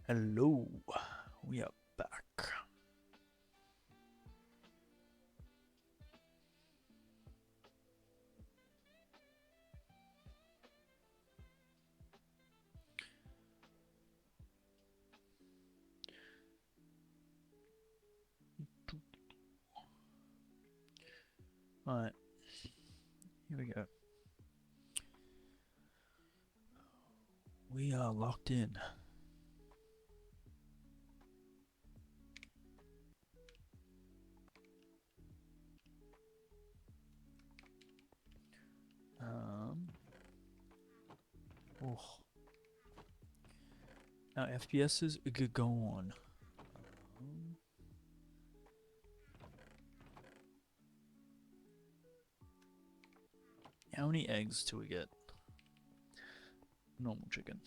Hello, we are back. Alright, here we go. We are locked in. Oh, now FPS is good go on. How many eggs do we get? Normal chicken.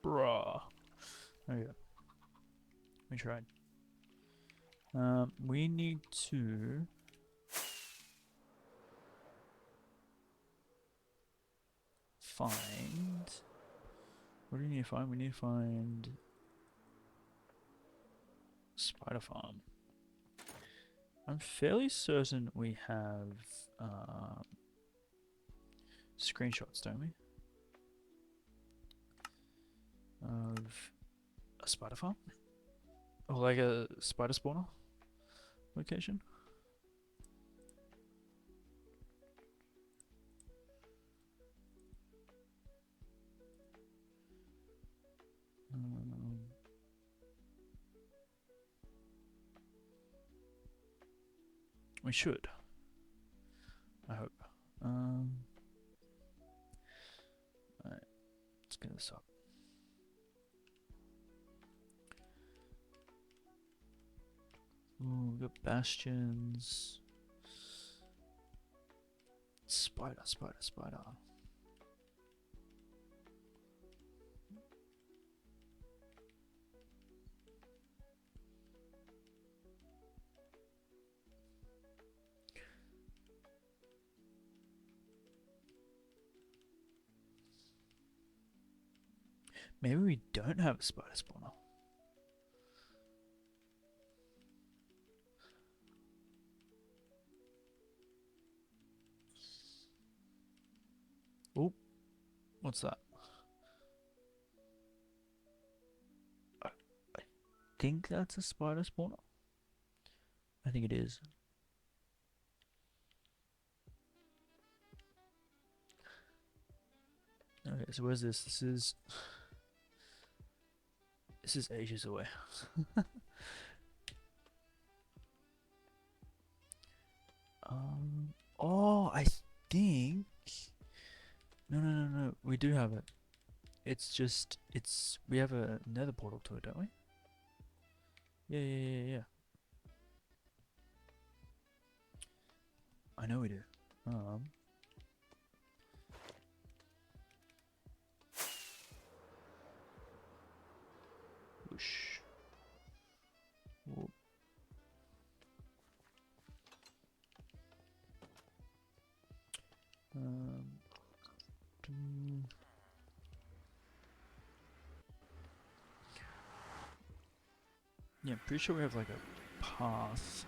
Bruh. Okay, we tried. We need to find. What do we need to find? We need to find Spider Farm. I'm fairly certain we have screenshots, don't we? Of a spider farm? Or like a spider spawner location? Um, we should. I hope. Alright, let's get this up. Ooh, we got bastions. Spider, spider, spider. Maybe we don't have a spider spawner. Oh, what's that? I think that's a spider spawner. I think it is. Okay, so where's this? This is ages away. Oh, I think. No, no, no, no. We do have it. It's just, we have a nether portal to it, don't we? Yeah, yeah, yeah, yeah. I know we do. Whoosh. Whoop. Um, yeah, I'm pretty sure we have like a path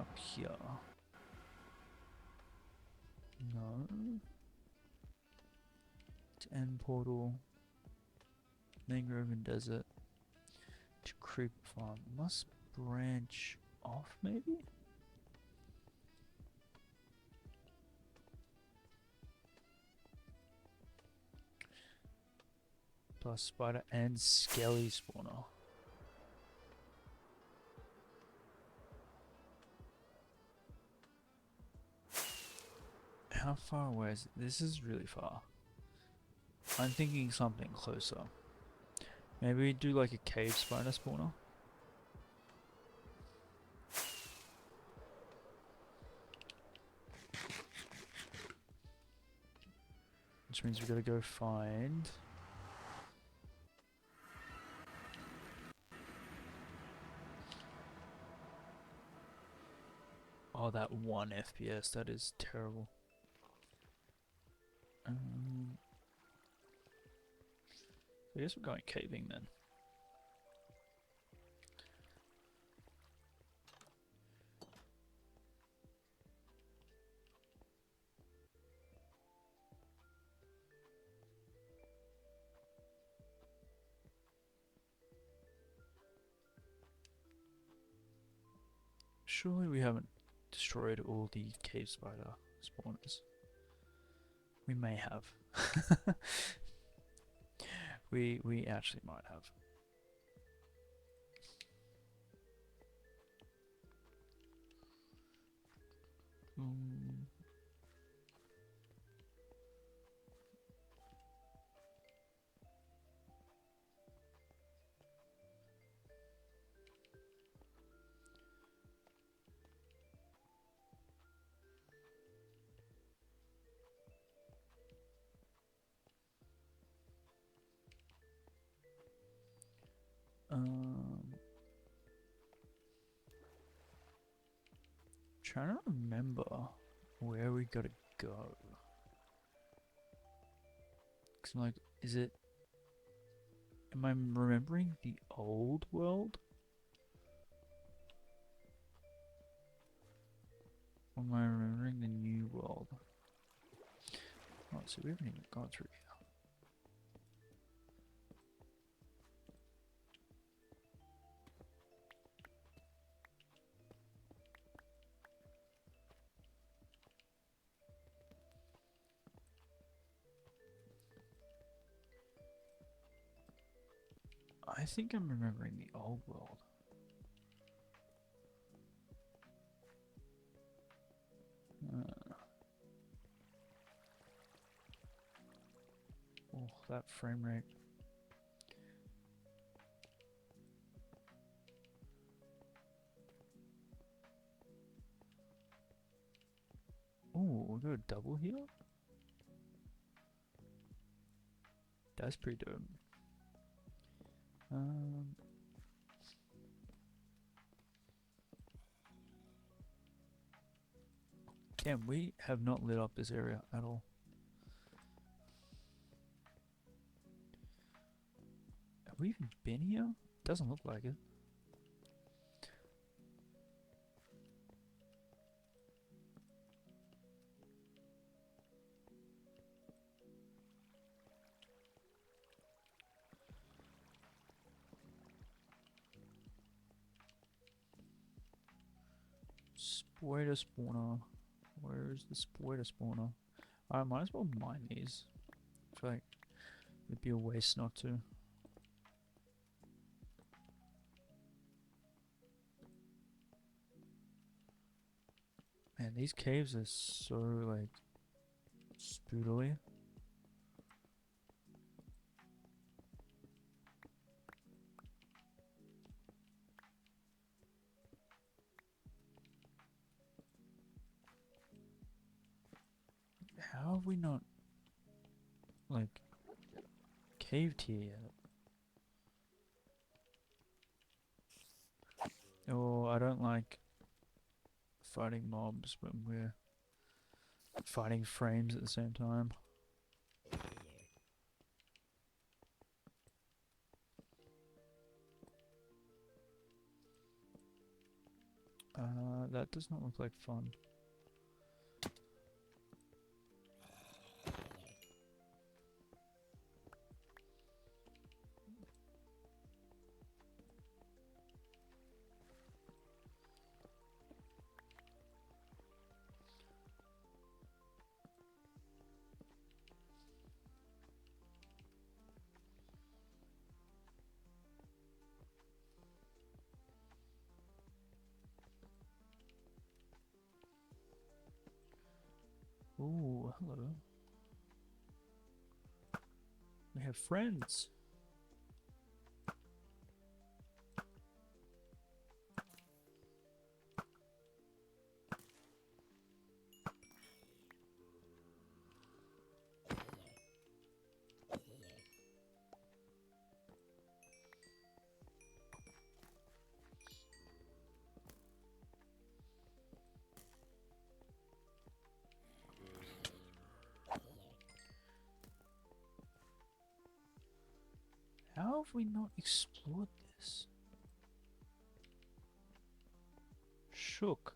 up here. No. To end portal. Mangrove and desert. To creep farm. Must branch off, maybe? Plus spider and skelly spawner. How far away is it? This is really far. I'm thinking something closer. Maybe we do like a cave spider spawner. Which means we gotta go find... Oh, that 1 FPS, that is terrible. I guess we're going caving then. Surely we haven't destroyed all the cave spider spawners. We may have. we actually might have. Mm. Trying to remember where we gotta go. Cause I'm like, is it? Am I remembering the old world? Or am I remembering the new world? Oh, so we haven't even gone through here. I think I'm remembering the old world. Oh, that frame rate. Oh, we'll go double here? That's pretty dope. Damn, we have not lit up this area at all. Have we even been here? Doesn't look like it. Spider spawner. Where is the spider spawner? I might as well mine these. I feel like it'd be a waste not to. Man, these caves are so like spoodily. How have we not like caved here yet? Oh, I don't like fighting mobs when we're fighting frames at the same time. That does not look like fun. Oh, hello. We have friends. How have we not explored this? Shook.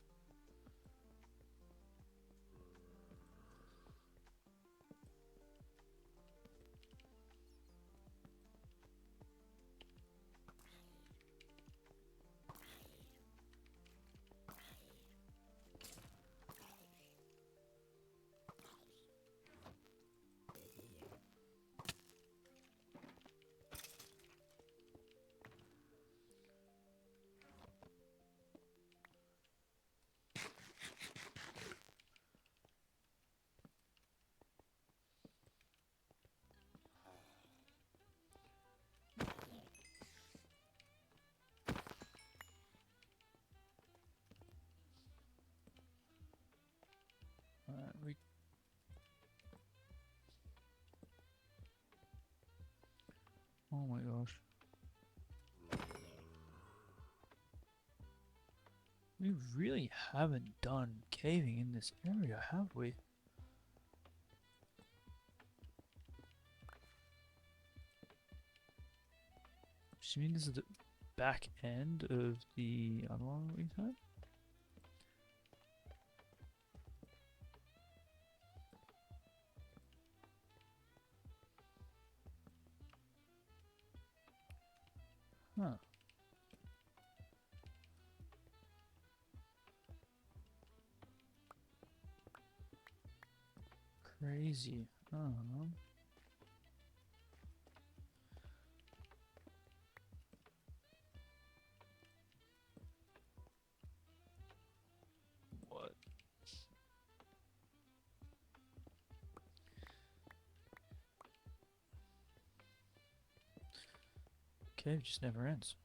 We. Oh my gosh. We really haven't done caving in this area, have we? Does you mean this is the back end of the other one that we had? Huh. Crazy. What? Cave just never ends.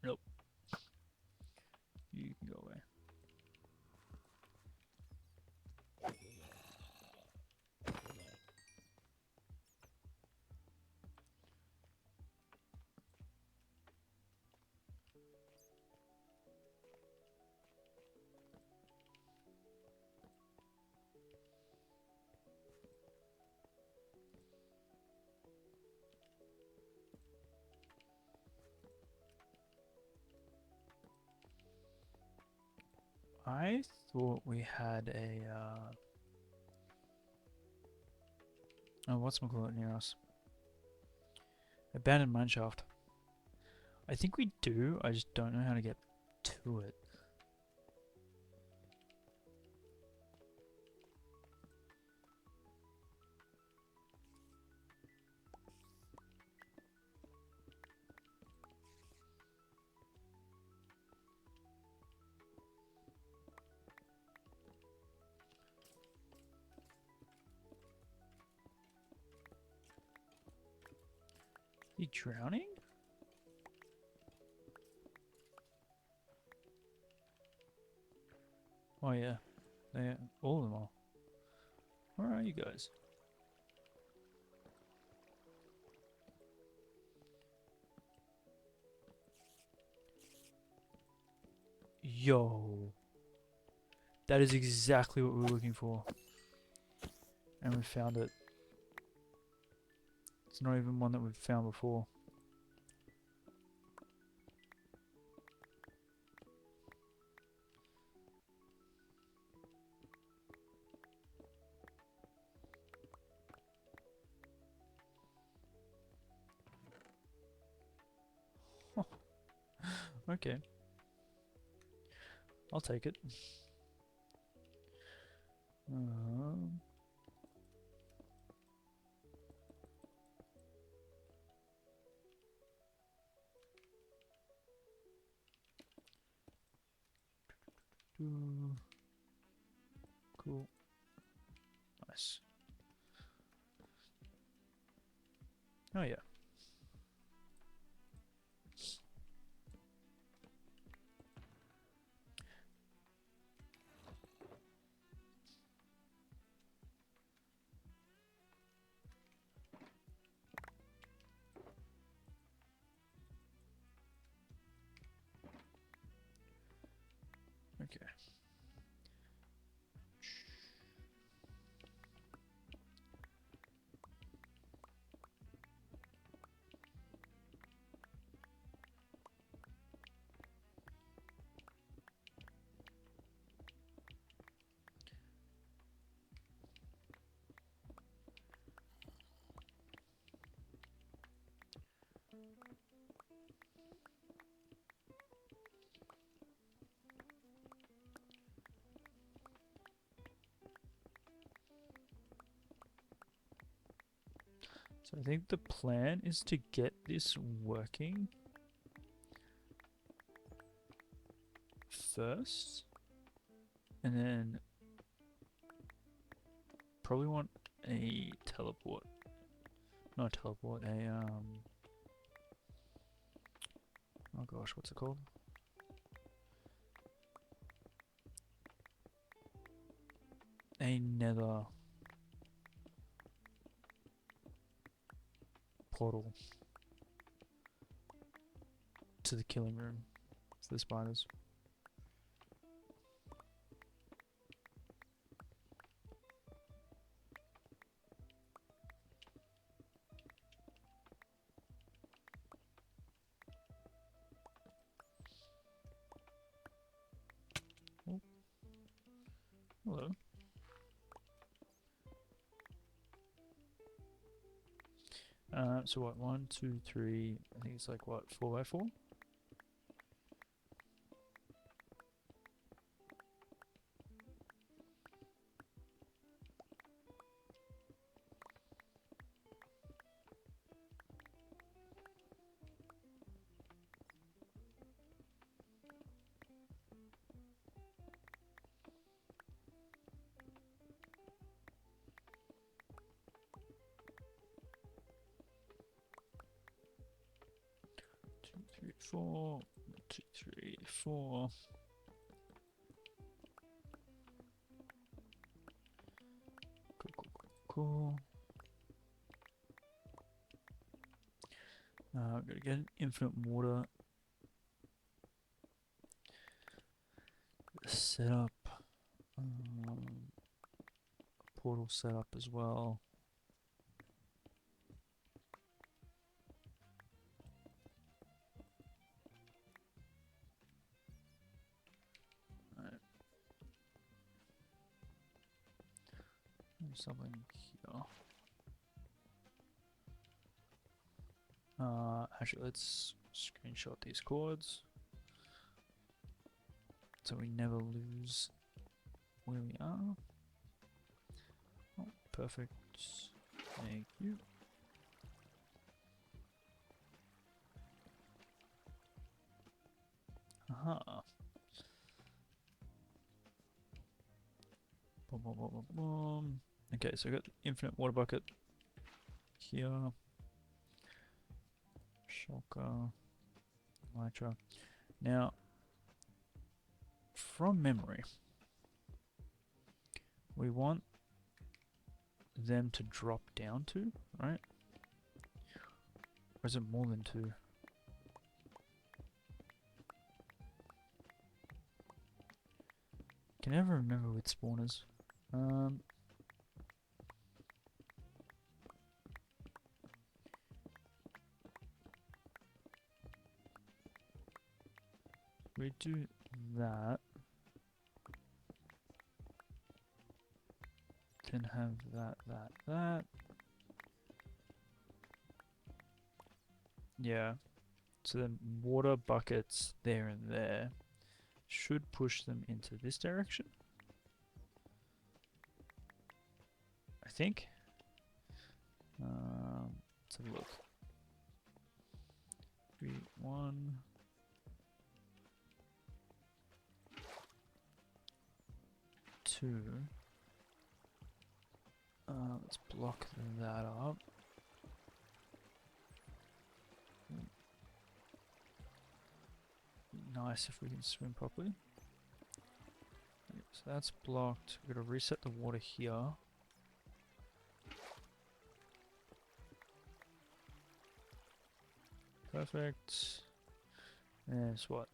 Nope. You can go away. I thought we had a oh, whatchamacallit near us? Abandoned mineshaft. I think we do, I just don't know how to get to it. He drowning? Oh yeah, they all of them are. Where are you guys? Yo, that is exactly what we were looking for, and we found it. It's not even one that we've found before. Okay. I'll take it. Um, cool. Nice. Oh yeah. Okay. So I think the plan is to get this working first, and then probably want a teleport. Not a teleport, oh gosh, what's it called? A nether portal to the killing room for the spiders. Oh, hello. So what? 1, 2, 3. I think it's like what? 4 by 4. 2, 3, 4. 2, 3, 4. Cool, cool, cool, cool. Gotta get an infinite water set up. Portal set up as well. Alright. There's something here. Actually, let's screenshot these chords so we never lose where we are. Oh, perfect. Thank you. Aha. Boom, boom, boom, boom, boom. Okay, so I got the infinite water bucket here. Shulker. Elytra. Now, from memory, we want them to drop down to, right? Or is it more than 2? Can never remember with spawners. We do that. Then have that. Yeah. So then water buckets there and there should push them into this direction, I think. Let's have a look. 3, 1, 2. Let's block that up. Nice if we can swim properly. Yep, so that's blocked. We've got to reset the water here. Perfect. There's what?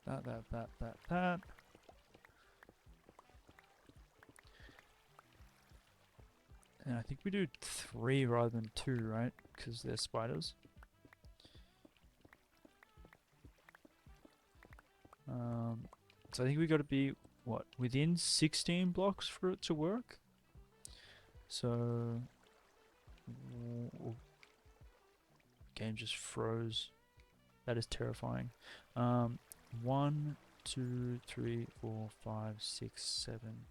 That. And I think we do 3 rather than 2, right? Because they're spiders. So I think we got to be, what, within 16 blocks for it to work? So... game just froze. That is terrifying. 1, 2, 3, 4, 5, 6, 7,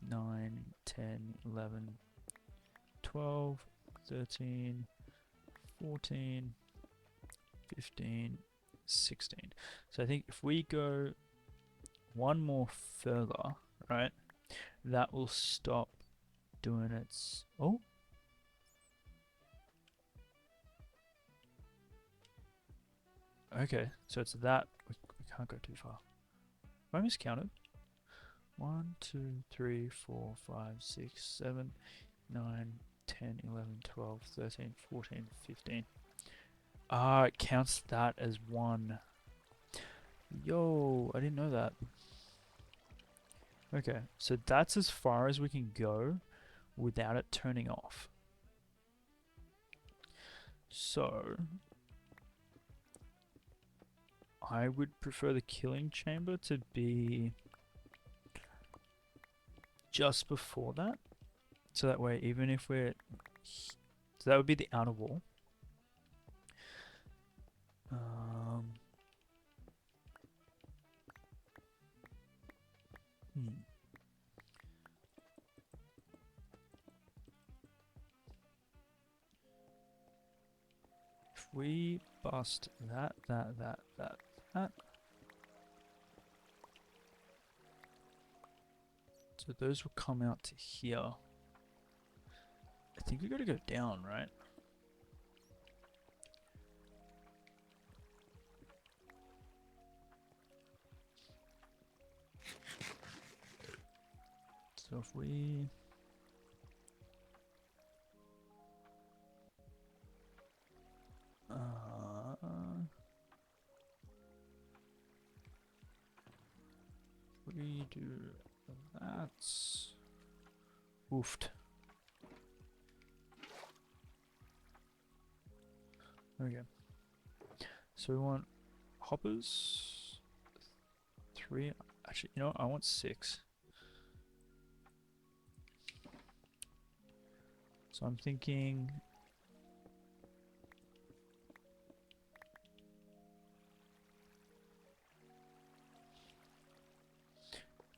9, 10, 11, 12, 13, 14, 15, 16. So I think if we go one more further, right, that will stop doing its... Oh! Okay, so it's that. We can't go too far. Have I miscounted? 1, 2, 3, 4, 5, 6, 7, 9, 10, 11, 12, 13, 14, 15. Ah, it counts that as 1. Yo, I didn't know that. Okay, so that's as far as we can go without it turning off. So, I would prefer the killing chamber to be just before that. So that way, even if we're... So that would be the outer wall. If we bust that. So those will come out to here. I think we gotta go down, right? So if we... we do that. Oofed. Okay. So we want hoppers. 3. Actually, you know what? I want 6. So I'm thinking...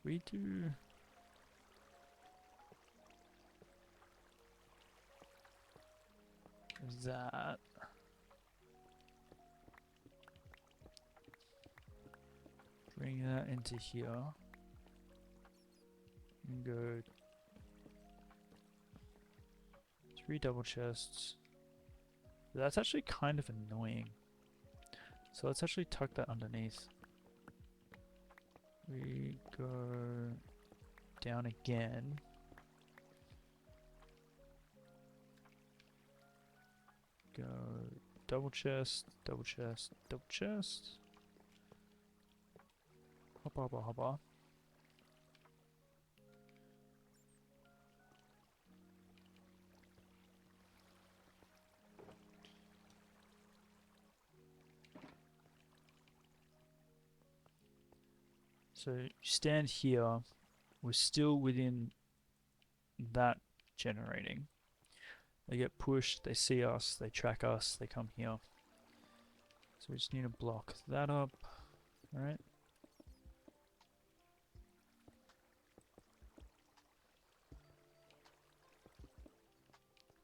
we do... that. Bring that into here. And go 3 double chests. That's actually kind of annoying. So let's actually tuck that underneath. We go down again. Go double chest, double chest, double chest. Hoppa, hoppa, hoppa. So you stand here, we're still within that generating. They get pushed, they see us, they track us, they come here. So we just need to block that up. Alright.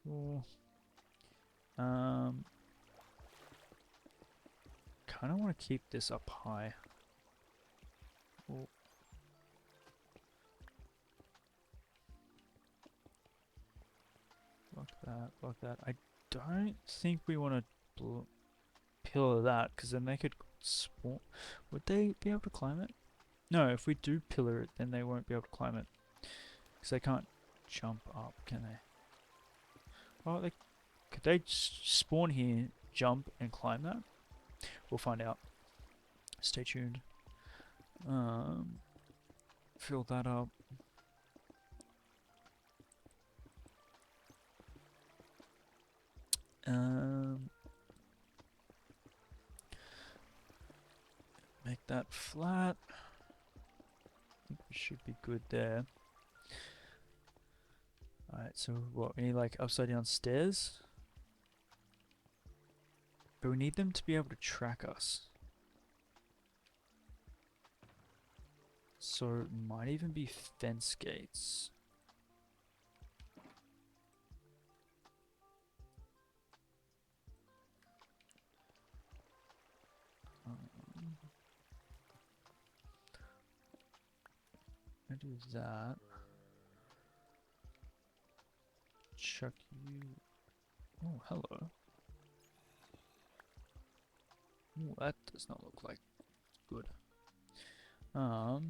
Cool. Kind of want to keep this up high. Oh. Block that, block that. I don't think we want to pillar that, because then they could spawn. Would they be able to climb it? No, if we do pillar it, then they won't be able to climb it. Because they can't jump up, can they? Oh, could they spawn here, jump, and climb that? We'll find out. Stay tuned. Fill that up. Make that flat. I think we should be good there. Alright, so what, we need like upside down stairs? But we need them to be able to track us. So it might even be fence gates. I do that. Chuck you. Oh, hello. Oh, that does not look like good. So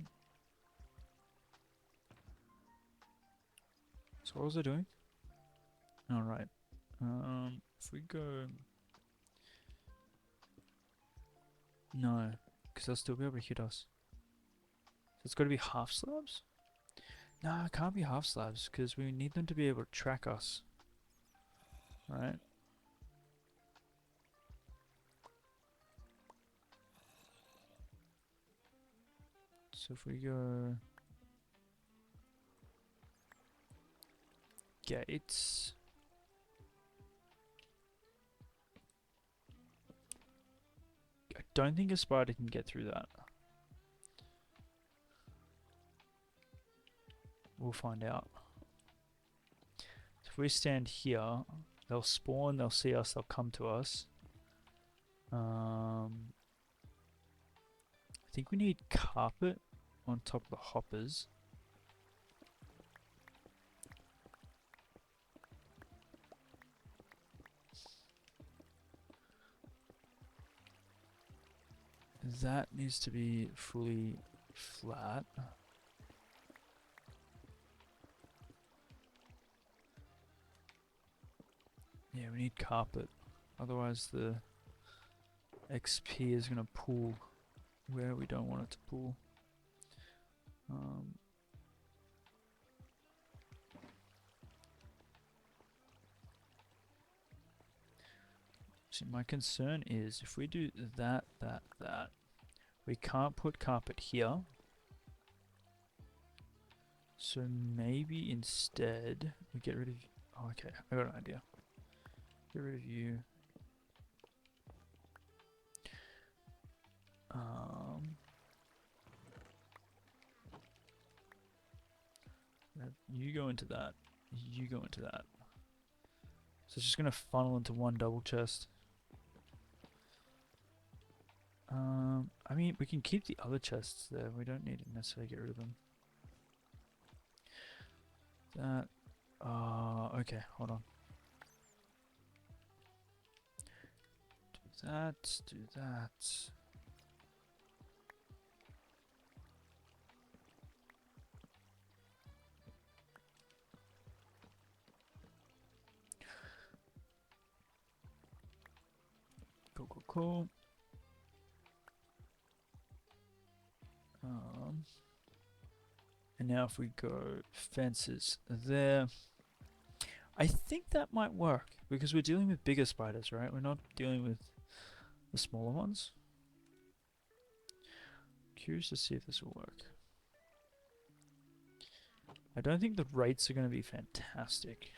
what was I doing? Alright. If we go... No, because they'll still be able to hit us. So it's got to be half slabs? No, it can't be half slabs, because we need them to be able to track us. Right? So if we go... Gates... I don't think a spider can get through that. We'll find out. So if we stand here, they'll spawn, they'll see us, they'll come to us. I think we need carpet on top of the hoppers. That needs to be fully flat. Yeah, we need carpet. Otherwise the XP is going to pull where we don't want it to pull. See, my concern is if we do that, we can't put carpet here. So maybe instead we get rid of... Oh, okay, I got an idea. Get rid of you. You go into that. You go into that. So it's just gonna funnel into one double chest. I mean, we can keep the other chests there. We don't need to necessarily get rid of them. That. Okay, hold on. Do that, do that. Cool, cool, cool. And now if we go fences there, I think that might work because we're dealing with bigger spiders, right? We're not dealing with the smaller ones. Curious to see if this will work. I don't think the rates are going to be fantastic.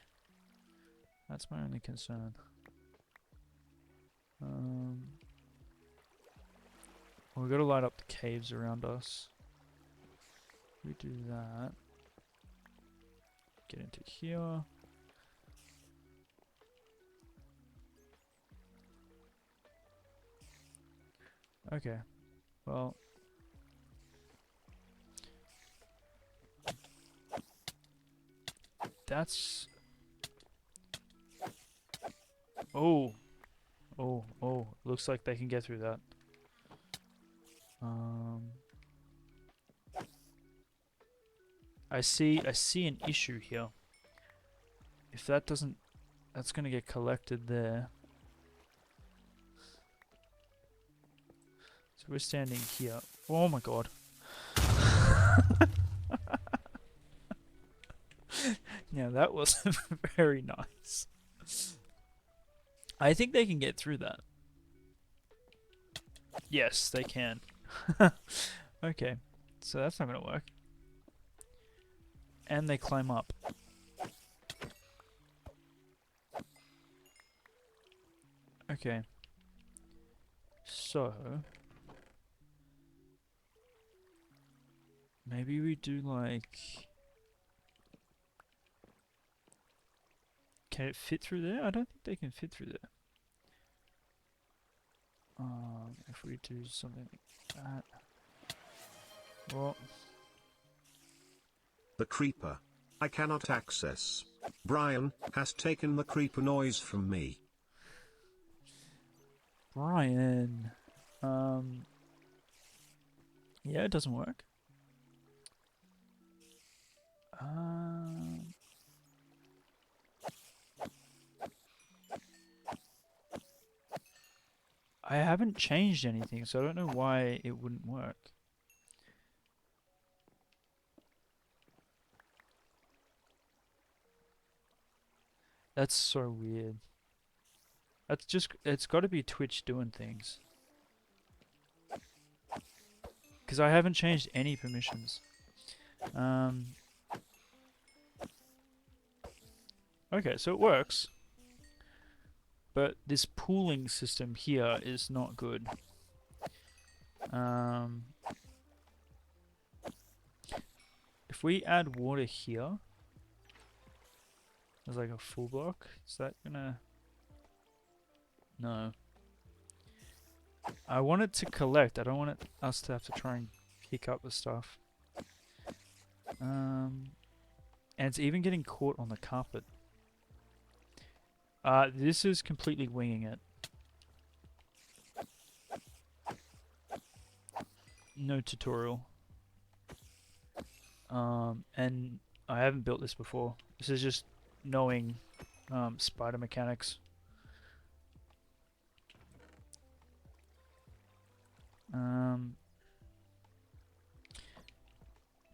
That's my only concern. We've got to light up the caves around us. We do that. Get into here. Okay. Well. That's... Oh. Oh, oh. Looks like they can get through that. I see an issue here. If that doesn't... That's gonna get collected there. So we're standing here. Oh my god. Yeah, that was very nice. I think they can get through that. Yes, they can. Okay, so that's not gonna work. And they climb up. Okay. So... maybe we do like... Can it fit through there? I don't think they can fit through there. If we do something like that... Well... The creeper. I cannot access. Brian has taken the creeper noise from me. Brian... Yeah, it doesn't work. I haven't changed anything, so I don't know why it wouldn't work. That's so weird. That's just, it's got to be Twitch doing things. Because I haven't changed any permissions. Okay, so it works. But this pooling system here is not good. If we add water here, there's like a full block. Is that gonna... No. I want it to collect. I don't want us to have to try and pick up the stuff. And it's even getting caught on the carpet. This is completely winging it. No tutorial. And I haven't built this before. This is just knowing spider mechanics.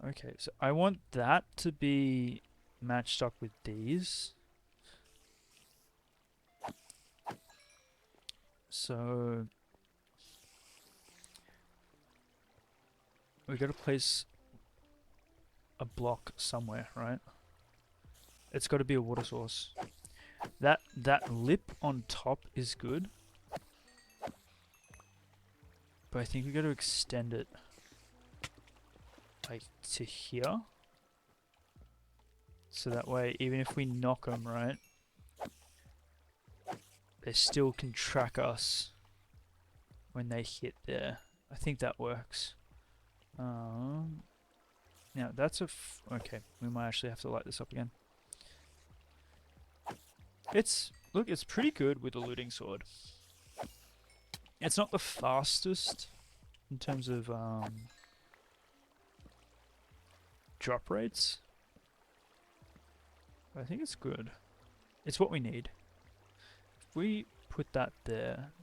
Okay, so I want that to be matched up with these. So we got to place a block somewhere, right? It's got to be a water source. That lip on top is good, but I think we got to extend it like to here, so that way even if we knock them, right, they still can track us when they hit there. I think that works. Now that's okay. We might actually have to light this up again. Look, it's pretty good with the looting sword. It's not the fastest in terms of drop rates, but I think it's good. It's what we need. If we put that there,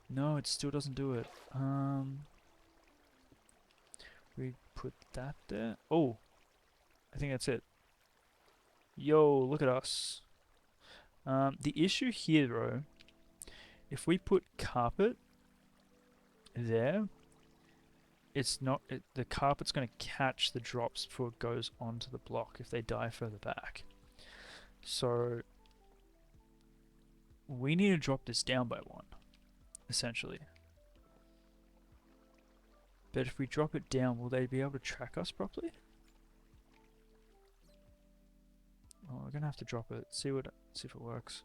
no, it still doesn't do it. We put that there. Oh, I think that's it. Yo, look at us. The issue here, though, if we put carpet there, it's not. The carpet's going to catch the drops before it goes onto the block if they die further back. So we need to drop this down by one, essentially. But if we drop it down, will they be able to track us properly? Oh, we're gonna have to drop it. See if it works.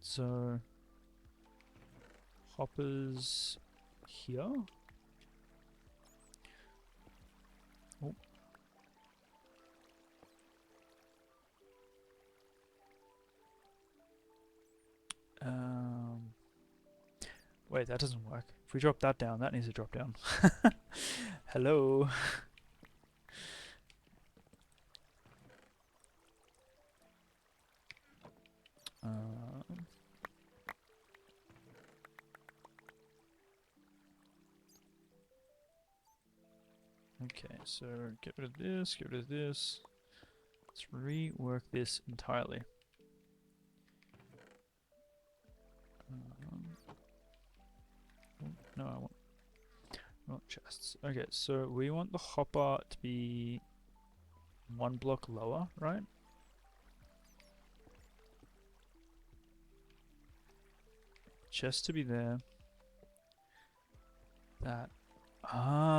So hoppers here. Oh. Wait, that doesn't work. If we drop that down, that needs to drop down. Hello. Okay, so get rid of this, get rid of this. Let's rework this entirely. Oh, no, I want chests. Okay, so we want the hopper to be 1 block lower, right? Chest to be there. That.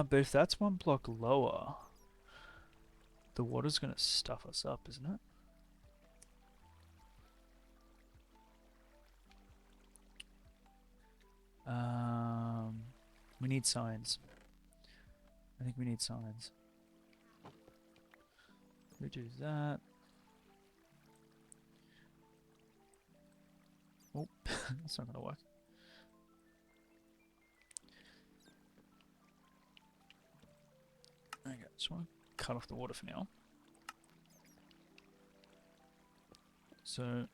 But if that's 1 block lower, the water's gonna stuff us up, isn't it? We need signs. I think we need signs. We do that. Oh, that's not gonna work. Okay, just want to cut off the water for now. So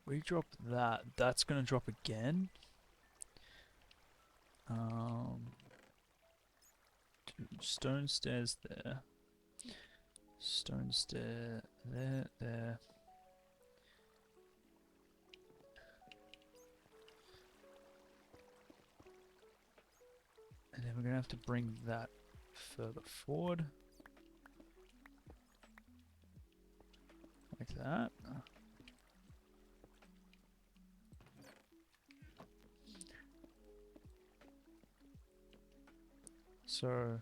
we drop that. That's gonna drop again. Stone stairs there. Stone stair there. And then we're gonna have to bring that further forward. Like that. So,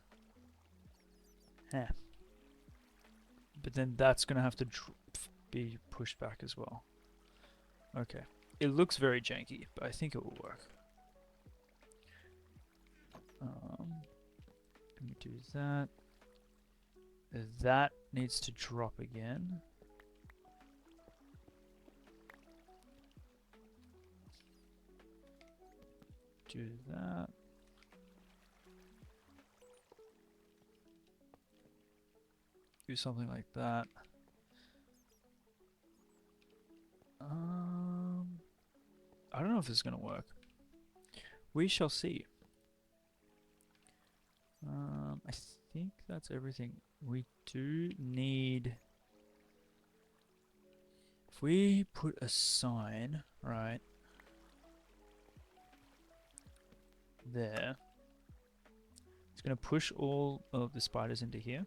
but then that's gonna have to be pushed back as well. Okay. It looks very janky, but I think it will work. Let me do that. That needs to drop again. Do that. Do something like that. I don't know if this is gonna work. We shall see. I think that's everything. We do need... If we put a sign, right, there, it's going to push all of the spiders into here.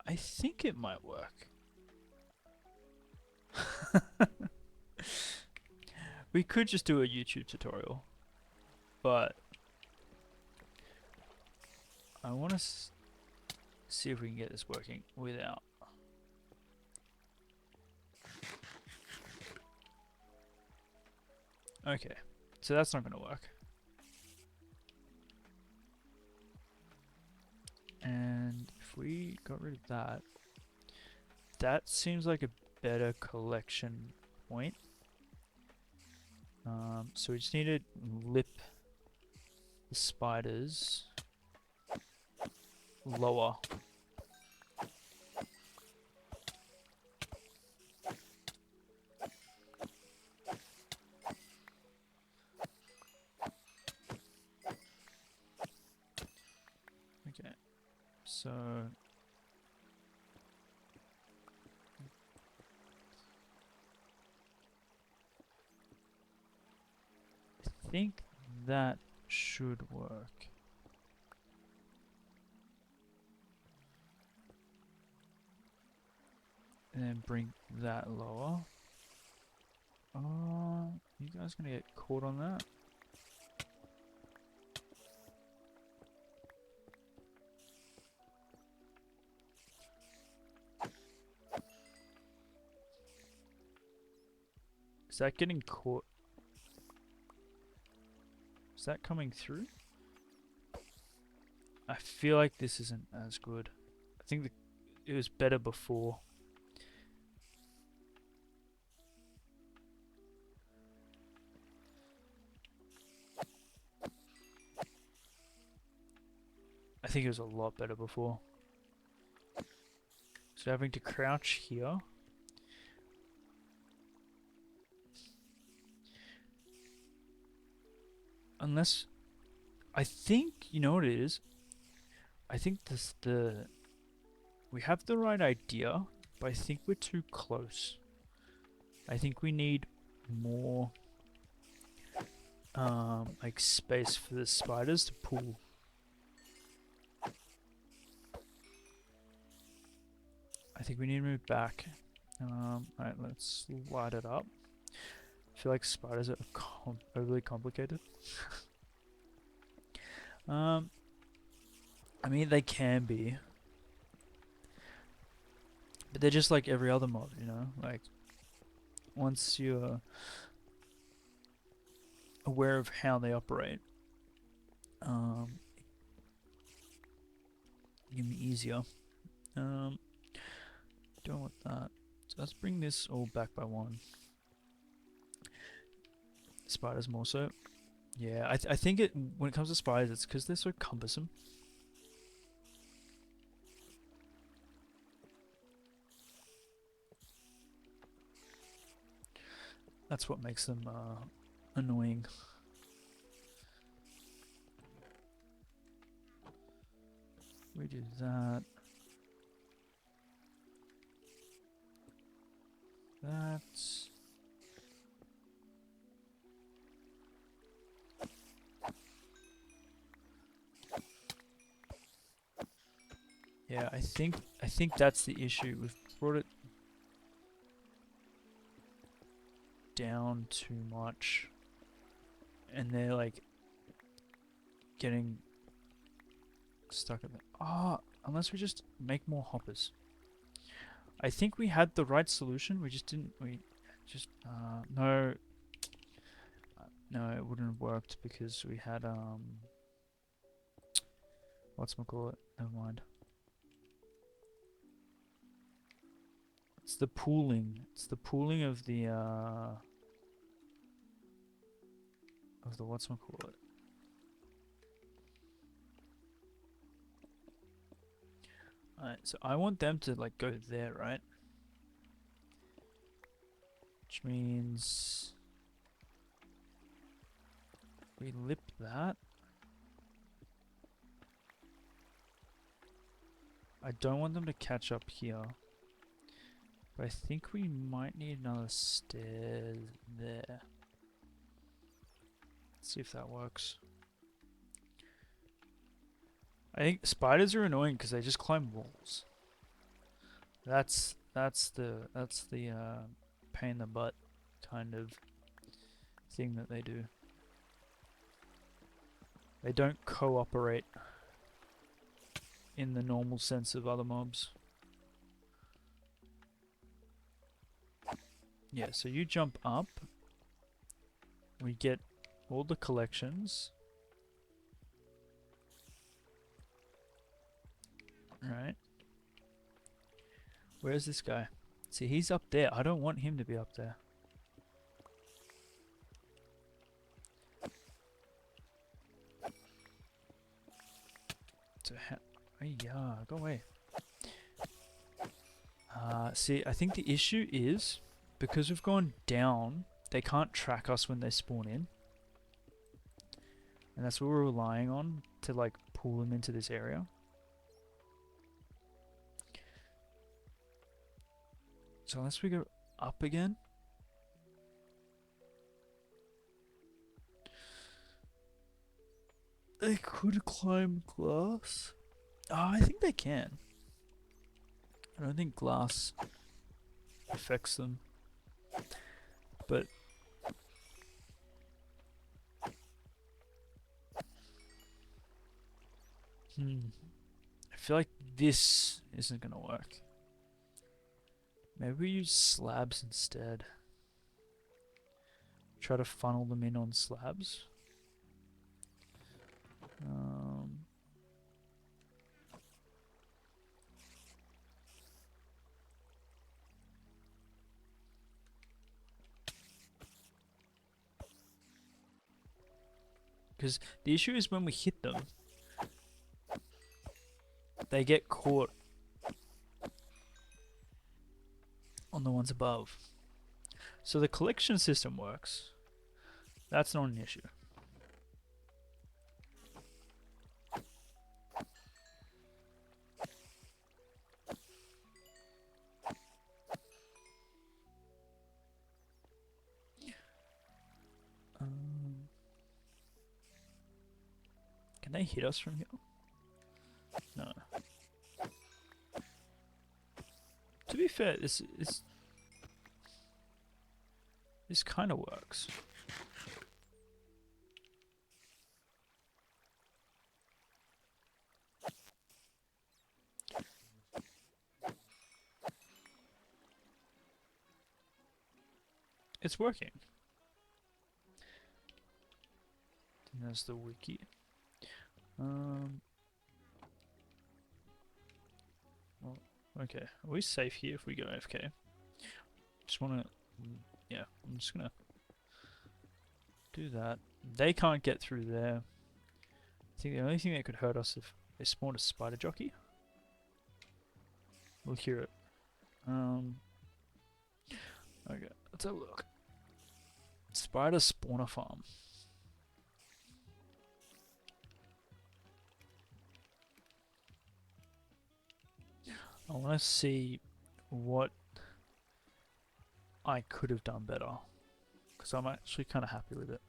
I think it might work. We could just do a YouTube tutorial, but I want to see if we can get this working without. Okay, so that's not going to work. And if we got rid of that, that seems like a better collection point. So we just need to lip the spiders lower. Okay, so I think that should work. and then bring that lower. Oh, you guys gonna get caught on that? Is that getting caught? Is that coming through? I feel like this isn't as good. I think it was better before. I think it was a lot better before. So having to crouch here. Unless, I think, you know what it is? I think we have the right idea, but I think we're too close. I think we need more, like space for the spiders to pull. I think we need to move back. Alright, let's light it up. I feel like spiders are overly complicated. I mean, they can be. But they're just like every other mod, you know? Like, once you're aware of how they operate, it can be easier. Don't want that. So let's bring this all back by one. Spiders more so. Yeah, I think when it comes to spiders, it's because they're so cumbersome. That's what makes them annoying. We do that. That's... Yeah, I think that's the issue. We've brought it down too much, and they're like getting stuck in the... unless we just make more hoppers. I think we had the right solution. We just didn't. No. No, it wouldn't have worked because we had whatchamacallit? Never mind. It's the pooling. It's the pooling of the whatchamacallit. Alright, so I want them to like go there, right? Which means we lip that. I don't want them to catch up here. But I think we might need another stairs there. Let's see if that works. I think spiders are annoying because they just climb walls. That's the pain in the butt kind of thing that they do. They don't cooperate in the normal sense of other mobs. Yeah, so you jump up. We get all the collections. Right. Where's this guy? See, he's up there. I don't want him to be up there. So, yeah, go away. See, I think the issue is because we've gone down, they can't track us when they spawn in. And that's what we're relying on to like pull them into this area. So unless we go up again. They could climb glass. Oh, I think they can. I don't think glass affects them. But I feel like this isn't gonna work. Maybe we use slabs instead. Try to funnel them in on slabs. Because the issue is when we hit them, they get caught on the ones above. So the collection system works. That's not an issue. Can they hit us from here? No. To be fair, this kind of works. It's working. And there's the wiki. Well, okay. Are we safe here if we go AFK? Just wanna, yeah. I'm just gonna do that. They can't get through there. I think the only thing that could hurt us if they spawned a spider jockey. We'll hear it. Okay, let's have a look. Spider spawner farm. I want to see what I could have done better, because I'm actually kind of happy with it.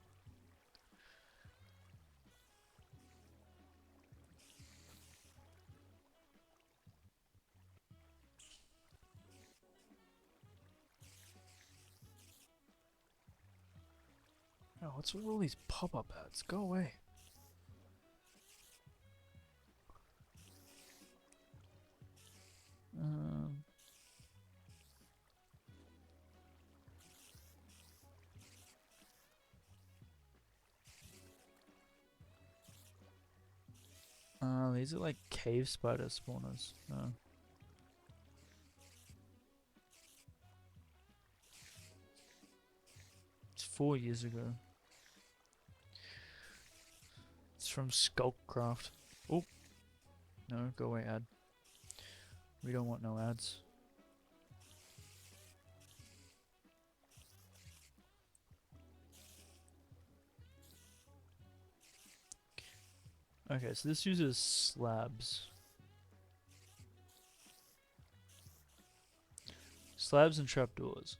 Oh, what's with all these pop-up ads? Go away. These are like cave spider spawners. It's 4 years ago. It's from Skulkcraft. Oh, no, go away ad. We don't want no ads. Okay, so this uses slabs. Slabs and trapdoors.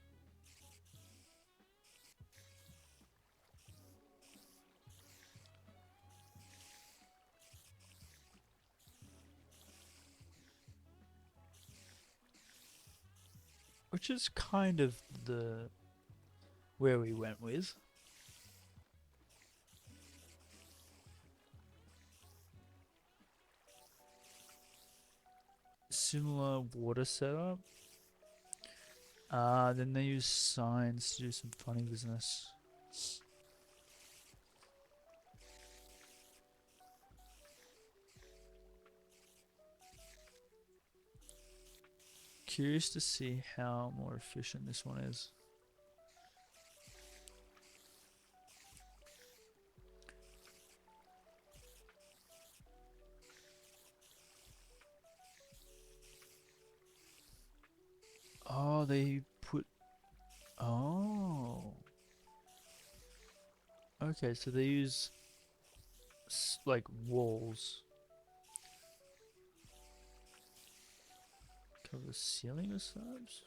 Which is kind of the where we went with. Similar water setup. Then they use signs to do some funny business. Curious to see how more efficient this one is. Oh, they put... Oh. Okay, so they use like walls. Cover the ceiling with slabs?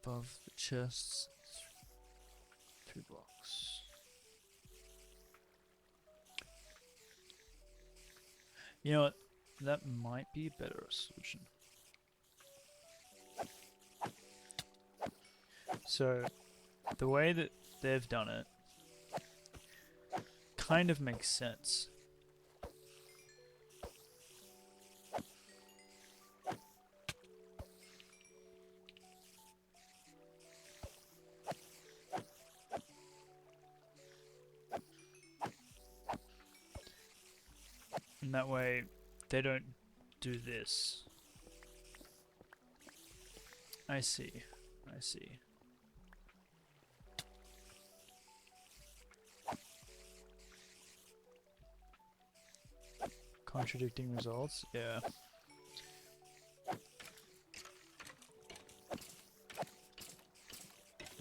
Above the chests. 3 blocks. You know what? That might be a better solution. So, the way that they've done it kind of makes sense. And that way, they don't do this. I see. I see. Contradicting results? Yeah.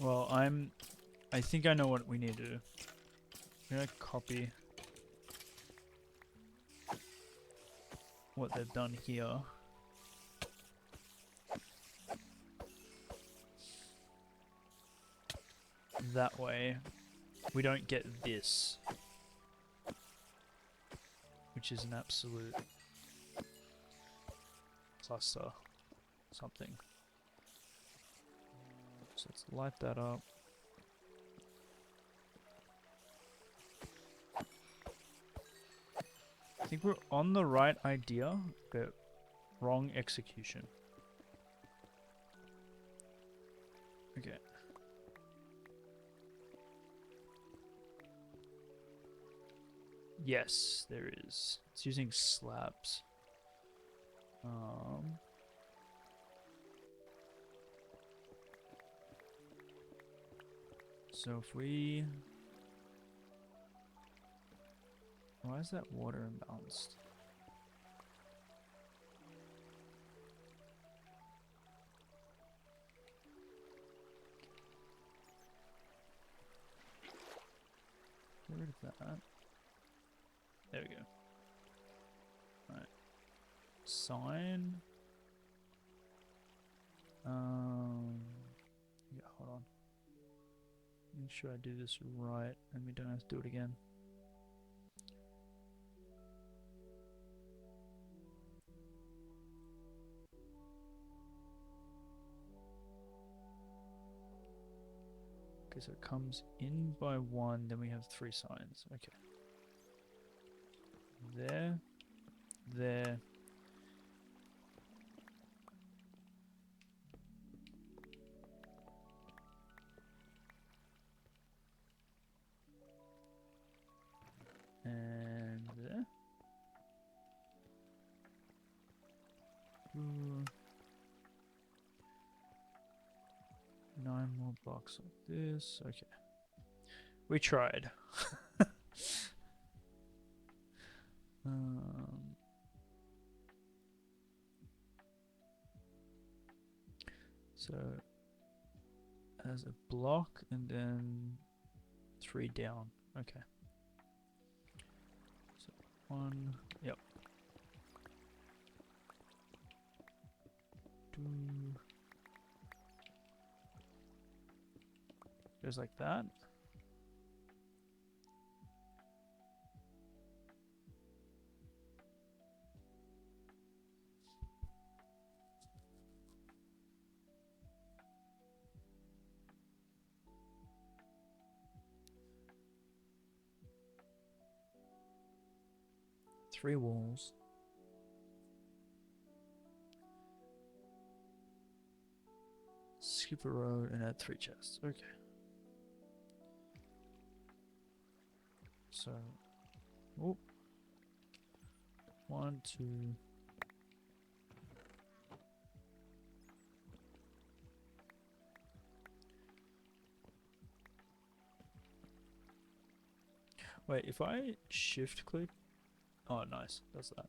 Well, I think I know what we need to do. I'm gonna copy what they've done here. That way, we don't get this. Which is an absolute cluster something. So let's light that up. I think we're on the right idea, but wrong execution. Okay. Yes, there is. It's using slabs. So if we... Why is that water imbalanced? Get rid of that. There we go. Alright. Sign. Yeah, hold on. Make sure I do this right and we don't have to do it again. Okay, so it comes in by one, then we have 3 signs. Okay. There. There. And there. Ooh. 9 more blocks like this. Okay. We tried. So as a block and then 3 down. Okay. So 1. Yep. 2. Goes like that. Three walls. Skip a row and add 3 chests. Okay. So, oh, 1, 2. Wait, if I shift click, oh nice, does that.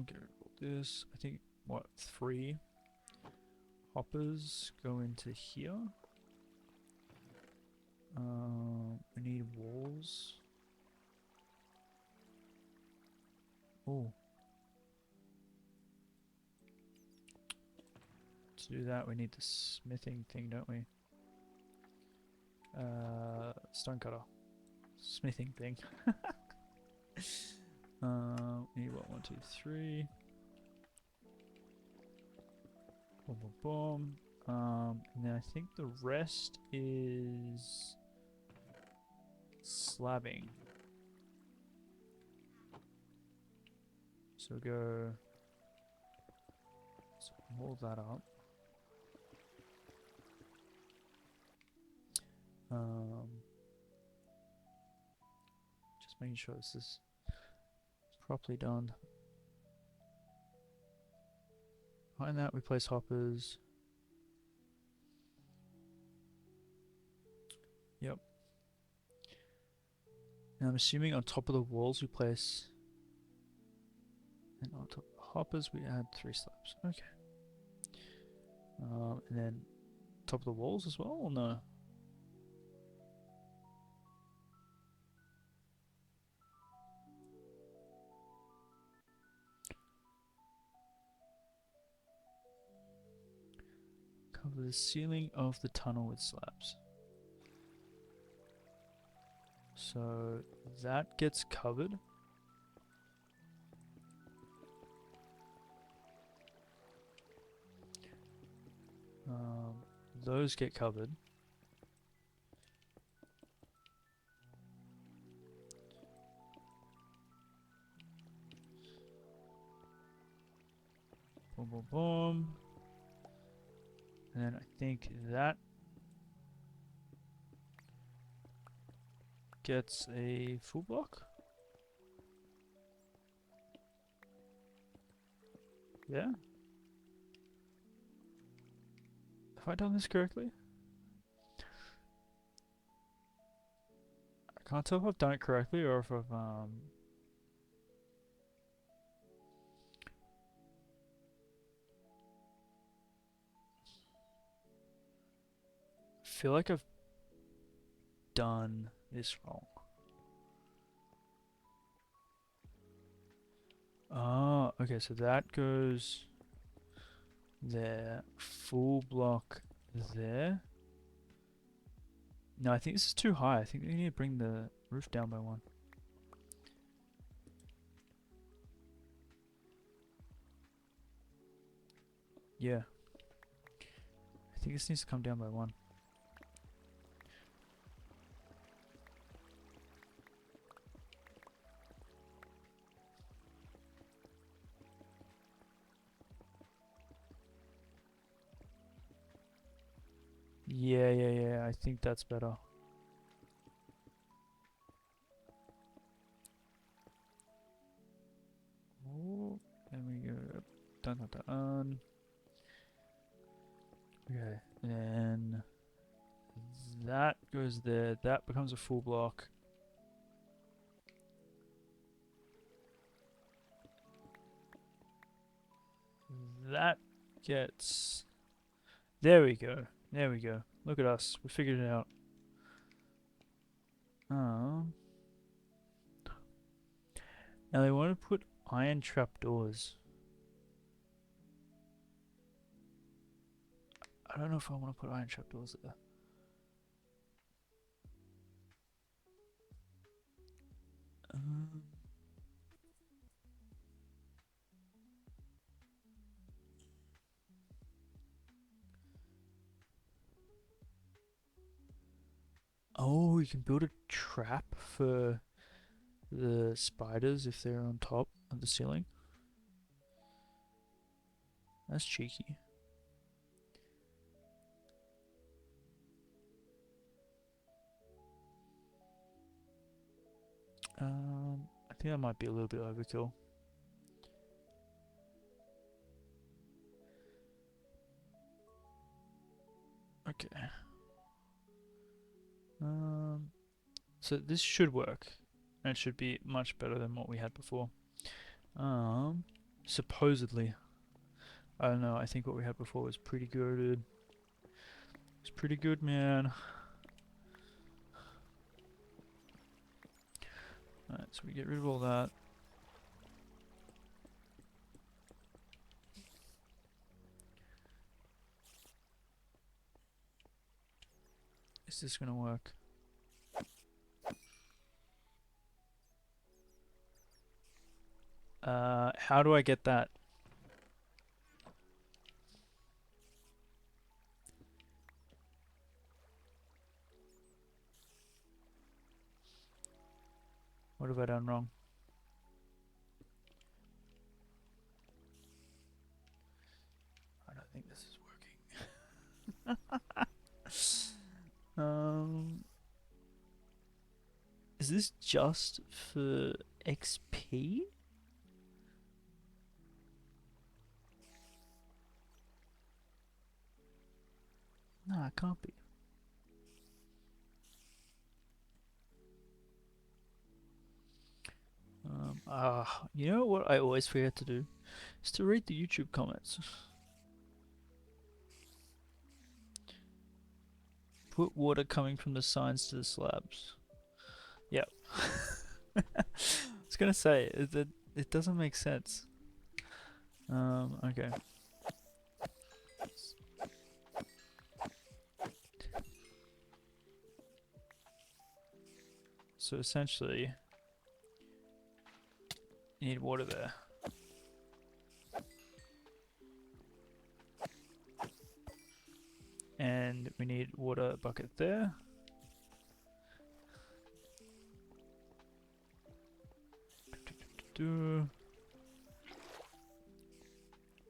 Get rid of all this. I think what 3 hoppers go into here. We need walls. Oh. To do that, we need the smithing thing, don't we? Stone cutter. smithing thing. We need what? 1, 2, 3. Boom, boom, boom. And then I think the rest is slabbing. So go. So wall that up. Just making sure this is properly done. Behind that, we place hoppers. Yep. And I'm assuming on top of the walls we place. And on top of the hoppers we add 3 slabs. Okay. And then top of the walls as well, or no? Cover the ceiling of the tunnel with slabs. So that gets covered. Those get covered. Boom, boom, boom. And then I think that gets a full block. Yeah? Have I done this correctly? I can't tell if I've done it correctly or if I've feel like I've done this wrong. Oh, okay, so that goes there. Full block there. No, I think this is too high. I think we need to bring the roof down by 1. Yeah. I think this needs to come down by 1. Yeah, I think that's better. Oh, and we go dun dun dun. Okay, then that goes there. That becomes a full block. That gets. There we go. There we go. Look at us. We figured it out. Now they want to put iron trapdoors. I don't know if I want to put iron trapdoors there. Oh, you can build a trap for the spiders if they're on top of the ceiling. That's cheeky. I think that might be a little bit overkill. Okay. So this should work. And it should be much better than what we had before. Supposedly. I don't know, I think what we had before was pretty good. It's pretty good, man. Alright, so we get rid of all that. Is this gonna work? How do I get that? What have I done wrong? I don't think this is working. Is this just for XP? No, it can't be. You know what I always forget to do? Is to read the YouTube comments. Put water coming from the signs to the slabs. Yep. I was gonna say, it doesn't make sense. Okay. So essentially, you need water there. And we need water bucket there.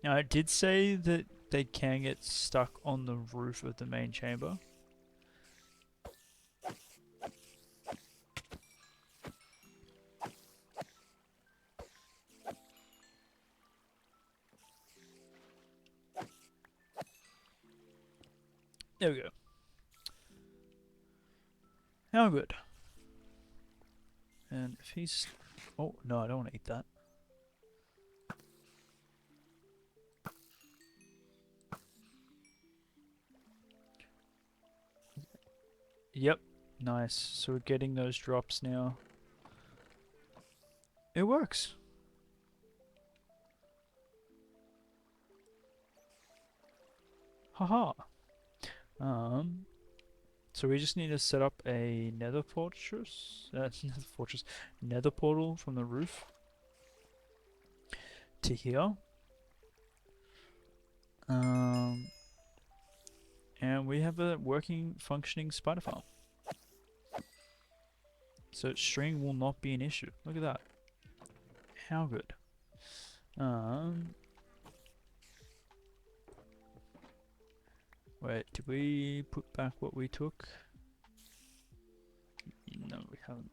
Now it did say that they can get stuck on the roof of the main chamber. There we go. How good. And if he's... Oh, no, I don't want to eat that. Yep. Nice. So we're getting those drops now. It works. Haha. So we just need to set up a nether fortress, nether portal from the roof to here. And we have a working, functioning spider farm. So string will not be an issue. Look at that. How good. Wait, did we put back what we took? No, we haven't.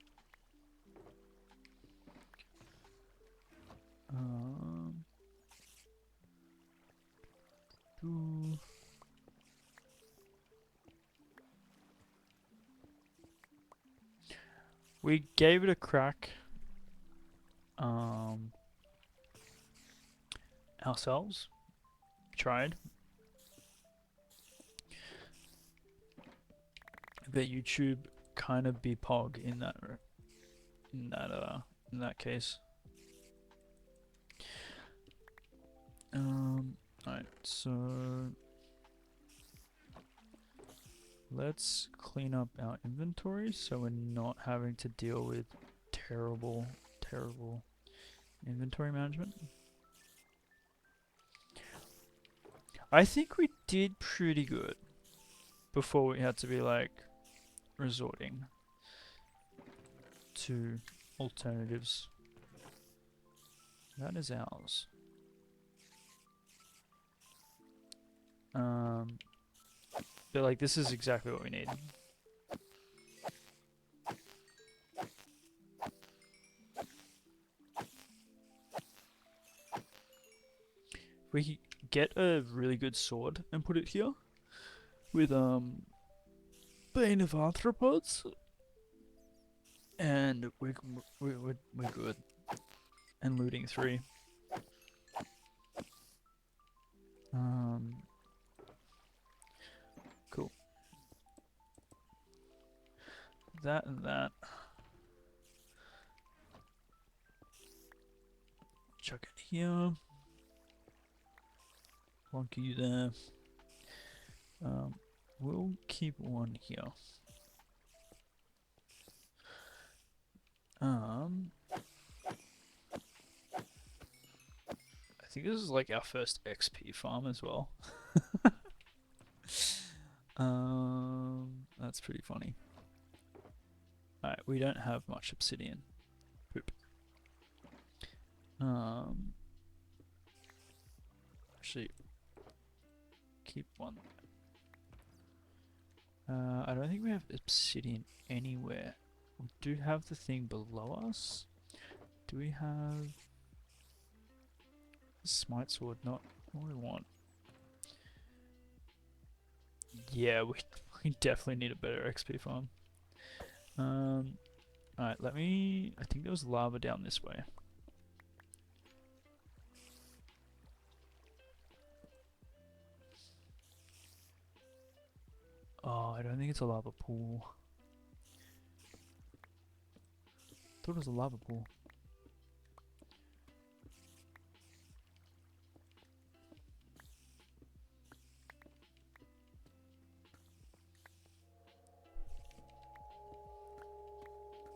We gave it a crack. Ourselves. Tried. But YouTube kind of be pog in that case. Alright, so let's clean up our inventory so we're not having to deal with terrible inventory management. I think we did pretty good before we had to be like resorting to alternatives. That is ours. But like this is exactly what we need. We could get a really good sword and put it here with Bane of Arthropods, and we're good. And looting 3. Cool. That and that. Chuck it here. Plonk you there. We'll keep one here. I think this is like our first XP farm as well. That's pretty funny. Alright, we don't have much obsidian. Poop. Actually, keep one. I don't think we have obsidian anywhere. We do have the thing below us. Do we have smite sword? Not what we want. Yeah, we definitely need a better XP farm. Alright, let me. I think there was lava down this way. Oh, I don't think it's a lava pool. Thought it was a lava pool.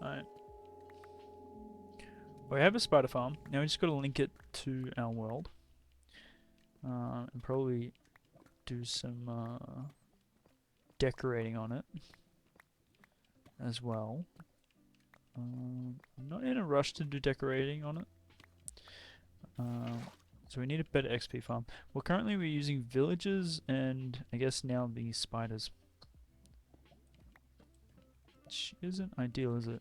Alright. We have a spider farm. Now we just gotta link it to our world. And probably do some decorating on it as well. I'm not in a rush to do decorating on it. So we need a better XP farm. Well, currently we're using villages and I guess now the spiders. Which isn't ideal, is it?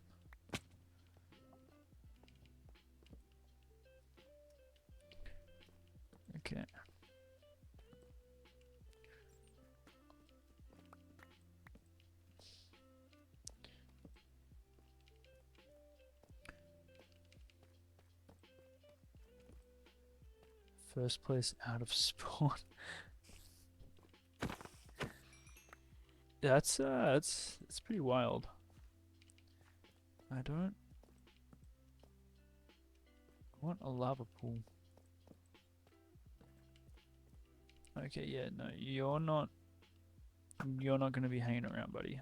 Okay. First place out of spawn. That's pretty wild. I don't want a lava pool. Okay, yeah, no, you're not gonna be hanging around, buddy.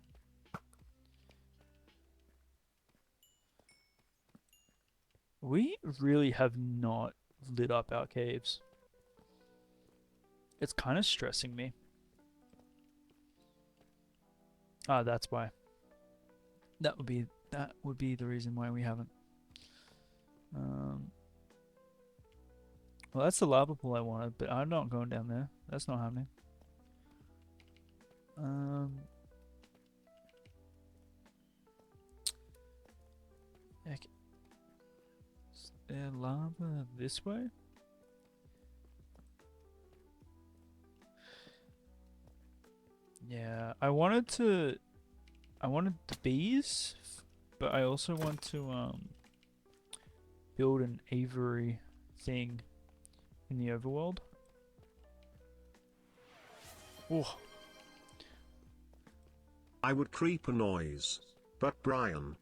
We really have not lit up our caves. It's kind of stressing me. Ah, that's why. That would be the reason why we haven't. Well, that's the lava pool I wanted, but I'm not going down there. That's not happening. Heck. Is there lava this way? Yeah, I wanted the bees, but I also want to build an aviary thing in the overworld. Oh. I would creep a noise, but Brian.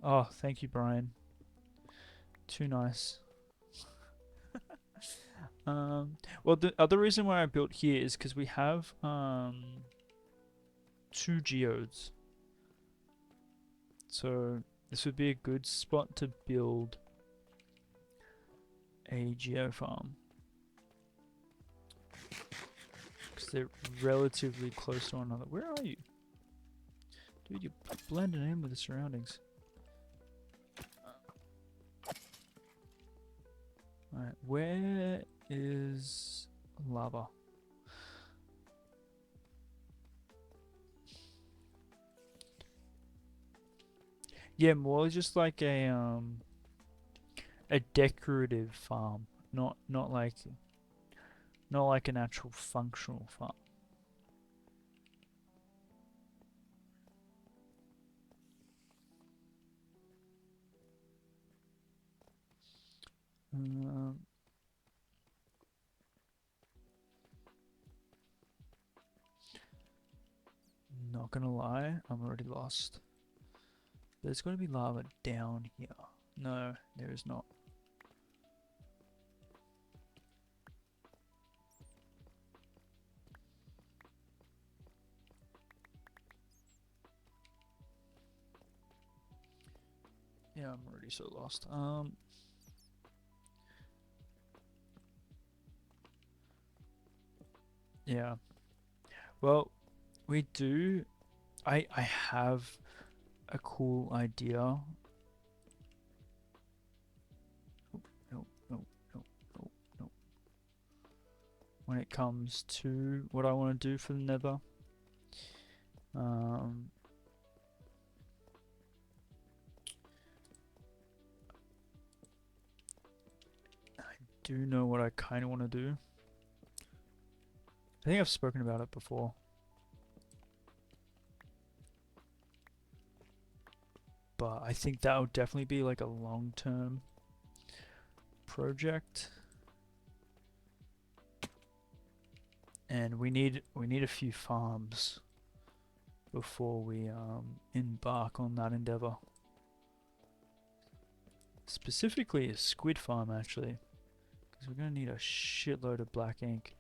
Oh, thank you, Brian. Too nice. Well, the other reason why I built here is because we have 2 geodes. So this would be a good spot to build a geo farm. Because they're relatively close to one another. Where are you? Dude, you're blending in with the surroundings. Alright, where is lava? Yeah, more just like a decorative farm, not like an actual functional farm. Not gonna lie, I'm already lost. There's gotta be lava down here. No, there is not. Yeah, I'm already so lost. Yeah. Well, we do. I have a cool idea. Oh, no, no, no, no, no. When it comes to what I want to do for the Nether. Um, I do know what I kind of want to do. I think I've spoken about it before. But I think that would definitely be like a long-term project. And we need a few farms before we embark on that endeavor. Specifically a squid farm actually, because we're gonna need a shitload of black ink.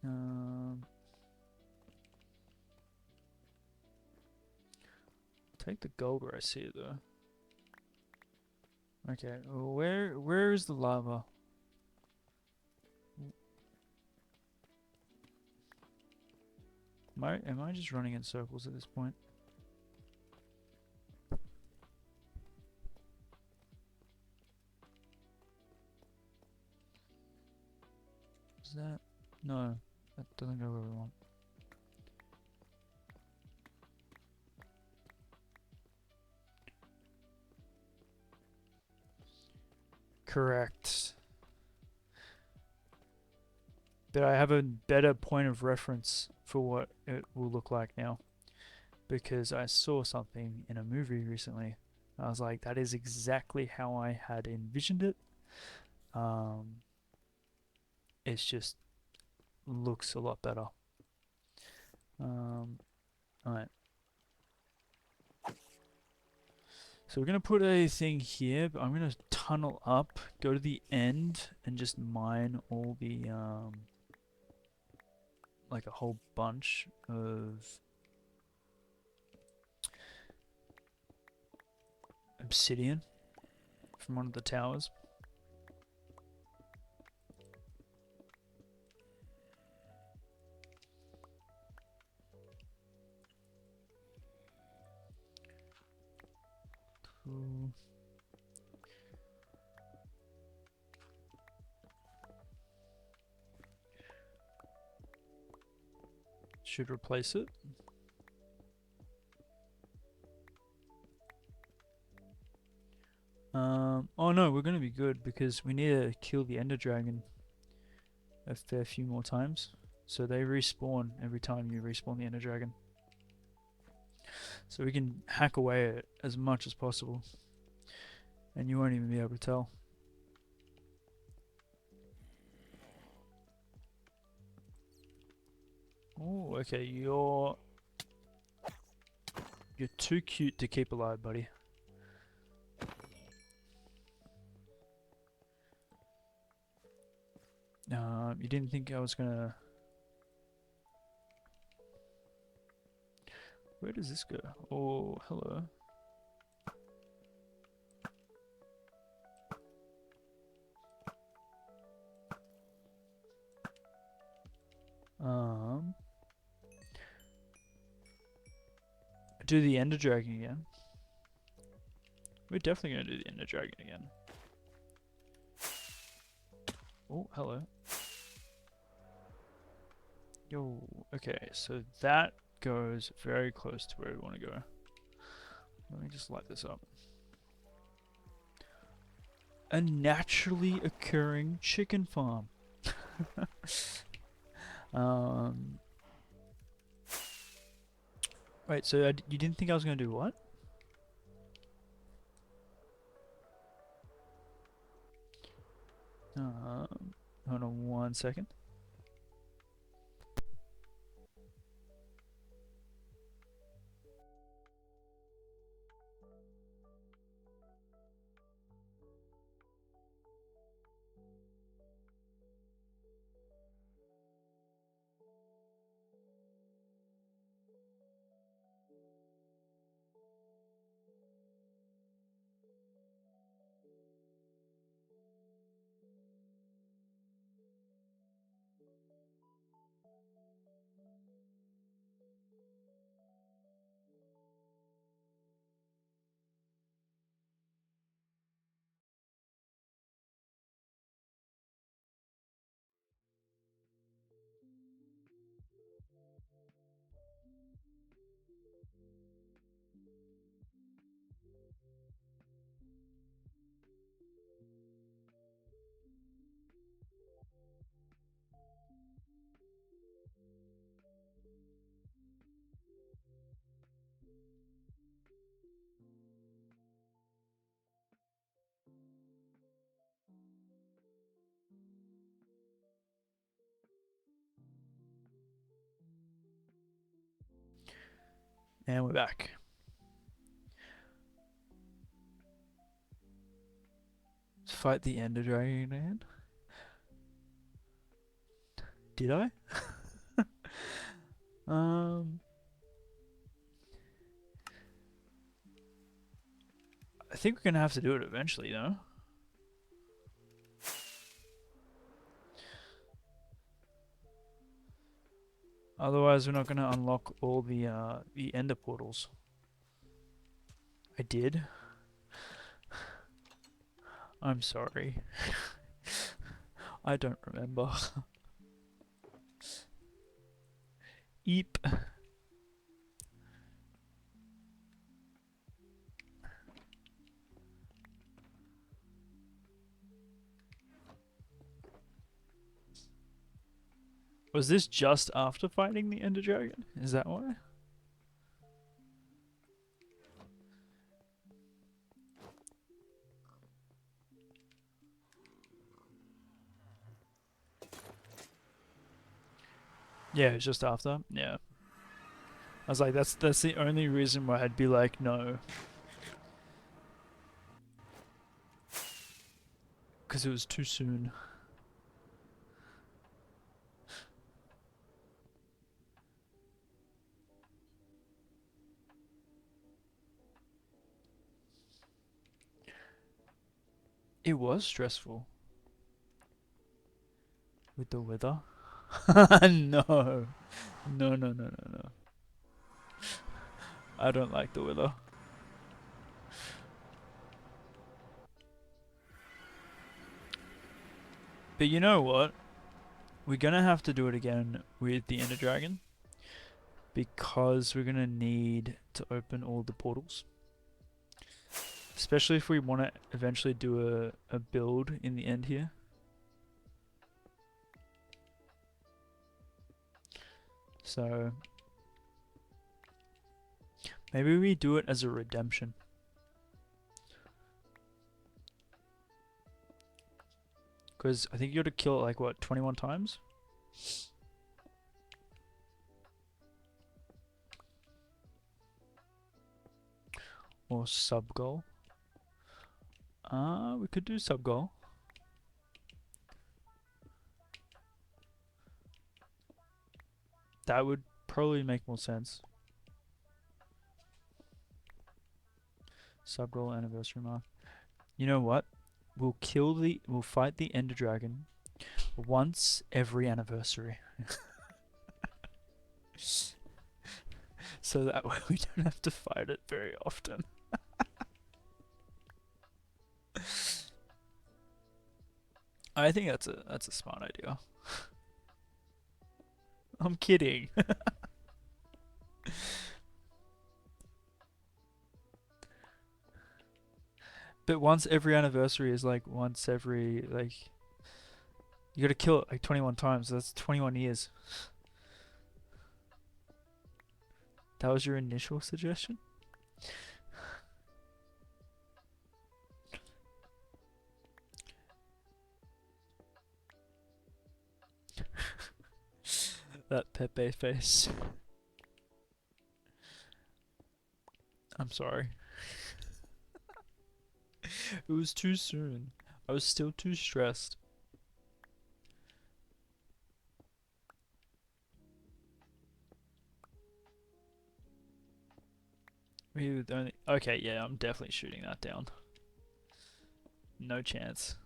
Um, take the gold where I see it though. Okay, well, where is the lava? Am I just running in circles at this point? Is that no? That doesn't go where we want. Correct. But I have a better point of reference for what it will look like now. Because I saw something in a movie recently. I was like, that is exactly how I had envisioned it. Um, it's just looks a lot better. Alright. So we're going to put a thing here, but I'm going to tunnel up, go to the end, and just mine all the, like a whole bunch of obsidian from one of the towers. Cool. Should replace it. Oh no, we're gonna be good because we need to kill the Ender Dragon a fair few more times. So they respawn every time you respawn the Ender Dragon. So we can hack away at it as much as possible. And you won't even be able to tell. Oh, okay, you're too cute to keep alive, buddy. You didn't think I was gonna... Where does this go? Oh, hello. Um, do the Ender Dragon again. We're definitely gonna do the Ender Dragon again. Oh, hello. Yo, okay, so that goes very close to where we want to go. Let me just light this up. A naturally occurring chicken farm. um, Wait, so you didn't think I was going to do what? Hold on 1 second. And we're back. Let's fight the Ender Dragon again. Did I? I think we're gonna have to do it eventually, though. Otherwise, we're not gonna unlock all the Ender portals. I did. I'm sorry. I don't remember. Eep. Was this just after fighting the Ender Dragon? Is that why? Yeah, it was just after. Yeah. I was like, that's the only reason why I'd be like, no. Because it was too soon. It was stressful. With the weather? No. No, no, no, no, no. I don't like the weather. But you know what? We're gonna have to do it again with the Ender Dragon. Because we're gonna need to open all the portals. Especially if we want to eventually do a build in the end here. So maybe we do it as a redemption. Because I think you got to kill it like, what, 21 times? Or sub goal. We could do sub goal. That would probably make more sense. Sub goal anniversary mark. You know what? We'll fight the Ender Dragon once every anniversary. So that way we don't have to fight it very often. I think that's a smart idea. I'm kidding. But once every anniversary is like once every like you gotta kill it like 21 times, so that's 21 years. That was your initial suggestion? That Pepe face. I'm sorry. It was too soon. I was still too stressed. We would only. Okay, yeah, I'm definitely shooting that down. No chance.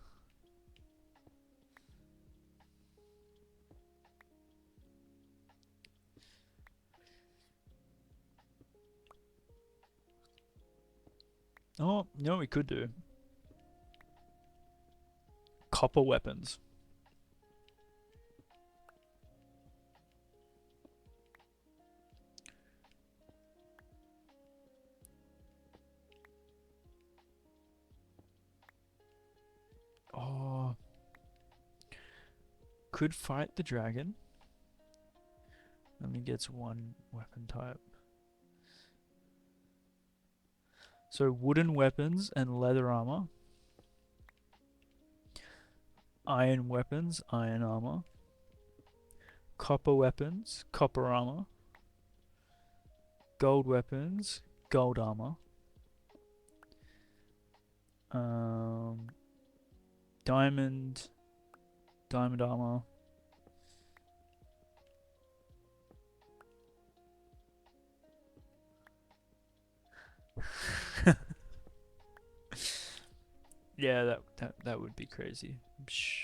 Oh, you know what we could do? Copper weapons. could fight the dragon. Only gets one weapon type. So wooden weapons and leather armor. Iron weapons, iron armor. Copper weapons, copper armor. Gold weapons, gold armor. Diamond, diamond armor. Yeah, that would be crazy. Psh.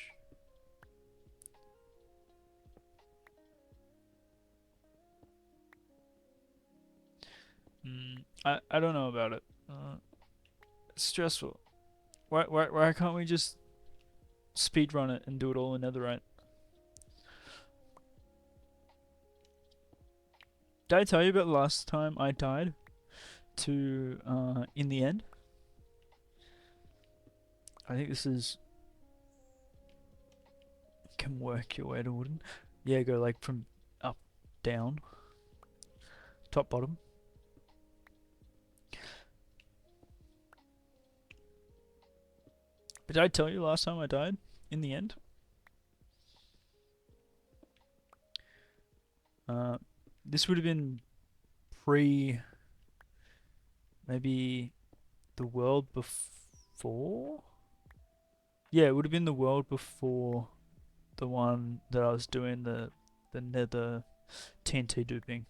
I don't know about it. It's stressful. Why can't we just speed run it and do it all in netherite? Did I tell you about the last time I died to in the end? I think this is can work your way to wooden. Yeah, go like from up, down, top, bottom. But did I tell you last time I died in the end? This would have been pre maybe the world before. Yeah, it would have been the world before the one that I was doing the nether TNT duping.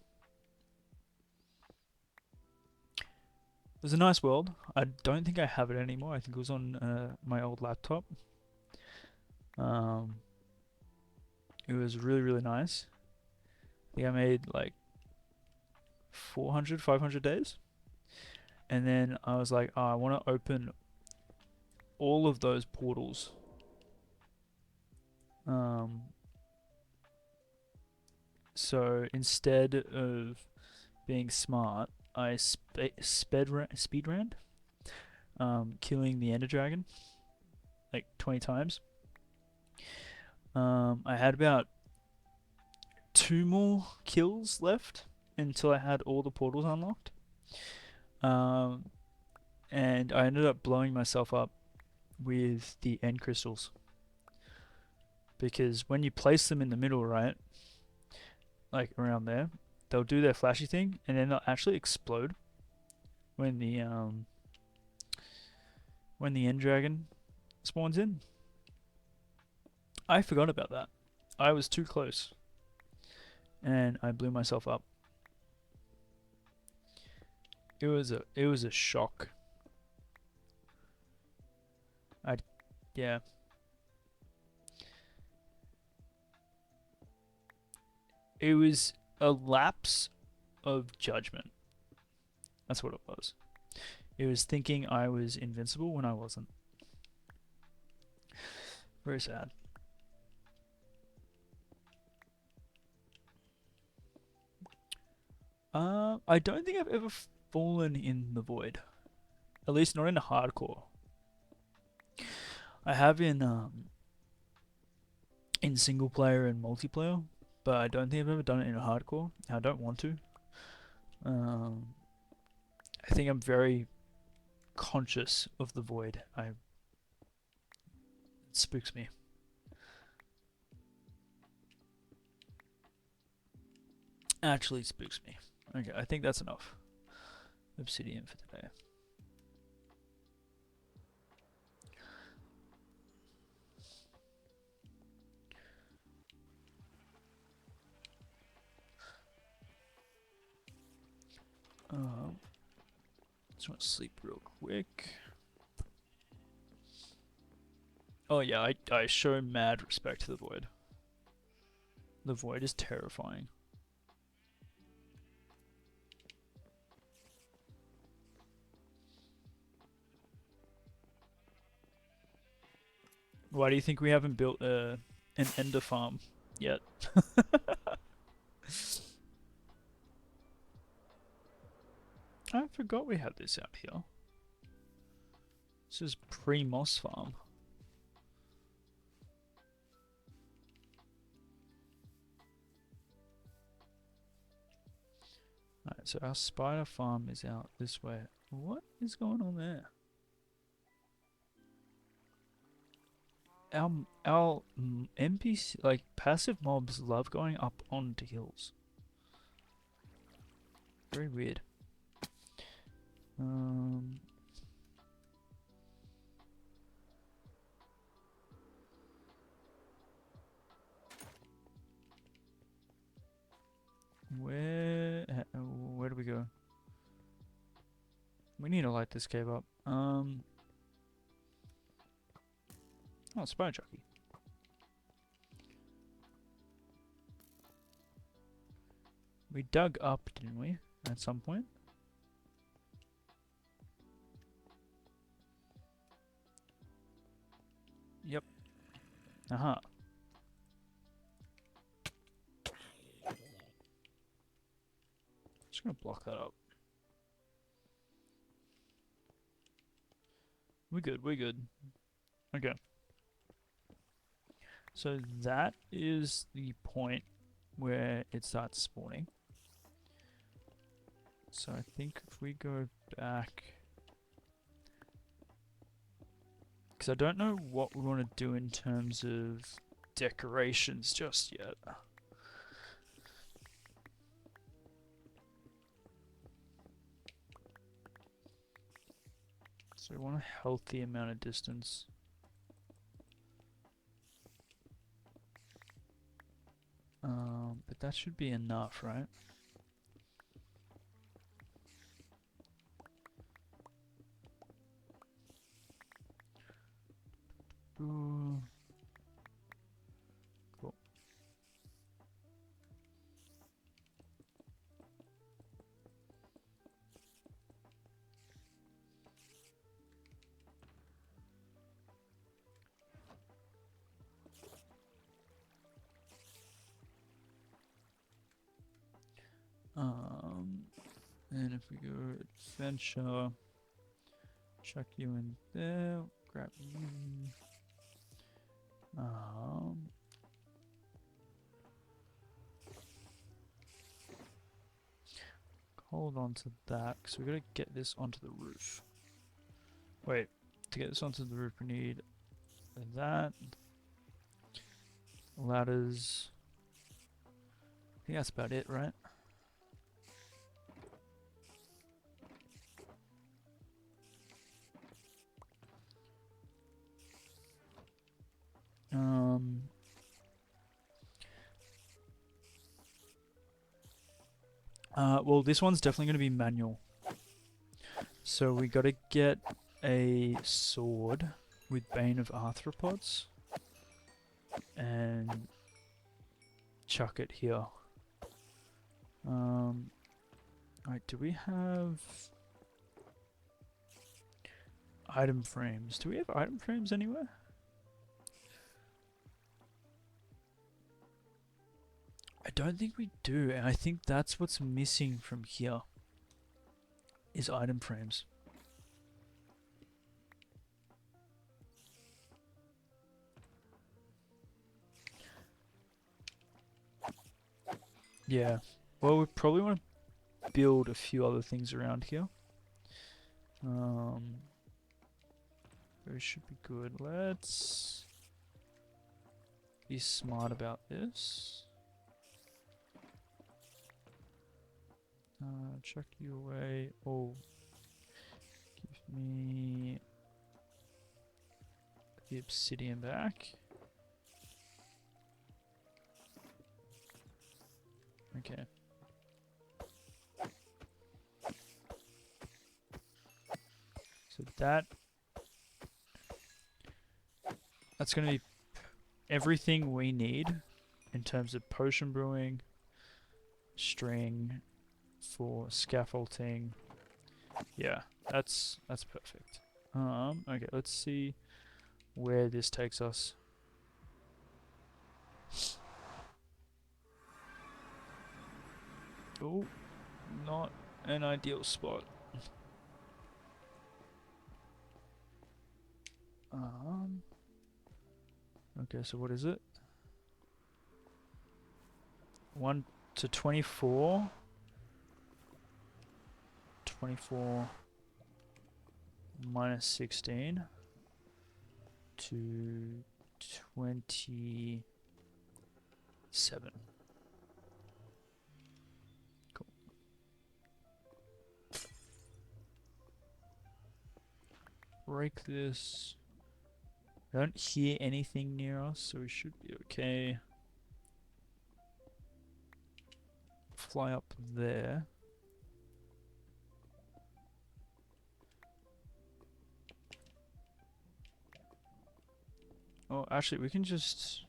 It was a nice world. I don't think I have it anymore. I think it was on my old laptop. It was really, really nice. I think I made like 400, 500 days. And then I was like, oh, I want to open all of those portals. So instead of being smart, I speed ran, killing the Ender Dragon like 20 times. I had about 2 more kills left until I had all the portals unlocked. And I ended up blowing myself up with the end crystals. Because when you place them in the middle, right, like around there, they'll do their flashy thing, and then they'll actually explode when the end dragon spawns in. I forgot about that. I was too close, and I blew myself up. It was a shock. Yeah. It was a lapse of judgment. That's what it was. It was thinking I was invincible when I wasn't. Very sad. I don't think I've ever fallen in the void. At least not in hardcore. I have in single player and multiplayer, but I don't think I've ever done it in hardcore. I don't want to. I think I'm very conscious of the void. It spooks me. Actually spooks me. Okay, I think that's enough obsidian for today. Just want to sleep real quick. Oh yeah, I show mad respect to the void. The void is terrifying. Why do you think we haven't built an ender farm yet? I forgot we had this out here. This is pre-moss farm. So our spider farm is out this way. What is going on there? Our NPC, like passive mobs, love going up onto hills. Very weird. Where do we go? We need to light this cave up. Oh, spider jockey. We dug up, didn't we? At some point. Yep. Aha. Just gonna block that up. We're good, we're good. Okay. So that is the point where it starts spawning. So I think if we go back... Because I don't know what we want to do in terms of decorations just yet. So we want a healthy amount of distance. But that should be enough, right? Ooh. Cool. And if we go adventure, chuck you in there, grab you. Hold on to that, because we gotta get this onto the roof. Wait, to get this onto the roof we need that. Ladders. I think that's about it, right? Well, this one's definitely going to be manual. So we got to get a sword with Bane of Arthropods and chuck it here. Alright, do we have item frames? Do we have item frames anywhere? I don't think we do, and I think that's what's missing from here, is item frames. Yeah, well, we probably want to build a few other things around here. Those should be good. Let's be smart about this. Chuck you away. Oh, give me the obsidian back. Okay. So that's going to be everything we need in terms of potion brewing, string, for scaffolding. Yeah, that's perfect. Okay, let's see where this takes us. Oh, not an ideal spot. Okay, so what is it? 1 to 24. 24 minus 16 to 27. Cool. Break this. I don't hear anything near us, so we should be okay. Fly up there. Oh, actually, we can just...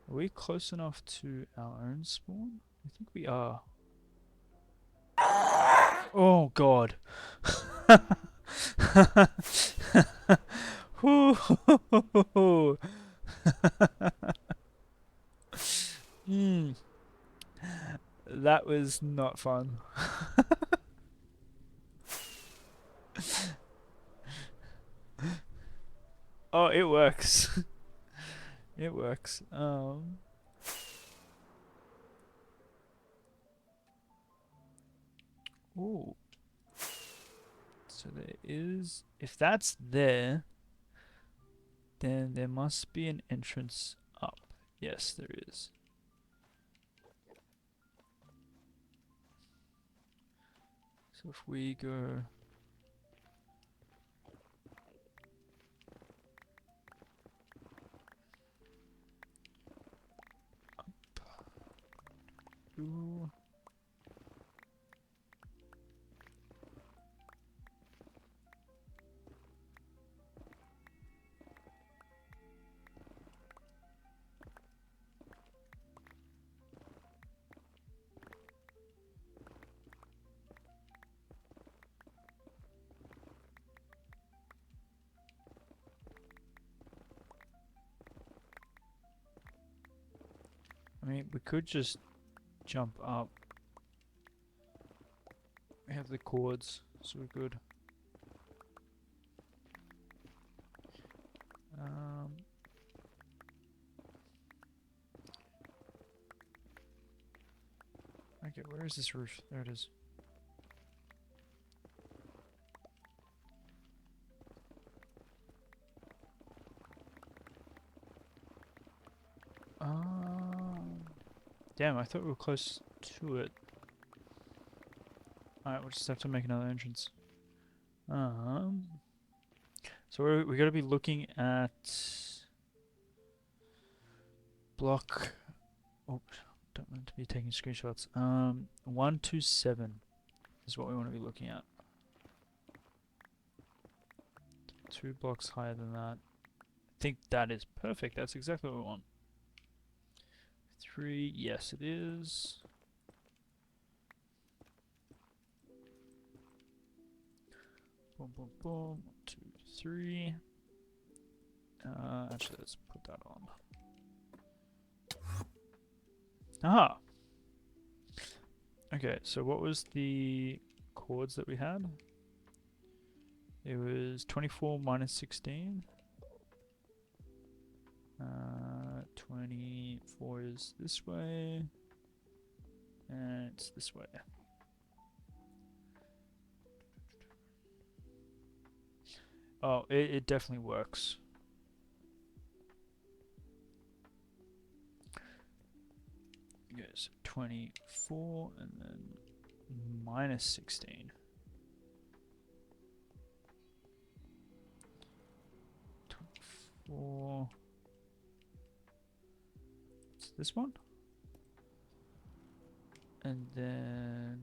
Are we close enough to our own spawn? I think we are. Oh, God. Whoo. Hmm. That was not fun. Oh, it works. It works. Ooh. So there is... If that's there, then there must be an entrance up. Yes, there is. So if we go... Ooh. I mean, we could just jump up. We have the cords, so we're good. Okay, where is this roof? There it is. Damn, I thought we were close to it. Alright, we'll just have to make another entrance. So we gotta be looking at block. Oh, don't want to be taking screenshots. 127 is what we want to be looking at. 2 blocks higher than that. I think that is perfect. That's exactly what we want. 3, yes it is. Boom, boom, boom. 1, 2, 3. Actually, let's put that on. Aha! Okay, so what was the chords that we had? It was 24 minus 16. 24 is this way. And it's this way. Oh, it definitely works. Okay, so 24 and then minus 16. 24. It's this one. And then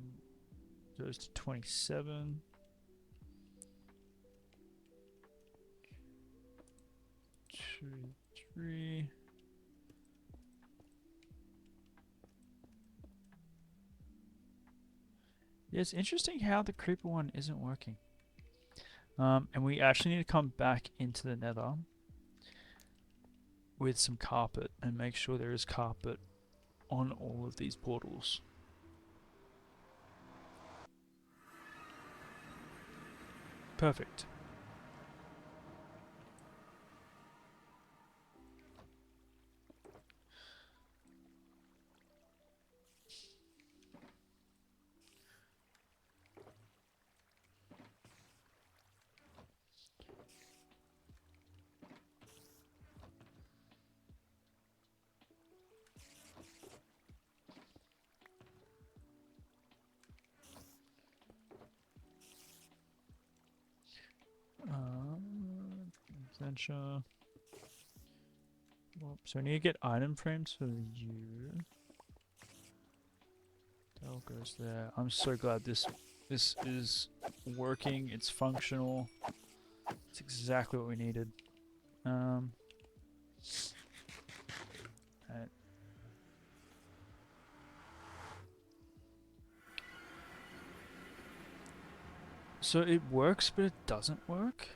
goes to 27. 2, 3. Yeah, it's interesting how the creeper one isn't working. And we actually need to come back into the nether with some carpet and make sure there is carpet on all of these portals. Perfect. Adventure. So we need to get item frames for you. That goes there. I'm so glad this is working. It's functional. It's exactly what we needed. Right. So it works, but it doesn't work.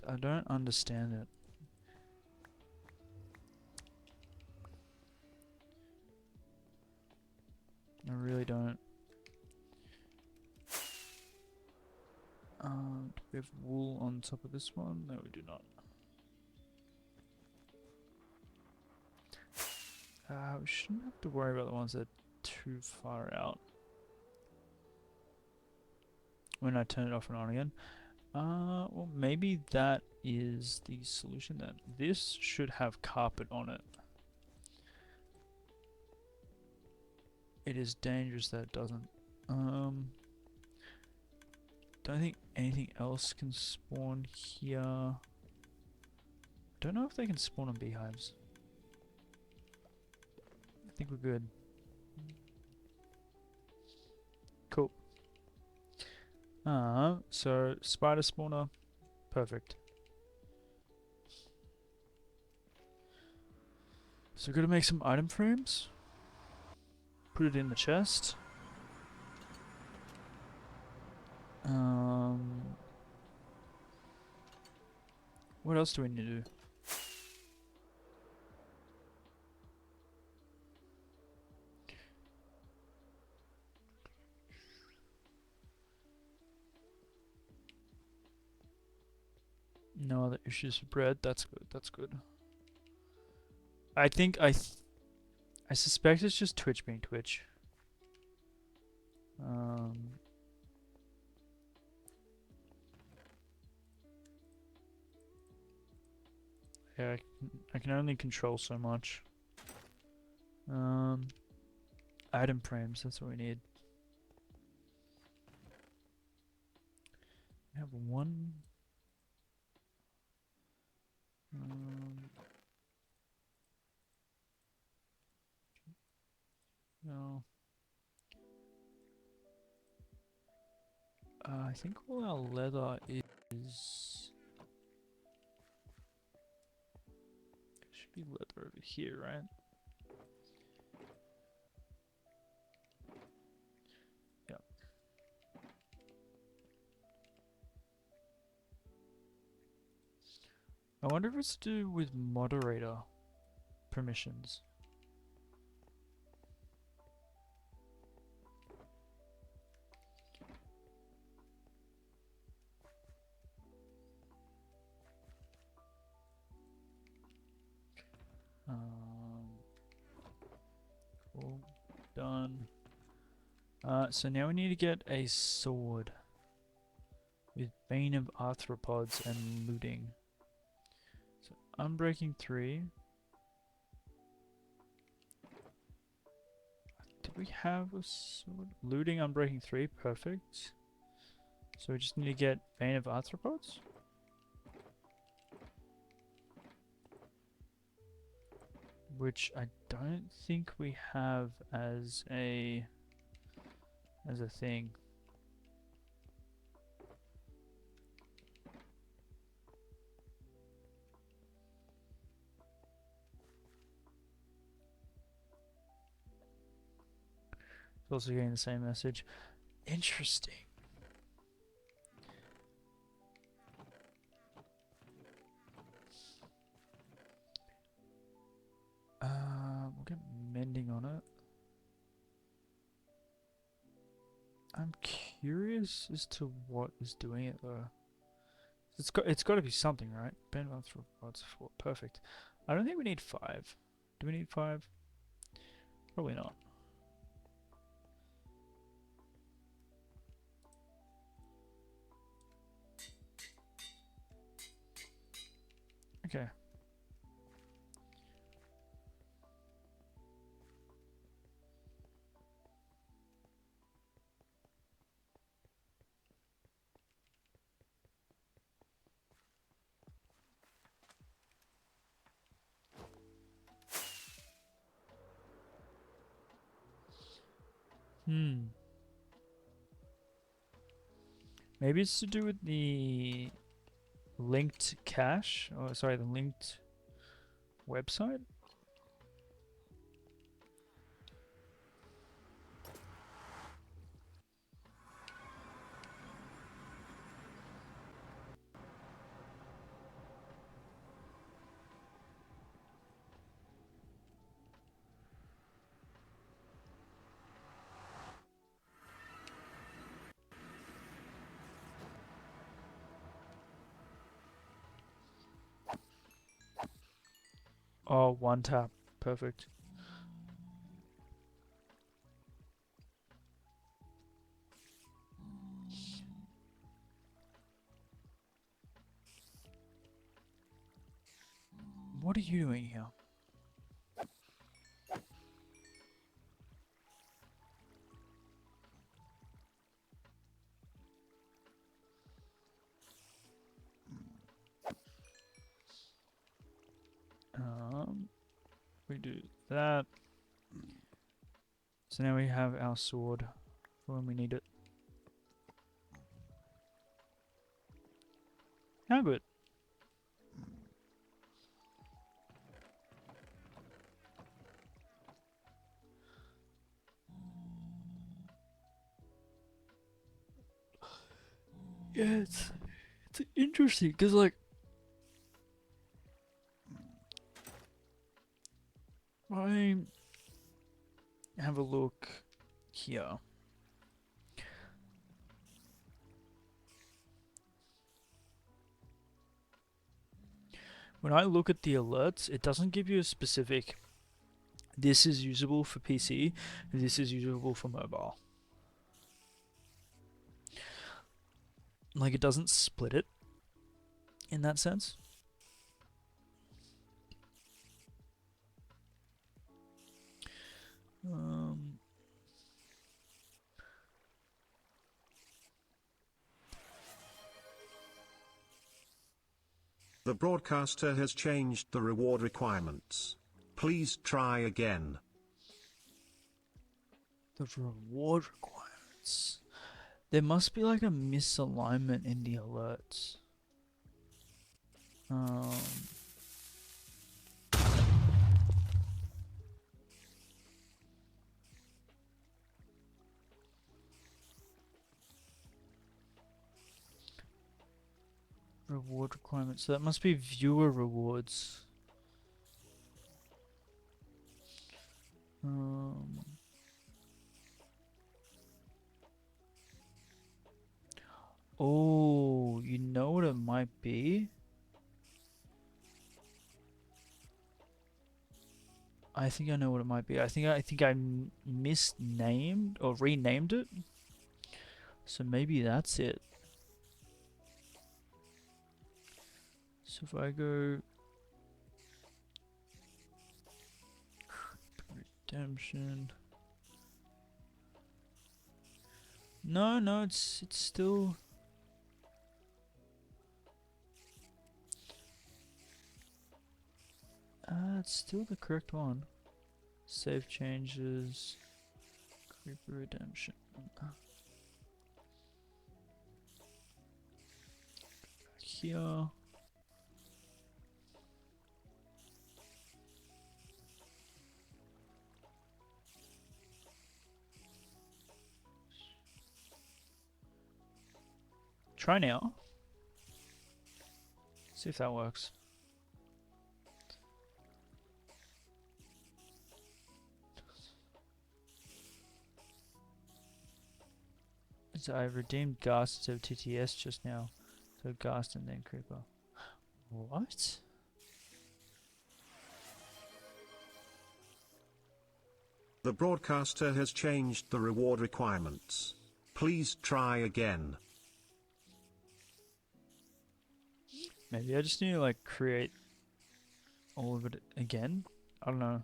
I don't understand it. I really don't. Do we have wool on top of this one? No, we do not. We shouldn't have to worry about the ones that are too far out. When I turn it off and on again. Well, maybe that is the solution then. This should have carpet on it. It is dangerous that it doesn't. Don't think anything else can spawn here. Don't know if they can spawn on beehives. I think we're good. Cool. So spider spawner, perfect. So we're gonna make some item frames. Put it in the chest. What else do we need to do? No other issues with bread. That's good. That's good. I think I suspect it's just Twitch being Twitch. Yeah, I can only control so much. Item frames. That's what we need. We have one. No. I think all our leather is... There should be leather over here, right? Yep. I wonder if it's to do with moderator permissions. Cool. Done. So now we need to get a sword with Bane of Arthropods and looting. So Unbreaking 3. Did we have a sword? Looting Unbreaking 3, perfect. So we just need to get Bane of Arthropods? Which I don't think we have as a thing. It's also getting the same message. Interesting. We'll get mending on it. I'm curious as to what is doing it though. It's got to be something, right? Ben runs for rods 4. Perfect. I don't think we need 5. Do we need 5? Probably not. Okay. Maybe it's to do with the linked cache, or sorry, the linked website. Oh, one tap. Perfect. What are you doing here? We do that. So now we have our sword for when we need it. How good. Yeah, it's interesting because like I have a look here. When I look at the alerts, it doesn't give you a specific. This is usable for PC. This is usable for mobile. Like it doesn't split it in that sense. Um, The broadcaster has changed the reward requirements. Please try again. the reward requirements. There must be like a misalignment in the alerts. Um, reward requirements. So that must be viewer rewards. Um, oh, you know what it might be? I think I know what it might be. I think I misnamed or renamed it. So maybe that's it. So if I go redemption. No, no, it's still. It's still the correct one. Save changes. Creeper redemption. Here. Try now. See if that works. So I redeemed Ghast instead of TTS just now. So Ghast and then Creeper. What? The broadcaster has changed the reward requirements. Please try again. Maybe I just need to like create all of it again? I don't know.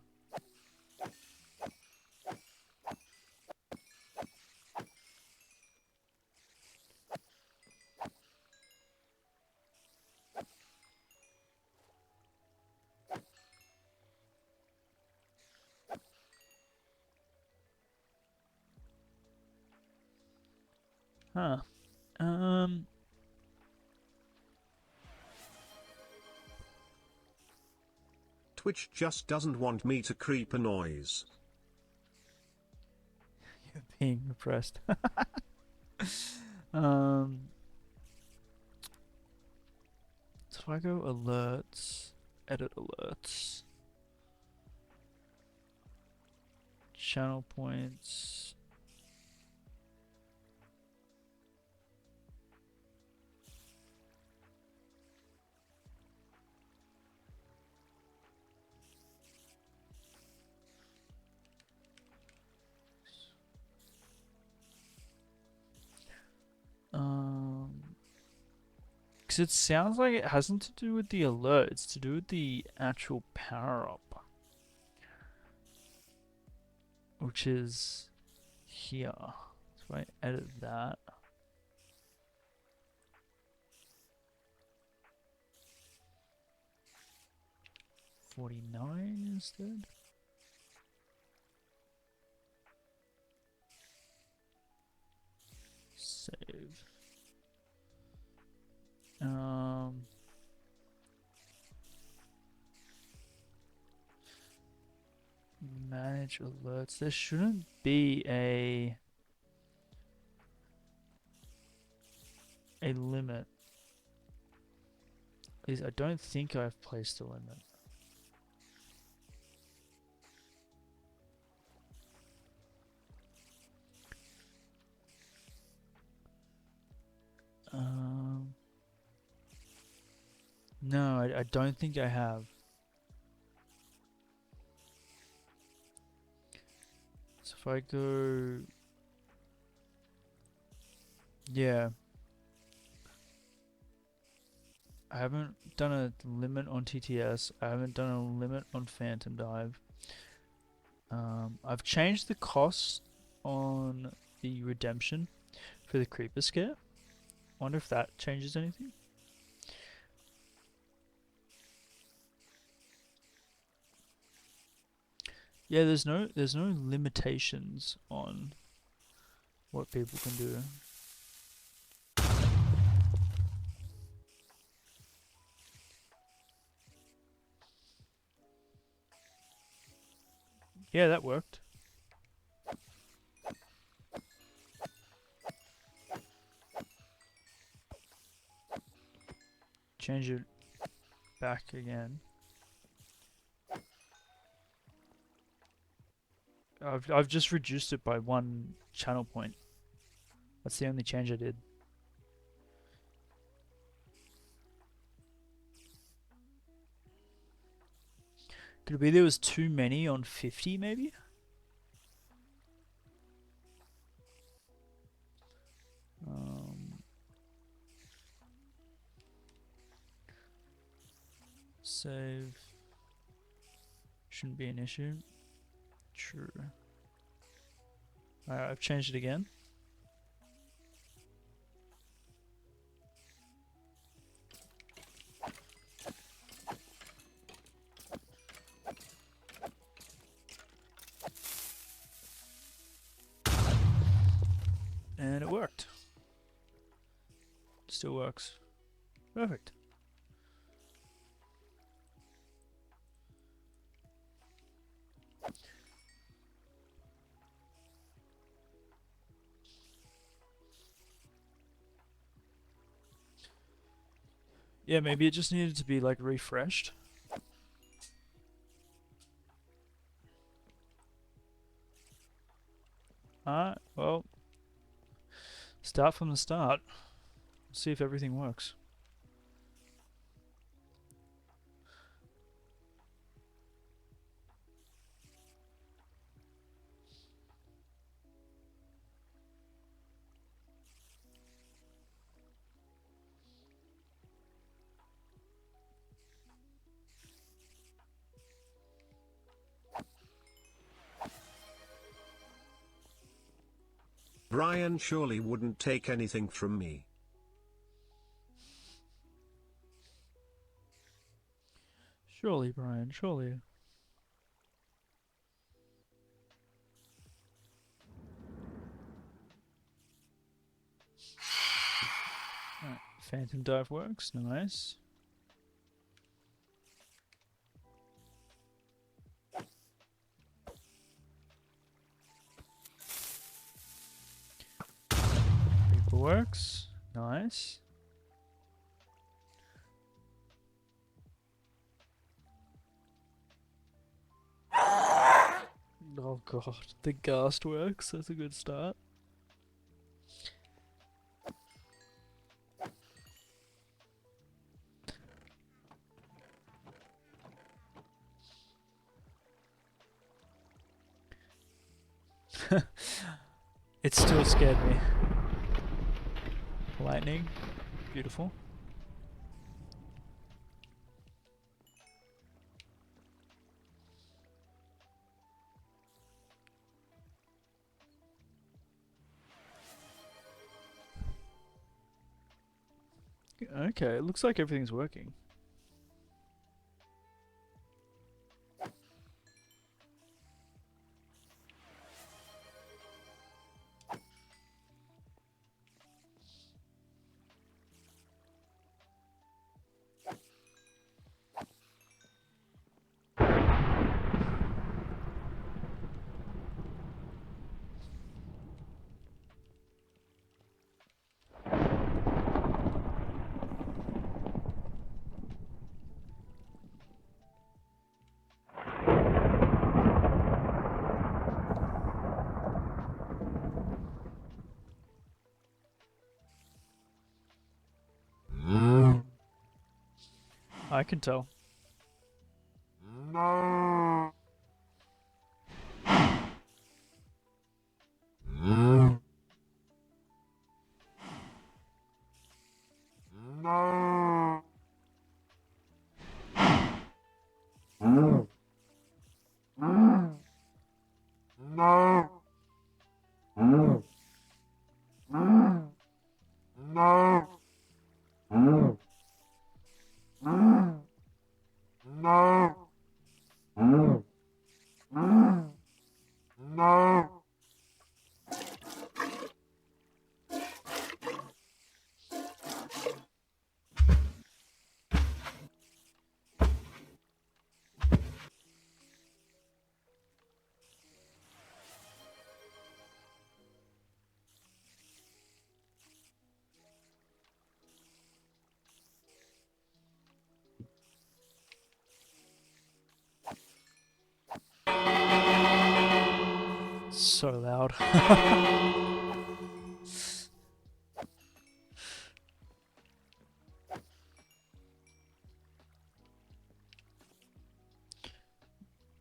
Huh. Um. Twitch just doesn't want me to creep a noise. You're being repressed. um. So if I go alerts, edit alerts, channel points. Because it sounds like it hasn't to do with the alert, it's to do with the actual power up, which is here. So I edit that. $49 instead. Save. Manage alerts. There shouldn't be a limit. At least I don't think I've placed a limit. No, I don't think I have. So if I go, yeah, I haven't done a limit on TTS. I haven't done a limit on Phantom Dive. I've changed the cost on the redemption for the Creeper Scare. Wonder if that changes anything. Yeah, there's no limitations on what people can do. Yeah, that worked. Change it back again. I've just reduced it by 1 channel point. That's the only change I did. Could it be there was too many on 50 maybe? Save. Shouldn't be an issue. True. Alright, I've changed it again. And it worked. Still works. Perfect. Yeah, maybe it just needed to be like refreshed. Alright, well, start from the start. See if everything works. Brian surely wouldn't take anything from me. Surely, Brian, surely. Phantom dive works. Nice. Reaper works. Nice. Oh god, the ghast works. That's a good start. It still scared me. Lightning. Beautiful. Okay, it looks like everything's working. I can tell. So loud.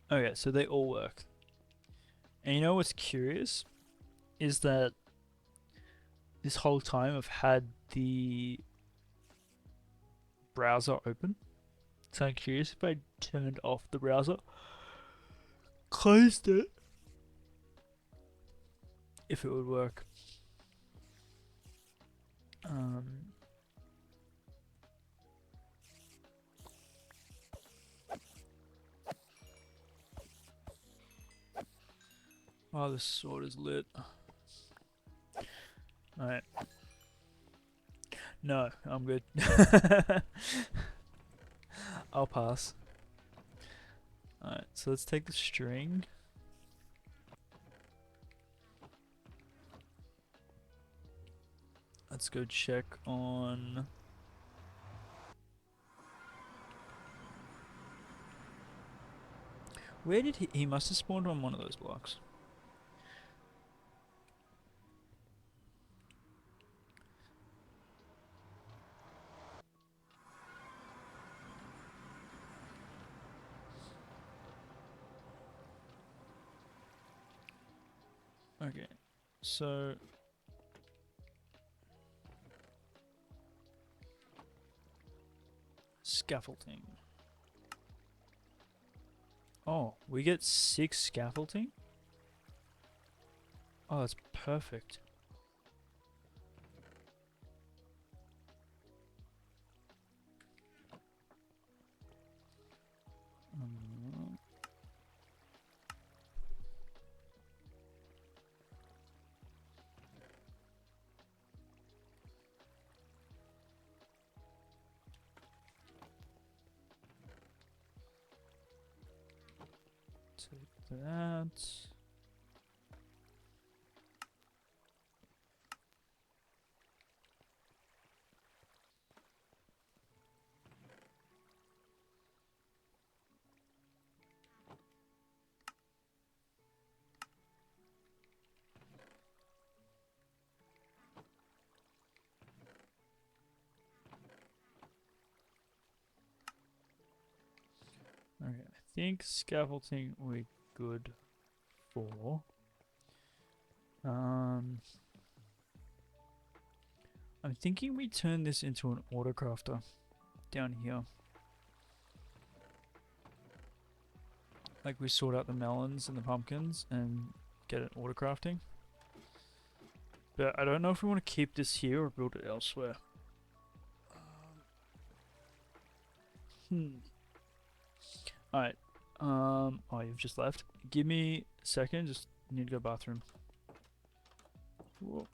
Okay, so they all work. And you know what's curious? Is that this whole time I've had the browser open. So I'm curious if I turned off the browser, closed it, if it would work. Oh, the sword is lit. Alright. No, I'm good. I'll pass. Alright, so let's take the string. Let's go check on... Where did he must have spawned on one of those blocks. Okay, so... Scaffolding. Oh, we get 6 scaffolding? Oh, that's perfect. after that. Okay, I think scaffolding we're good for. I'm thinking we turn this into an autocrafter down here. Like we sort out the melons and the pumpkins and get it autocrafting. But I don't know if we want to keep this here or build it elsewhere. Alright. Oh, you've just left. Give me a second. Just need to go bathroom. Whoa.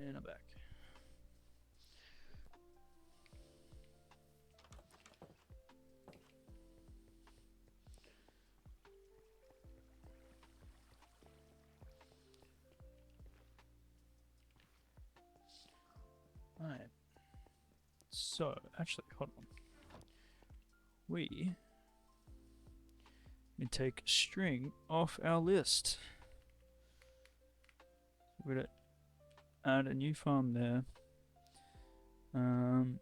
And I'm back. Alright. So, actually, hold on. We can take string off our list. We're gonna add a new farm there. Do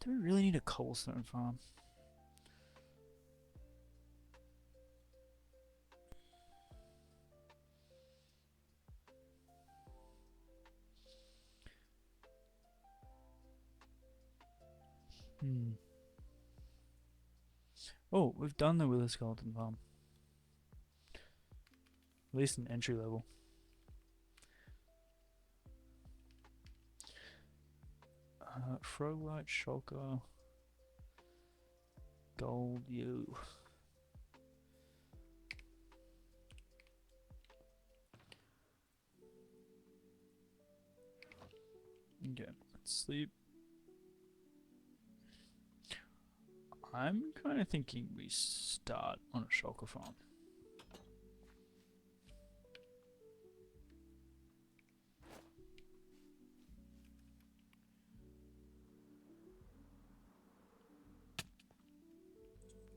we really need a cobblestone farm? Oh, we've done the Wither Skeleton farm. At least an entry level. Froglight, Shulker, Gold, you. Okay, let's sleep. I'm kind of thinking we start on a shulker farm.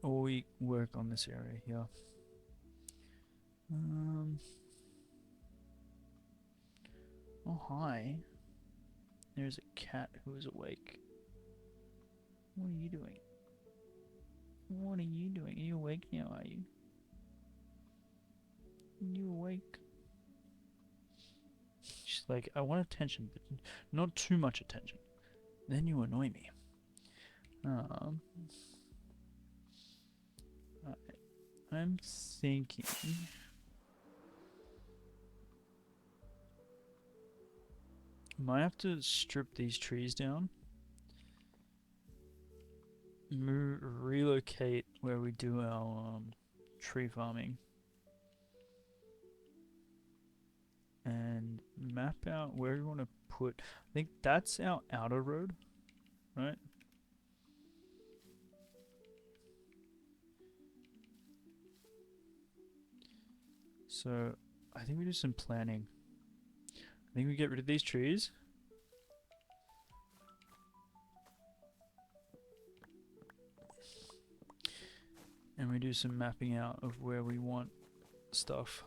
Or we work on this area here. Oh hi. There's a cat who is awake. What are you doing? What are you doing? Are you awake now, are you? Are you awake? She's like, I want attention, but not too much attention. Then you annoy me. I'm thinking... Might have to strip these trees down. Relocate where we do our tree farming. And map out where we want to put... I think that's our outer road, right? So, I think we do some planning. I think we get rid of these trees. And we do some mapping out of where we want stuff.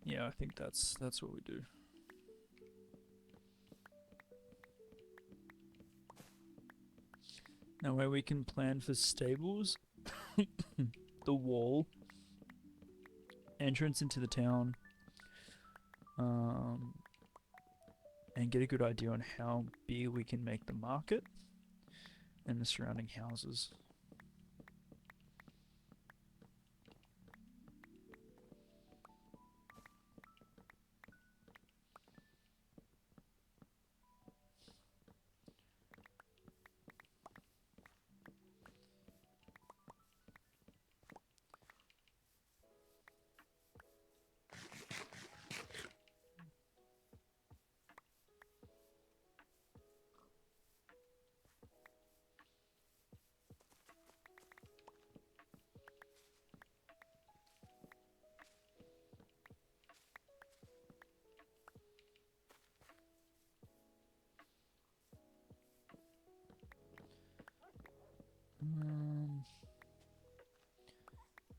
Yeah, I think that's what we do. Now where we can plan for stables, the wall, entrance into the town, and get a good idea on how big we can make the market and the surrounding houses.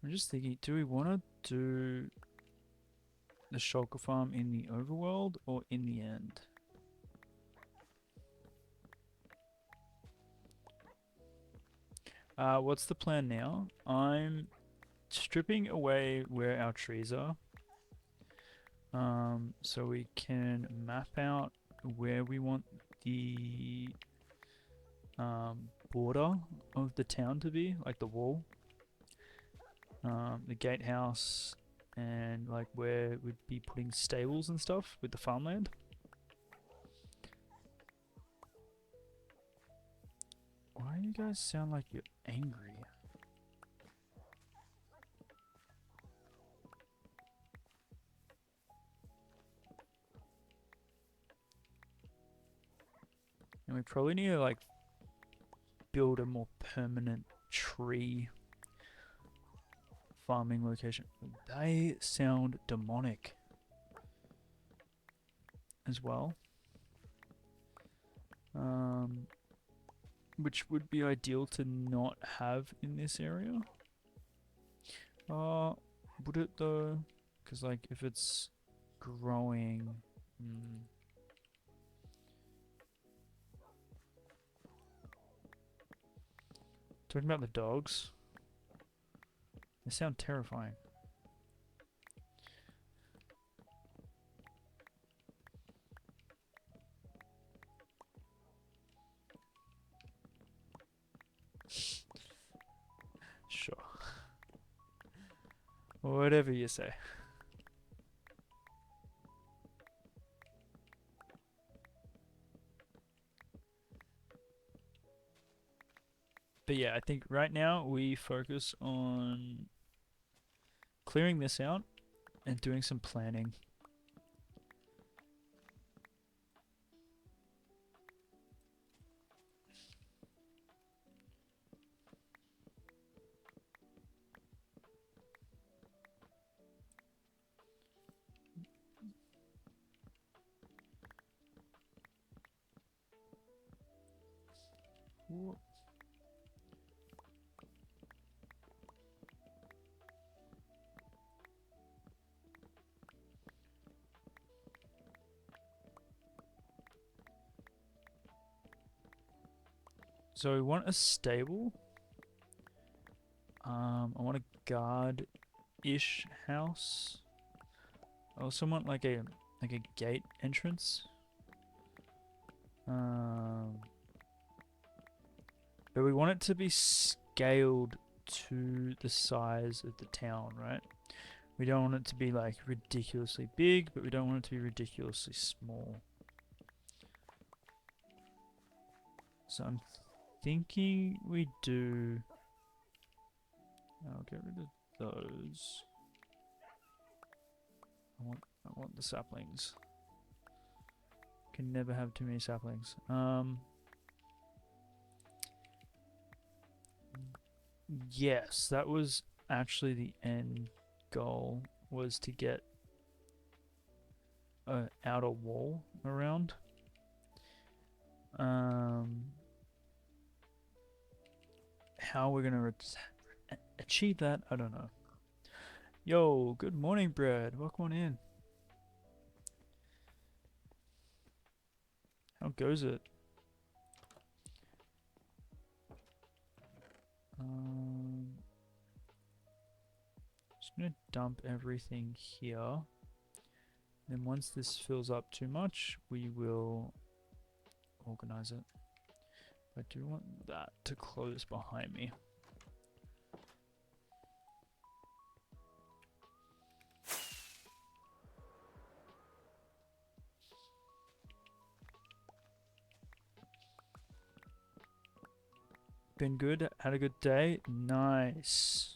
I'm just thinking, do we want to do the shulker farm in the overworld or in the end? What's the plan now? I'm stripping away where our trees are, so we can map out where we want the border of the town to be, like the wall, the gatehouse, and like where we'd be putting stables and stuff with the farmland. Why do you guys sound like you're angry? And we probably need to like build a more permanent tree farming location. They sound demonic as well. Which would be ideal to not have in this area. Would it though? Because like if it's growing, Talking about the dogs. They sound terrifying. Sure. Whatever you say. But yeah, I think right now we focus on clearing this out and doing some planning. Whoop. So we want a stable. I want a guard-ish house. I also want like a gate entrance. But we want it to be scaled to the size of the town, right? We don't want it to be like ridiculously big, but we don't want it to be ridiculously small. So I'm thinking we do... I'll get rid of those. I want the saplings. Can never have too many saplings. Yes, that was actually the end goal, was to get an outer wall around. How we're gonna achieve that, I don't know. Yo, good morning, Brad. Welcome on in. How goes it? Just gonna dump everything here. Then once this fills up too much, we will organize it. I do want that to close behind me. Been good? Had a good day? Nice.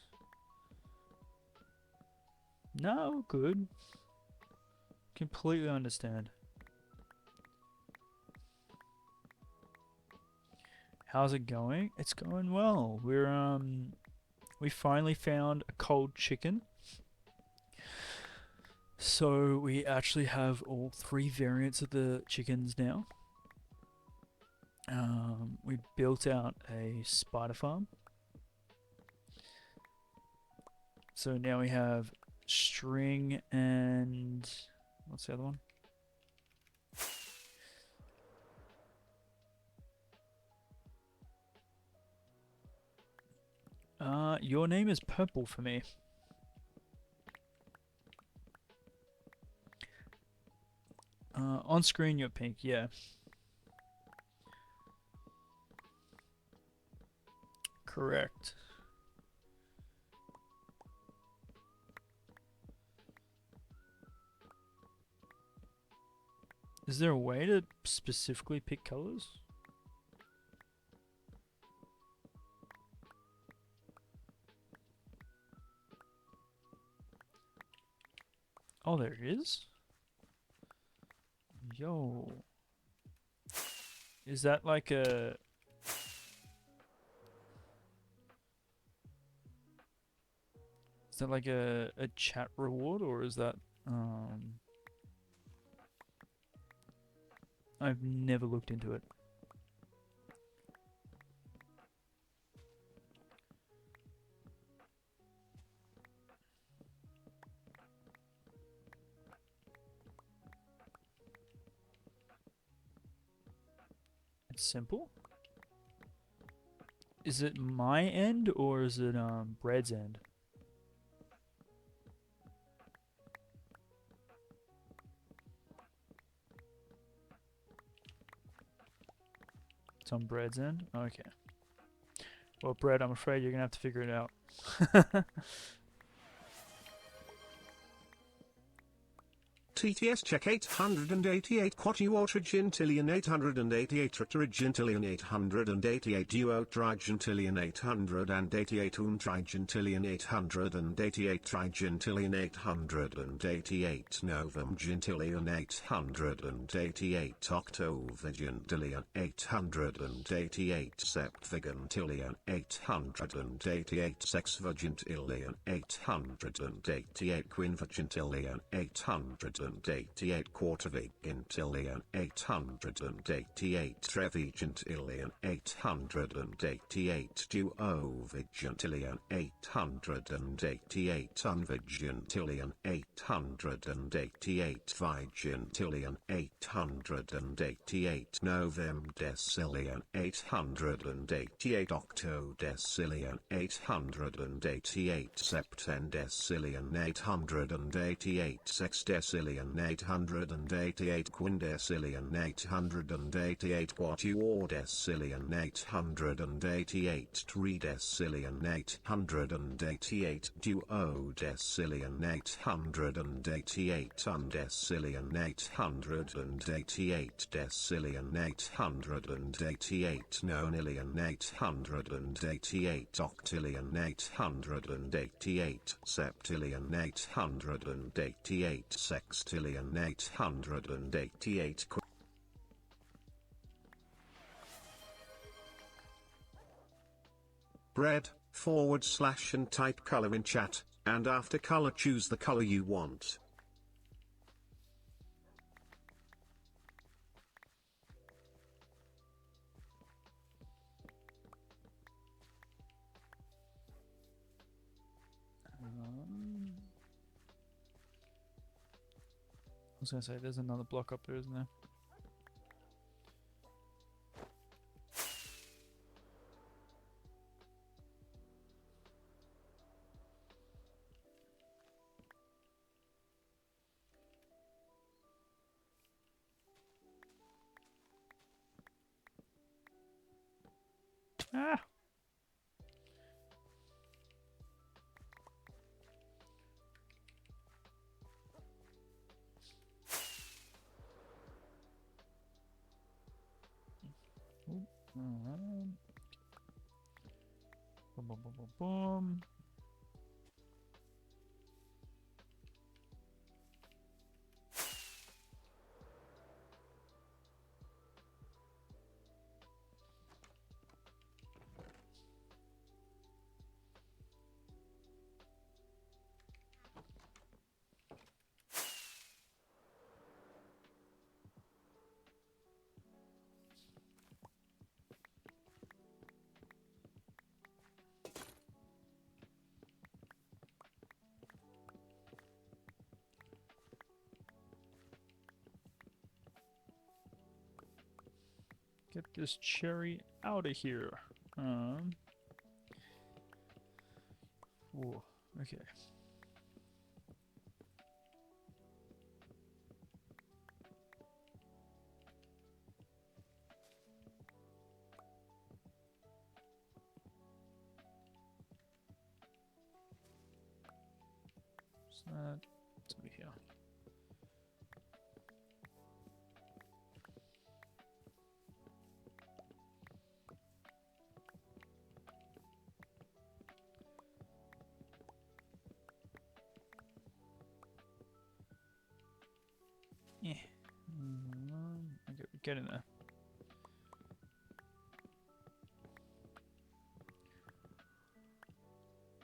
No, good. Completely understand. How's it going? It's going well. We finally found a cold chicken. So we actually have all 3 variants of the chickens now. We built out a spider farm. So now we have string and... what's the other one? Your name is purple for me. On screen you're pink, yeah. Correct. Is there a way to specifically pick colors? Oh, there is? Yo. Is that like a... is that like a chat reward, or is that... I've never looked into it. It's simple? Is it my end or is it Bread's end? It's on Bread's end? Okay. Well, Bread, I'm afraid you're gonna have to figure it out. TTS check 888 quatuortrigentillion 888 tritrigentillion 888 duotrigentillion 888 untrigentillion 888 trigentillion 888 novum gentillion 888 octovigentillion 888 septvigentillion 888 sexvigentillion 888 quinvigentillion 888 quartervigentillion 888 trevigentillion 888 duovigentillion 888 unvigentillion 888 vigentillion 888 novemdecillion 888 octodecillion 888 septendecillion 888 sexdecillion 888 quindecillion 888 quatuordecillion 888 tridecillion 888 duodecillion 888 undecillion 888 decillion 888 nonillion 888 octillion 888 septillion 888 sextillion 888 bread / and type color in chat, and after color choose the color you want. I was gonna say, there's another block up there, isn't there? Ah! Boom, boom, boom, boom, boom. Get this cherry out of here. Whoa, okay. So that's over here. Yeah. Okay, get in there.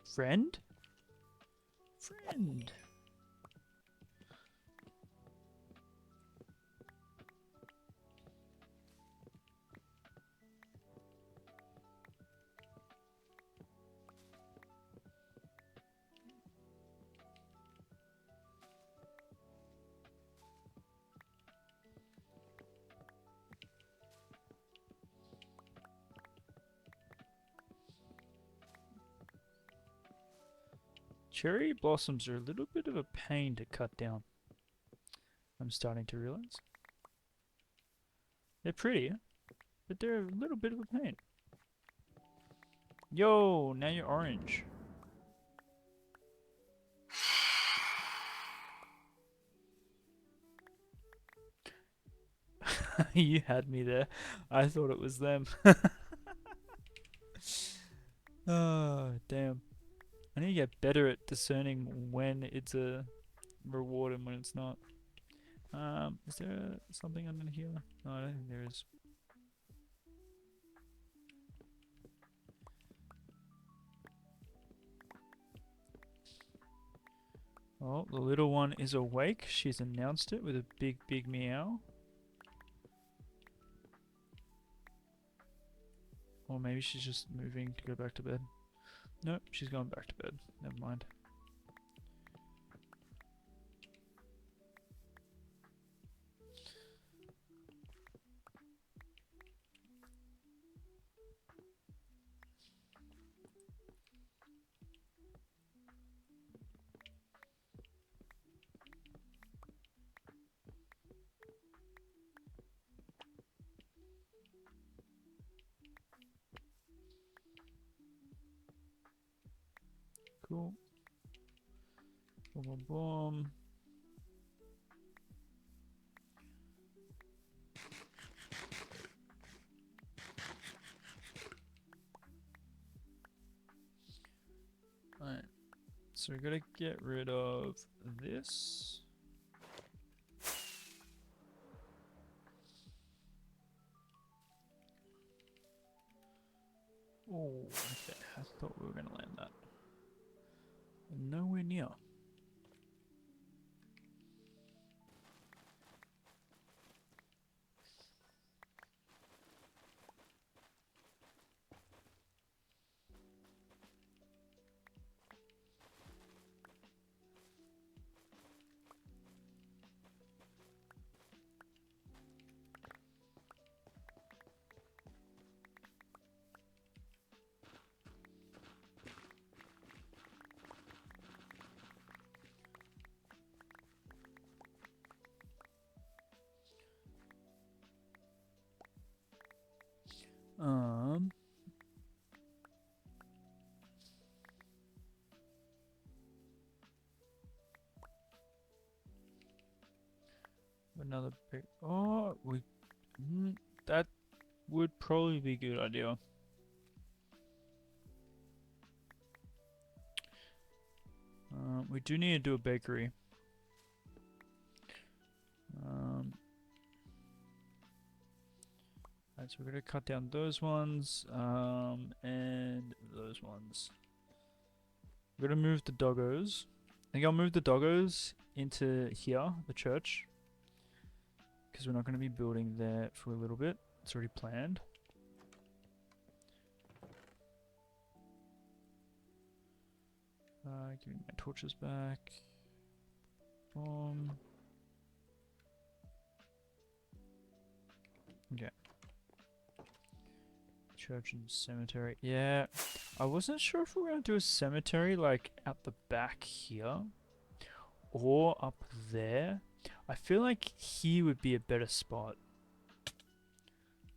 Friend? Friend. Cherry blossoms are a little bit of a pain to cut down. I'm starting to realize. They're pretty, but they're a little bit of a pain. Yo, now you're orange. You had me there. I thought it was them. Oh, damn. I need to get better at discerning when it's a reward and when it's not. Is there something under here? No, I don't think there is. Oh, the little one is awake. She's announced it with a big, big meow. Or maybe she's just moving to go back to bed. Nope, she's going back to bed. Never mind. Cool. Boom, boom, boom. Alright. So we gotta get rid of this. Oh, okay. I thought we were gonna land that. Nowhere near. Um. Another big. Oh, we. That would probably be a good idea. We do need to do a bakery. Alright, so we're gonna cut down those ones, and those ones. We're gonna move the doggos. I think I'll move the doggos into here, the church, because we're not gonna be building there for a little bit. It's already planned. Give me my torches back. Boom. Okay. Church and cemetery. Yeah. I wasn't sure if we were going to do a cemetery like at the back here or up there. I feel like here would be a better spot.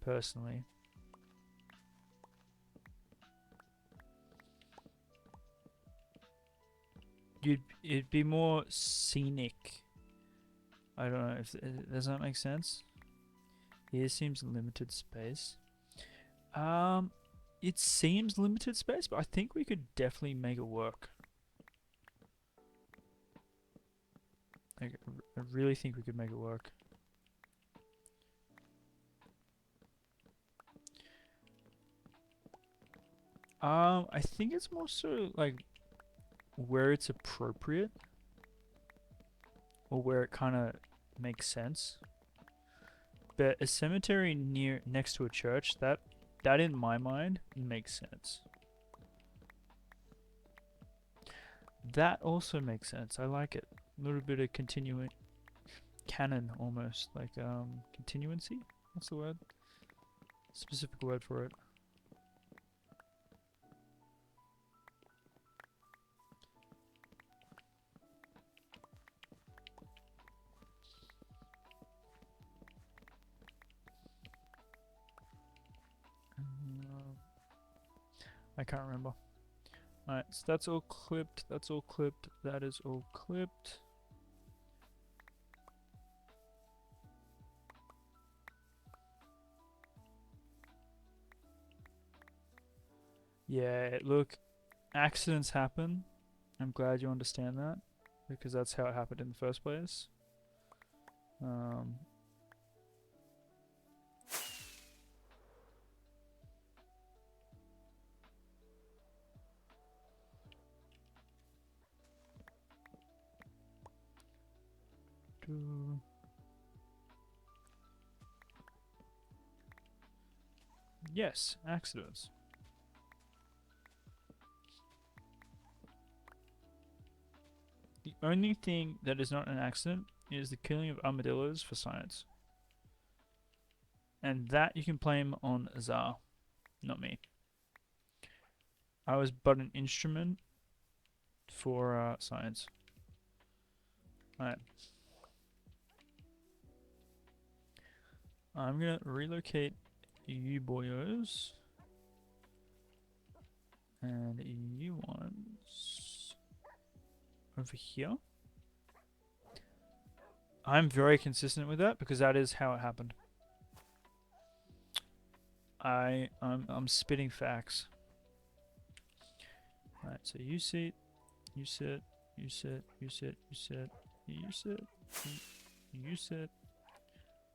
Personally. It'd be more scenic. I don't know if does that make sense? Here seems limited space. It seems limited space, but I think we could definitely make it work. I really think we could make it work. I think it's more so like where it's appropriate or where it kind of makes sense. But a cemetery next to a church, that in my mind makes sense. That also makes sense. I like it. A little bit of continuing canon almost, like continuancy. What's the word? Specific word for it. I can't remember. Alright, so that's all clipped. That's all clipped. That is all clipped. Yeah, look, accidents happen. I'm glad you understand that, because that's how it happened in the first place. Um, yes, accidents. The only thing that is not an accident is the killing of armadillos for science. And that you can blame on Azar, not me. I was but an instrument for science. Alright. I'm gonna relocate you boyos. And you ones over here. I'm very consistent with that because that is how it happened. I'm spitting facts. Alright, so you sit, you sit, you sit, you sit, you sit, you sit, you sit.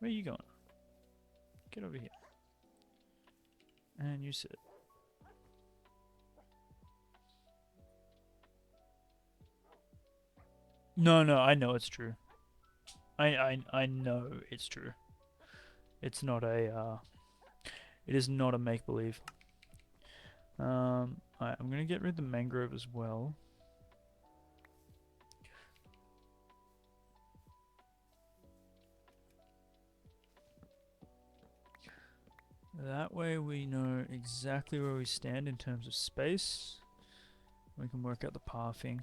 Where are you going? Get over here. And you sit. No, no, I know it's true. I know it's true. It's not a it is not a make believe. Alright, I'm gonna get rid of the mangrove as well. That way we know exactly where we stand in terms of space. We can work out the pathing.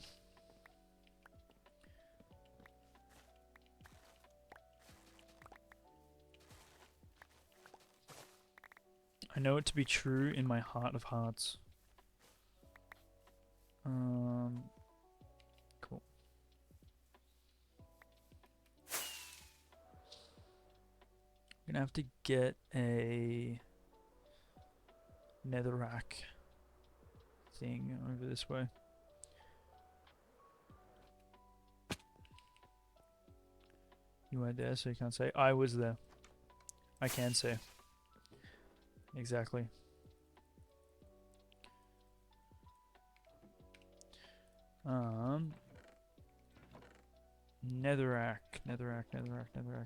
I know it to be true in my heart of hearts. Cool. I'm gonna have to get a netherrack thing over this way. You weren't there, so you can't say. I was there. I can say. Exactly. Netherrack.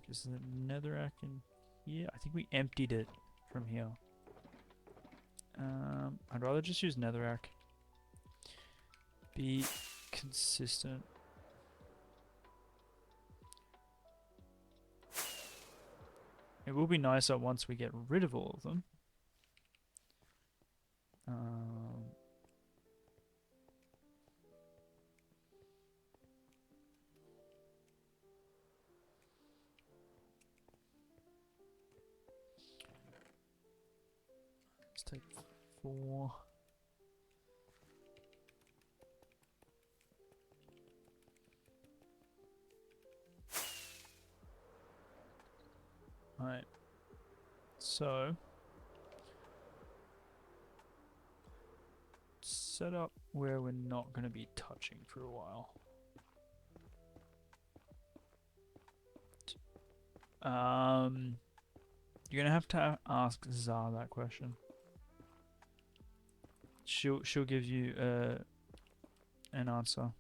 Is the netherrack in here? I think we emptied it from here. I'd rather just use netherrack. Be consistent. It will be nicer once we get rid of all of them. Let's take 4. Alright. So set up where we're not going to be touching for a while. You're gonna have to ask Zar that question. She'll give you an answer.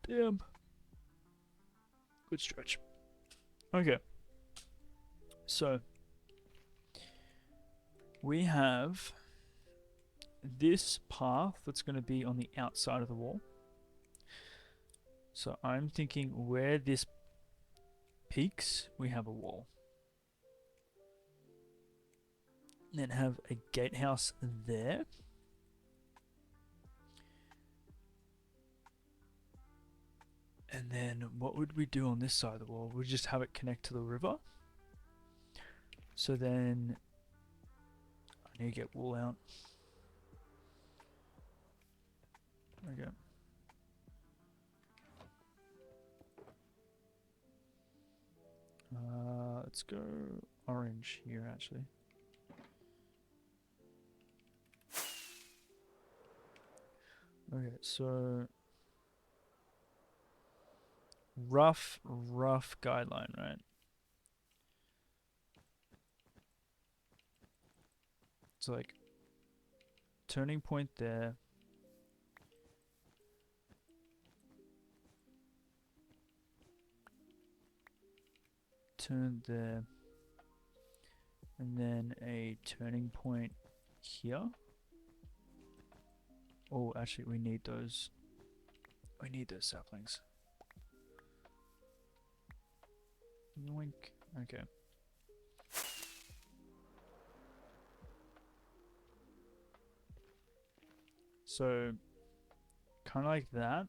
Damn. Good stretch. Okay. So we have this path that's going to be on the outside of the wall. So I'm thinking where this peaks, we have a wall. Then have a gatehouse there. And then what would we do on this side of the wall? We'd just have it connect to the river. So then I need to get wool out. Okay. Let's go orange here actually. Okay, so rough guideline, right? It's like turning point there. Turn there. And then a turning point here. Oh, actually we need those. We need those saplings. Yoink. Okay. So kind of like that.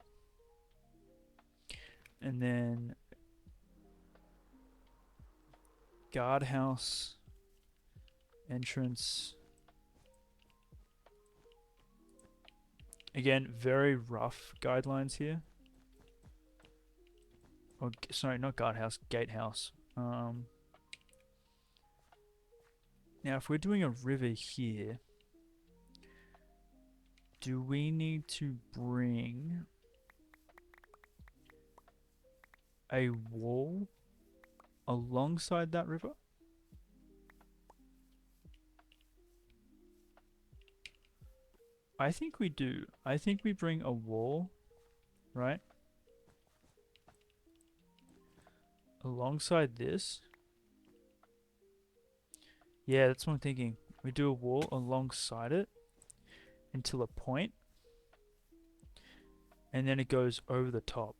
And then guardhouse entrance. Again, very rough guidelines here. Oh, sorry, not guardhouse, gatehouse. Now, if we're doing a river here, do we need to bring a wall alongside that river? I think we do. I think we bring a wall, right? Alongside this. Yeah, that's what I'm thinking. We do a wall alongside it until a point, and then it goes over the top.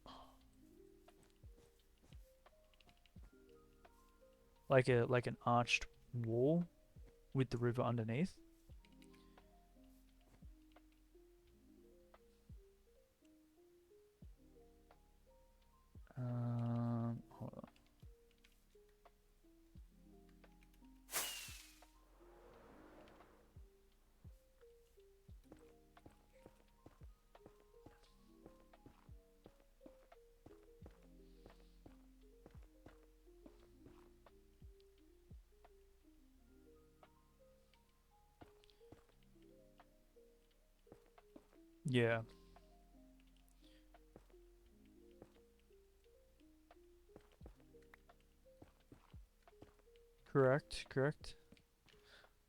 Like an arched wall with the river underneath. Hold on. Yeah, correct.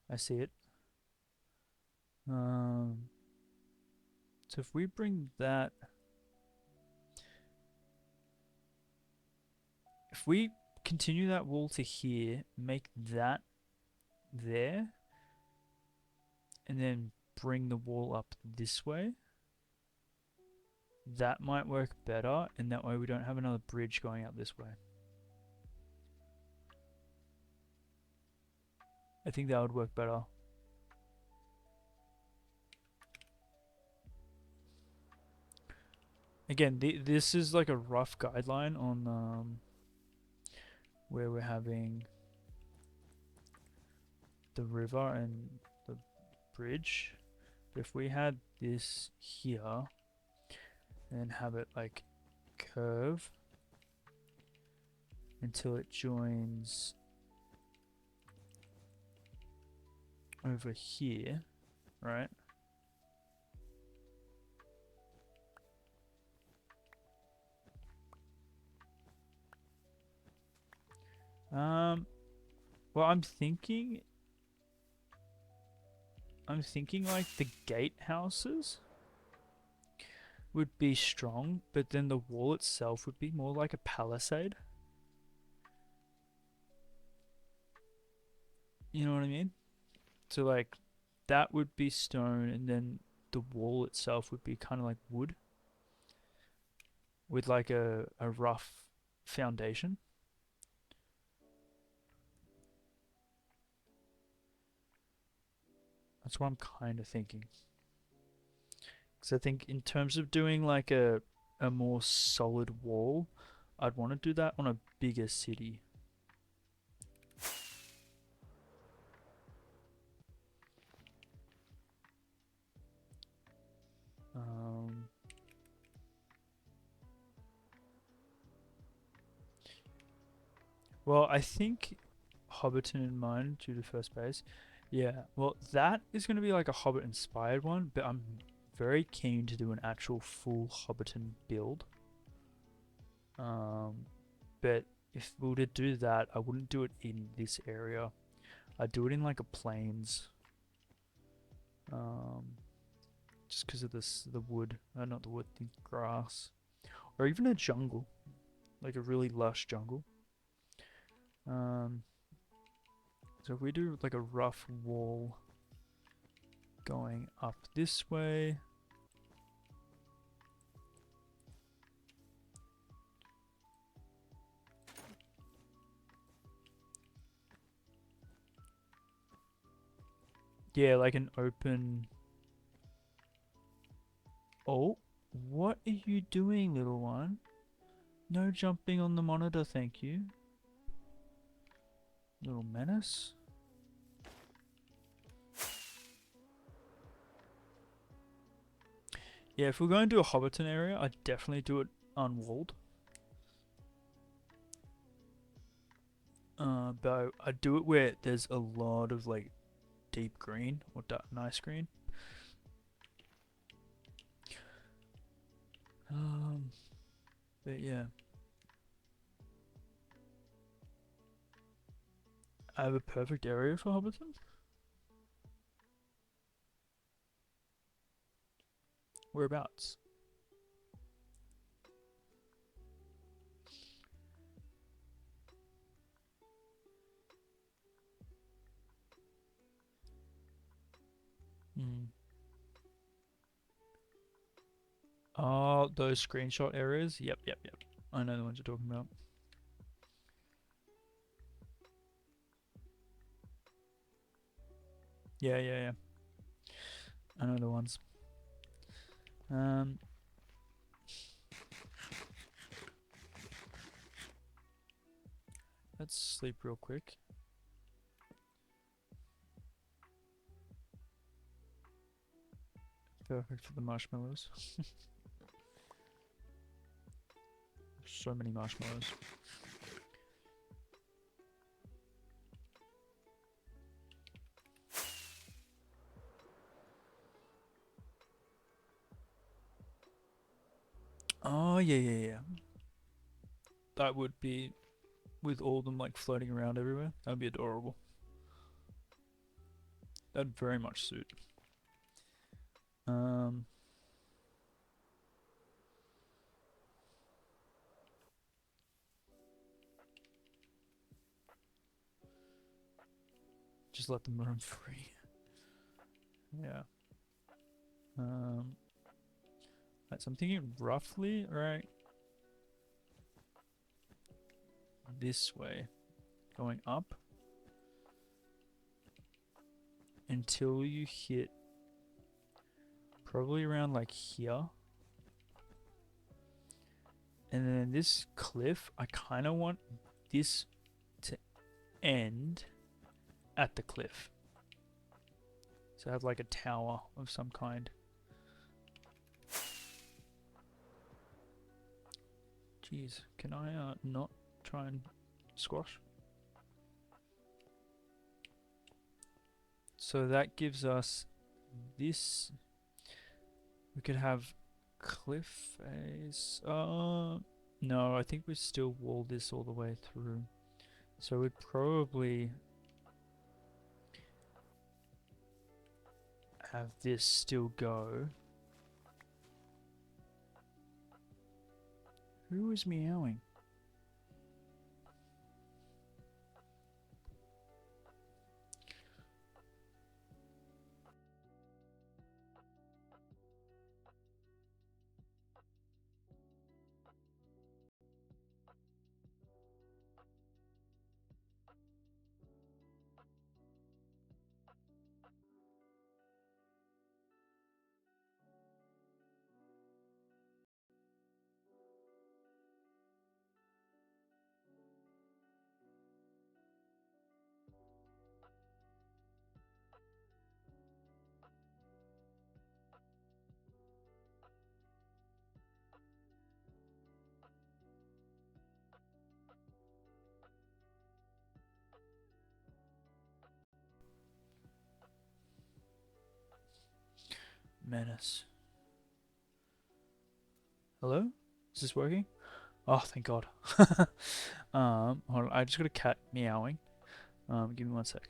I see it. Um, so if we bring that, if we continue that wall to here, make that there, and then bring the wall up this way, that might work better, and that way we don't have another bridge going out this way. I think that would work better. Again, this is like a rough guideline on where we're having the river and the bridge. But if we had this here and have it like curve until it joins over here, right? Well, I'm thinking like the gatehouses would be strong, but then the wall itself would be more like a palisade. You know what I mean? So like that would be stone, and then the wall itself would be kind of like wood with like a rough foundation. That's what I'm kind of thinking. Because I think in terms of doing like a a more solid wall, I'd want to do that on a bigger city. Um, well, I think Hobbiton in mind due to first base. Yeah, well, that is going to be like a Hobbit inspired one, but I'm very keen to do an actual full Hobbiton build. But if we were to do that, I wouldn't do it in this area. I'd do it in like a plains. Just because of this, the wood, not the wood, the grass, or even a jungle, like a really lush jungle. So if we do like a rough wall going up this way. Yeah, like an open... Oh, what are you doing, little one? No jumping on the monitor, thank you. Little menace. Yeah, if we're going to do a Hobbiton area, I'd definitely do it unwalled. But I'd do it where there's a lot of like deep green or nice green. But yeah. I have a perfect area for Hobbiton. Whereabouts? Hmm. Oh, those screenshot areas? Yep, yep, yep. I know the ones you're talking about. Yeah, yeah, yeah. I know the ones. Let's sleep real quick. Perfect for the marshmallows. So many marshmallows. Oh, yeah, yeah, yeah. That would be with all of them like floating around everywhere. That'd be adorable. That'd very much suit. Just let them roam free. Yeah. Right, so I'm thinking roughly, right, this way, going up until you hit probably around like here. And then this cliff, I kind of want this to end at the cliff. So have like a tower of some kind. Jeez, can I not try and squash? So that gives us this. We could have cliff face. No, I think we still wall this all the way through. So we'd probably have this still go. Who is meowing? menace. Hello? Is this working? Oh, thank God. Hold on. I just got a cat meowing. Give me one sec.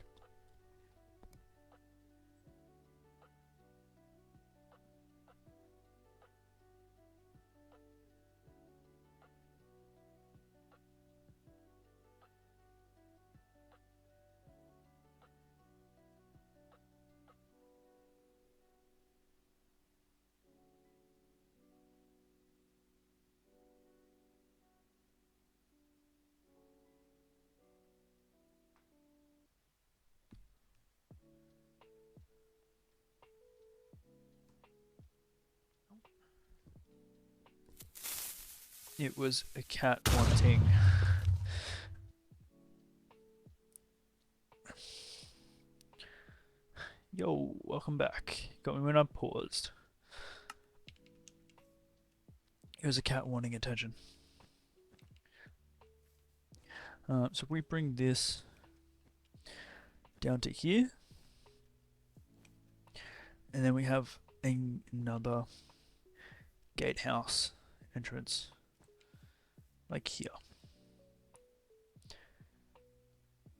It was a cat wanting. Yo, welcome back. Got me when I paused. It was a cat wanting attention. So we bring this down to here, and then we have another gatehouse entrance, like here.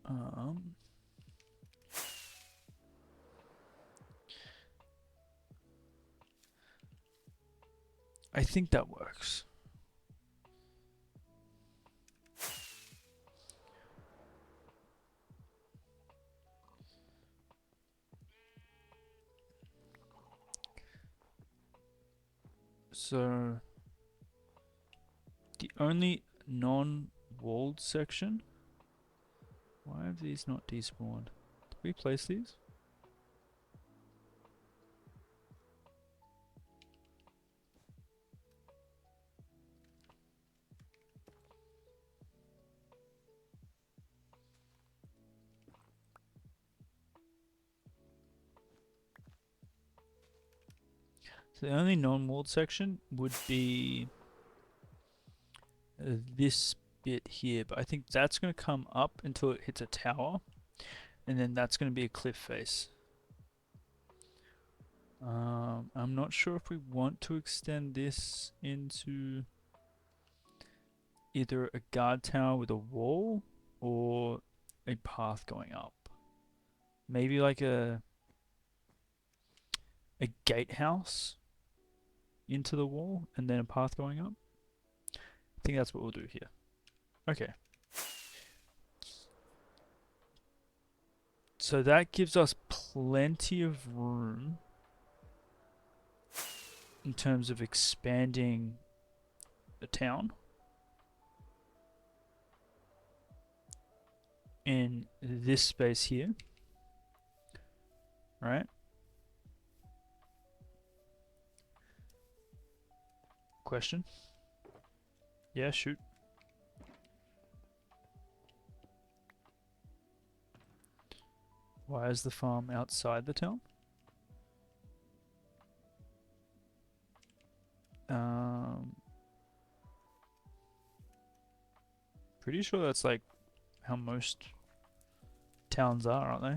Um, I think that works. So the only non-walled section. Why have these not despawned? Did we place these? So the only non-walled section would be this bit here, but I think that's going to come up until it hits a tower, and then that's going to be a cliff face. I'm not sure if we want to extend this into either a guard tower with a wall or a path going up. Maybe like a gatehouse into the wall and then a path going up. I think that's what we'll do here. Okay. So that gives us plenty of room in terms of expanding the town in this space here, right? Question? Yeah, shoot. Why is the farm outside the town? Pretty sure that's like how most towns are, aren't they?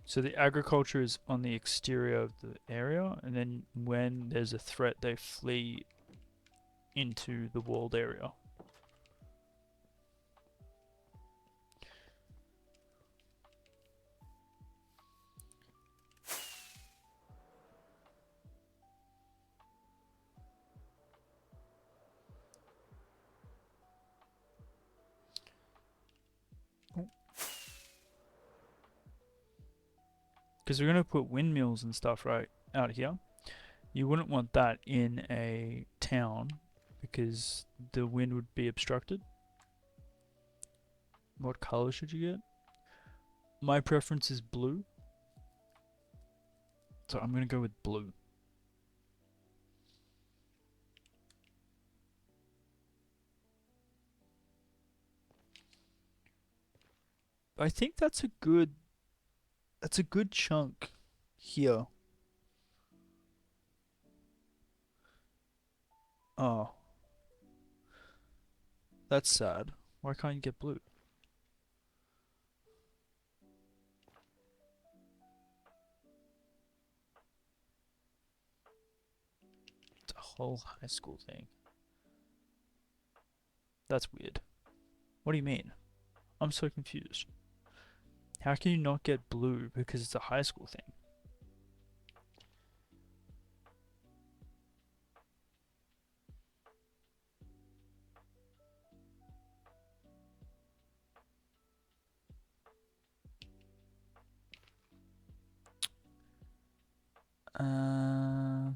So the agriculture is on the exterior of the area, and then when there's a threat, they flee into the walled area. Because we're going to put windmills and stuff right out here. You wouldn't want that in a town because the wind would be obstructed. What color should you get? My preference is blue. So I'm going to go with blue. I think that's a good chunk here. Oh. That's sad. Why can't you get blue? whole high school thing. That's weird. What do you mean? I'm so confused. How can you not get blue because it's a high school thing? Uh,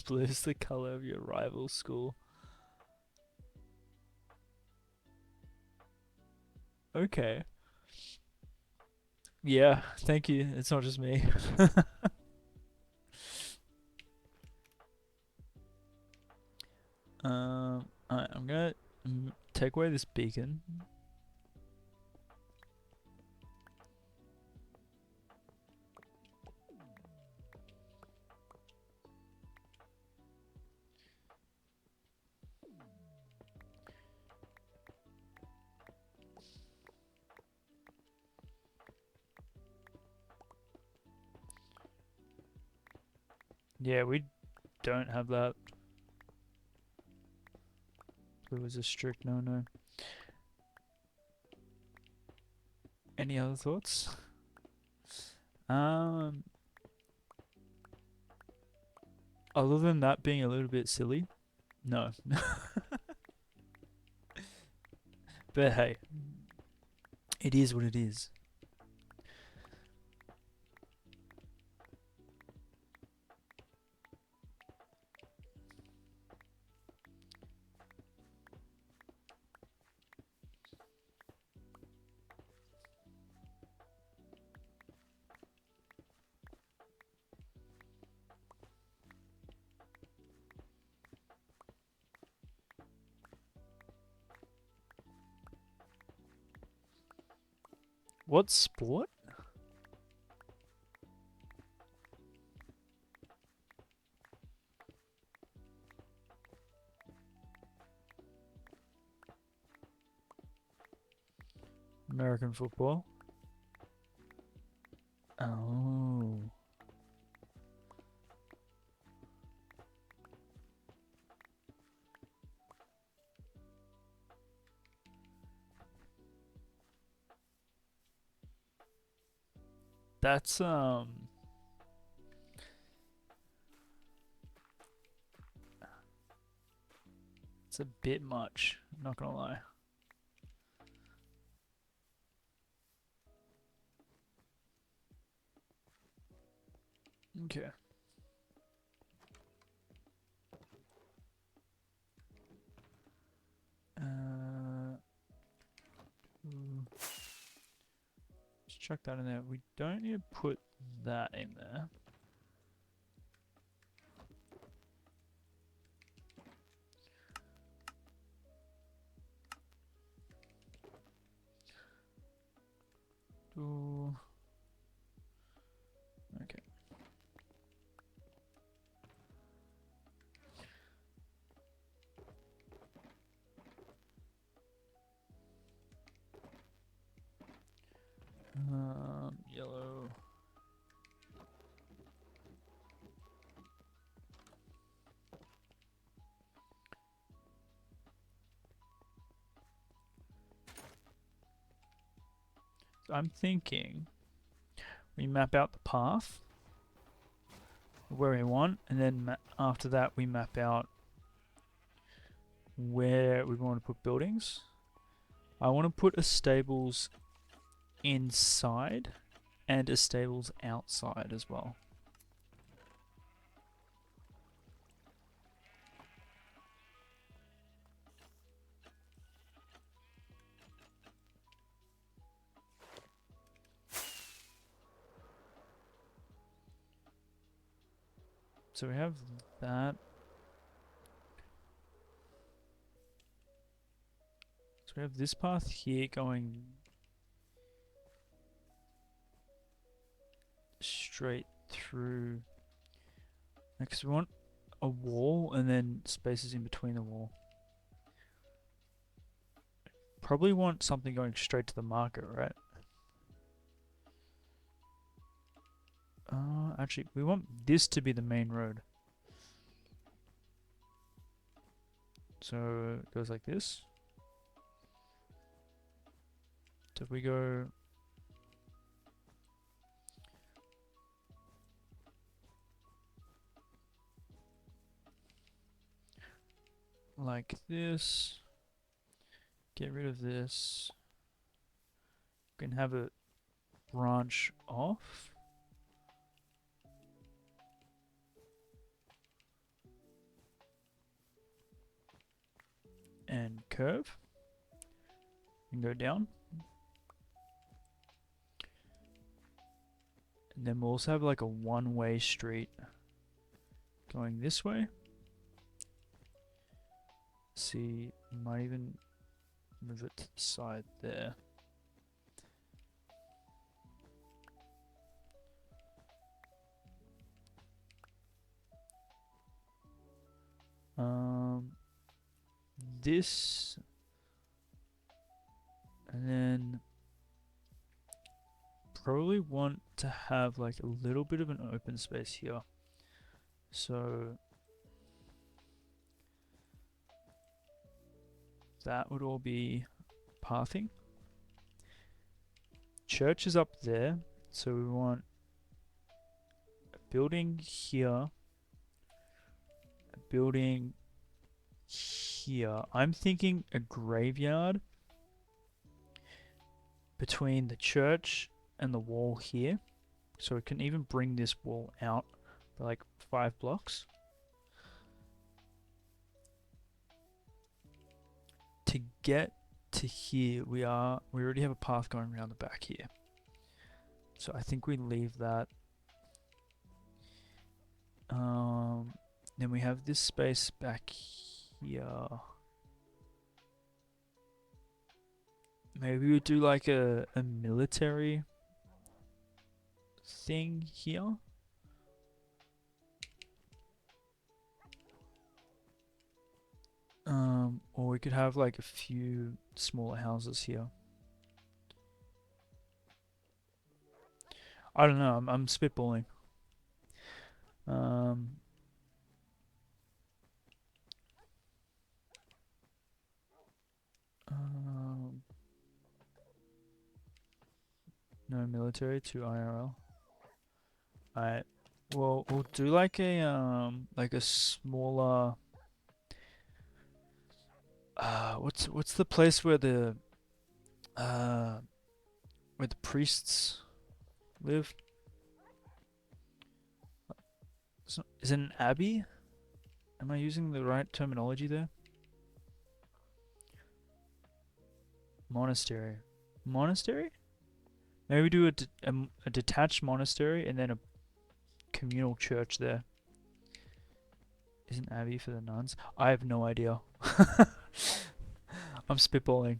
blue is the color of your rival school. Okay. Yeah, thank you. It's not just me. Alright, I'm gonna take away this beacon. Yeah, we don't have that. Blue is a strict no-no. Any other thoughts? Um, Other than that being a little bit silly, no. But hey, it is what it is. What sport? American football. Oh. That's it's a bit much, not gonna lie. Okay. Let's chuck that in there. We don't need to put that in there. Ooh. Okay. Yellow. So I'm thinking we map out the path where we want, and then after that we map out where we want to put buildings. I want to put a stables inside and a stables outside as well. So we have that. So we have this path here going straight through. Because we want a wall and then spaces in between the wall. Probably want something going straight to the market, right? Actually, we want this to be the main road. So it goes like this. So if we go like this, get rid of this, we can have it branch off. And curve. And go down. And then we'll also have like a one-way street going this way. See, might even move it to the side there. This, and then probably want to have like a little bit of an open space here. So that would all be pathing. Church is up there, so we want a building here, a building here. I'm thinking a graveyard between the church and the wall here. So it can even bring this wall out by like 5 blocks. To get to here, we already have a path going around the back here. So I think we leave that. Then we have this space back here. Maybe we do like a military thing here. Or we could have like a few smaller houses here. I don't know, I'm spitballing. No military to IRL. Alright. Well, we'll do like a smaller what's the place where the priests live? Is it an abbey? Am I using the right terminology there? Monastery. Monastery? Maybe we do a detached monastery and then a communal church there. Is an abbey for the nuns? I have no idea. I'm spitballing.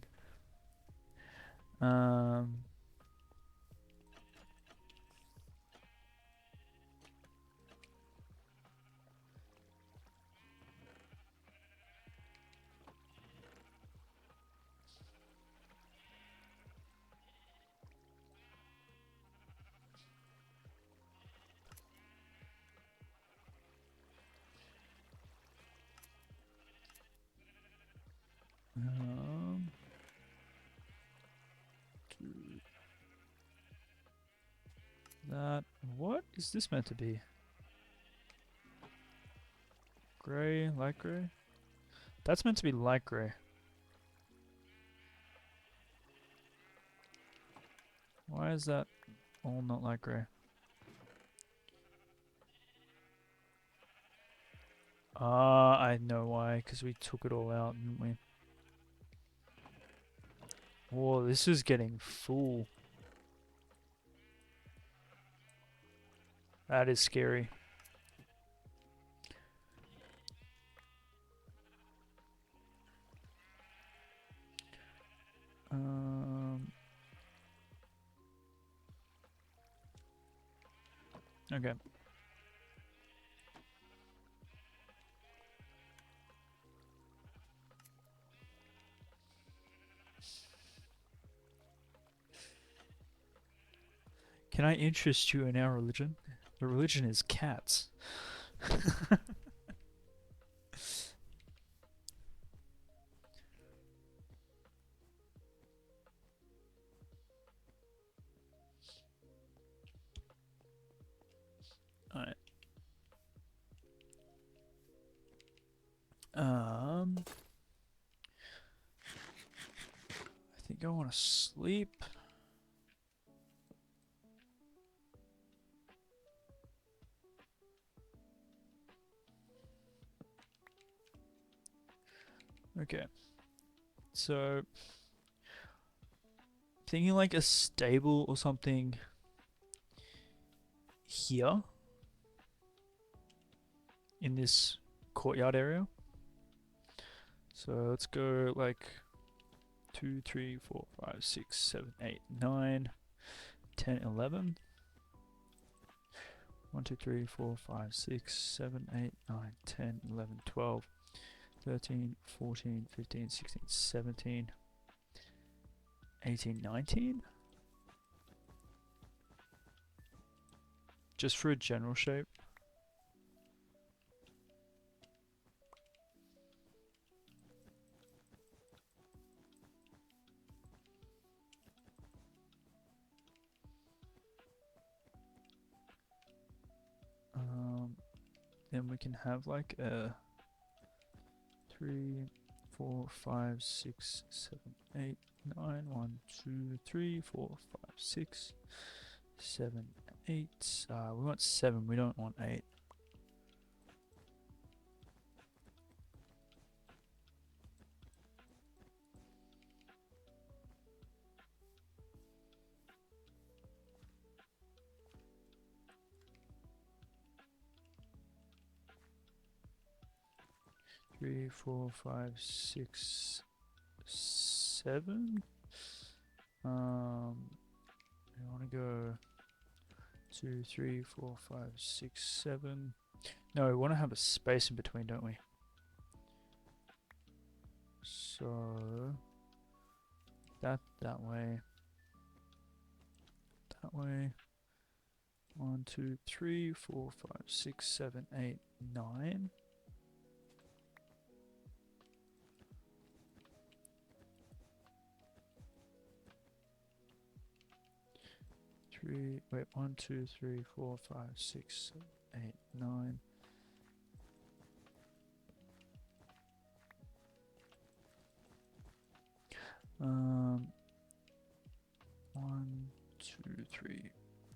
That, what is this meant to be? Gray, light gray? That's meant to be light gray. Why is that all not light gray? I know why, because we took it all out, didn't we? Whoa, this is getting full. That is scary. Okay. Can I interest you in our religion? The religion is cats. Alright. I think I want to sleep. Okay. So, thinking like a stable or something here in this courtyard area. So let's go like 2, 3, 4, 5, 6, 7, 8, 9, 10, 11. 1, 2, 3, 4, 5, 6, 7, 8, 9, 10, 11, 12, 13, 14, 15, 16, 17, 18, 19. Just for a general shape. Then we can have like a 3, 4, 5, 6, 7, 8, 9, 1, 2, 3, 4, 5, 6, 7, 8. We want 7, we don't want 8. Three, 4, 5, 6, 7. We want to go 2, 3, 4, 5, 6, 7. No, we want to have a space in between, don't we? So that way, that way. 1, 2, 3, 4, 5, 6, 7, 8, 9. Wait, 1, 2, 3, 4, 5, 6, 7, 8, 9. Um, 1, 2, 3.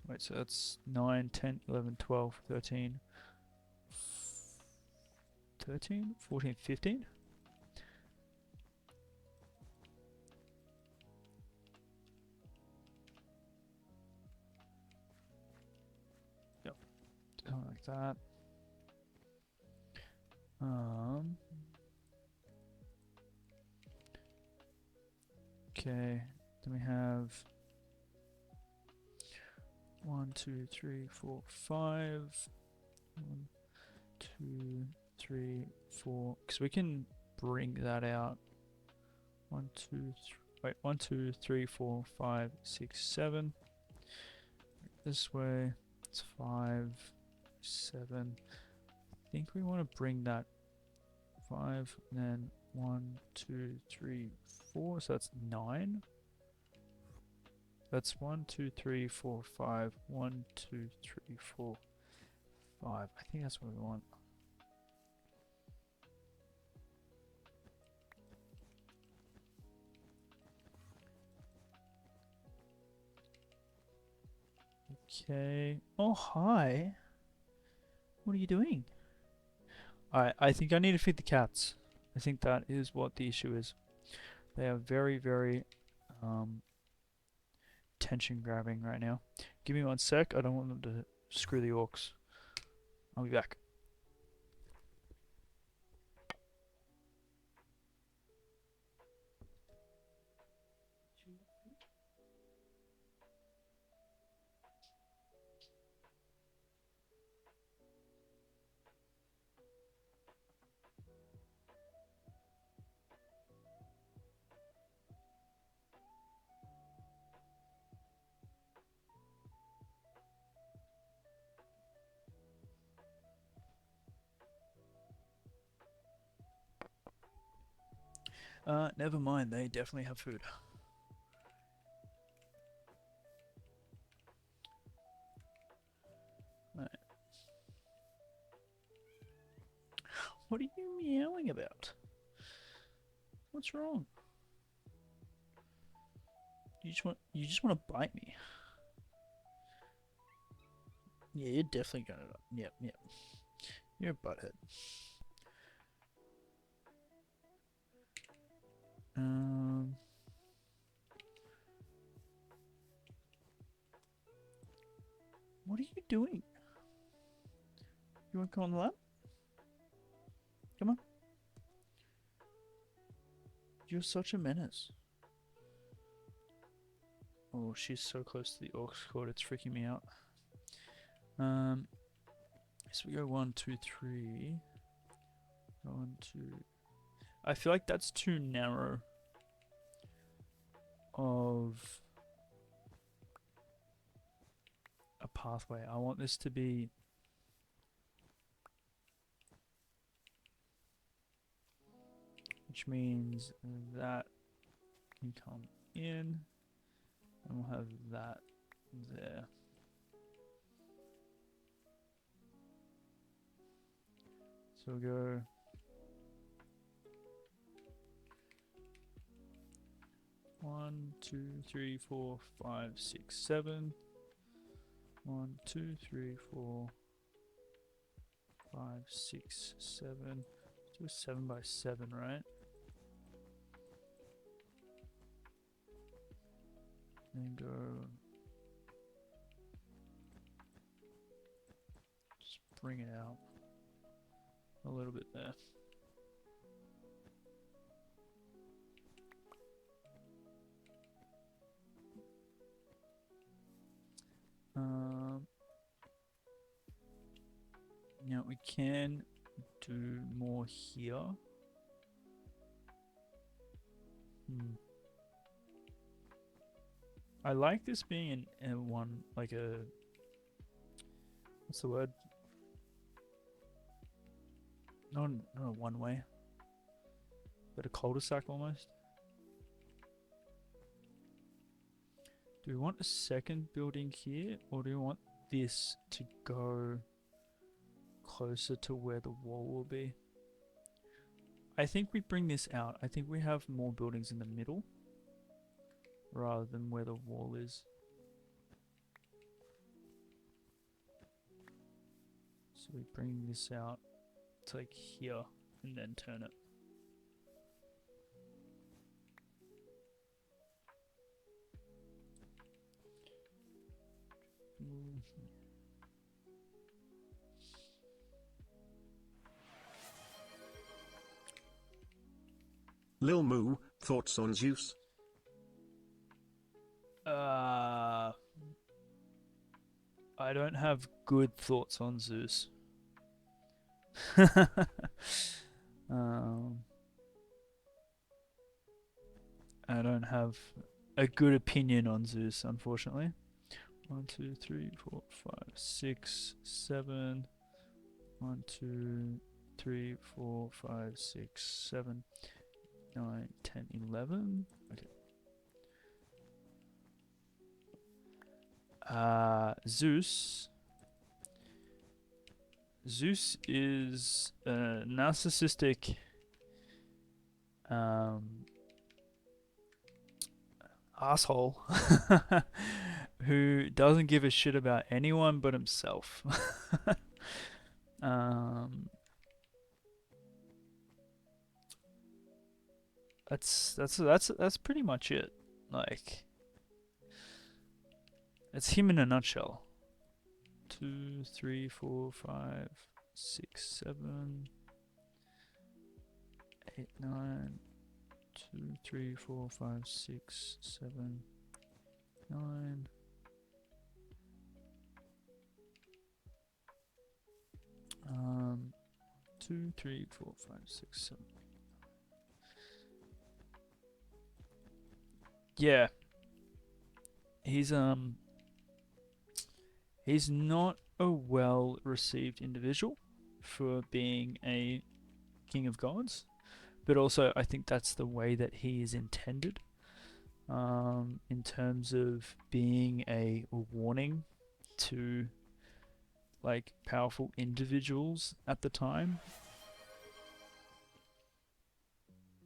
Wait, so that's 9, 10, 11, 12, 13, 13, 14, 15? Yep, something like that. Okay, then we have 1, 2, 3, 4, 5. 1, 2, 3, 4. Because we can bring that out. 1, 2, 3. Wait, 1, 2, 3, 4, 5, 6, 7. This way, it's 5, 7. I think we want to bring that 5, and then 1, 2, 3, 4. So that's 9. That's 1, 2, 3, 4, 5. 1, 2, 3, 4, 5. I think that's what we want. Okay. Oh, hi. What are you doing? I think I need to feed the cats. I think that is what the issue is. They are very, very tension grabbing right now. Give me 1 sec. I don't want them to screw the orcs. I'll be back. Never mind. They definitely have food. Right. What are you meowing about? What's wrong? You just want to bite me. Yeah, you're definitely gonna. Yep, yep. You're a butthead. Um. What are you doing? You want to come on the lap? Come on. You're such a menace. Oh, she's so close to the aux cord, it's freaking me out. So we go 1, 2, 3. 1, 2. I feel like that's too narrow of a pathway. I want this to be. Which means that can come in, and we'll have that there. So we'll go 1, 2, 3, 4, 5, 6, 7. 1, 2, 3, 4, 5, 6, 7. Let's do a 7 by 7, right? And go. Just bring it out a little bit there. Now we can do more here. I like this being in one, like a, what's the word? Not a one way, but a cul-de-sac almost. Do we want a second building here, or do we want this to go closer to where the wall will be? I think we bring this out. I think we have more buildings in the middle rather than where the wall is. So we bring this out to like here and then turn it. Lil Moo, thoughts on Zeus? I don't have good thoughts on Zeus. I don't have a good opinion on Zeus, unfortunately. 1, 2, 3, 4, 5, 6, 7. 1, 2, 3, 4, 5, 6, 7, 9, 10, 11. Okay. Zeus. Zeus is a narcissistic asshole who doesn't give a shit about anyone but himself. That's pretty much it. Like, it's him in a nutshell. 2, 3, 4, 5, 6, 7, 8, 9. 2, 3, 4, 5, 6, 7, 9. 2, 3, 4, 5, 6, 7. Yeah. He's not a well received individual for being a king of gods, but also I think that's the way that he is intended, in terms of being a warning to like powerful individuals at the time.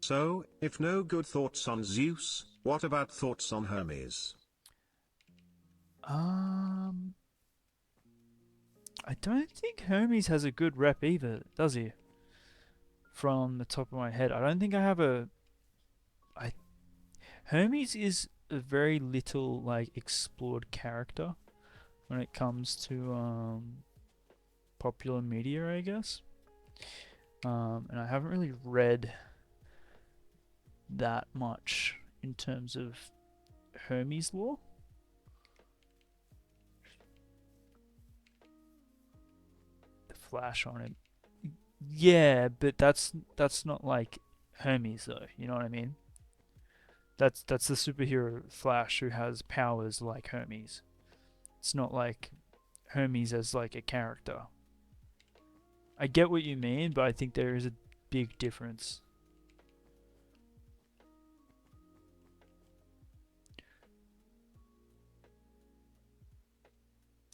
So, if no good thoughts on Zeus, what about thoughts on Hermes? Um, I don't think Hermes has a good rep either, does he? From the top of my head, I don't think I have a. I Hermes is a very little like explored character when it comes to popular media, I guess. And I haven't really read that much in terms of Hermes lore. The flash on him, yeah, but that's not like Hermes though. You know what I mean? That's the superhero Flash who has powers like Hermes. It's not like Hermes as like a character. I get what you mean, but I think there is a big difference.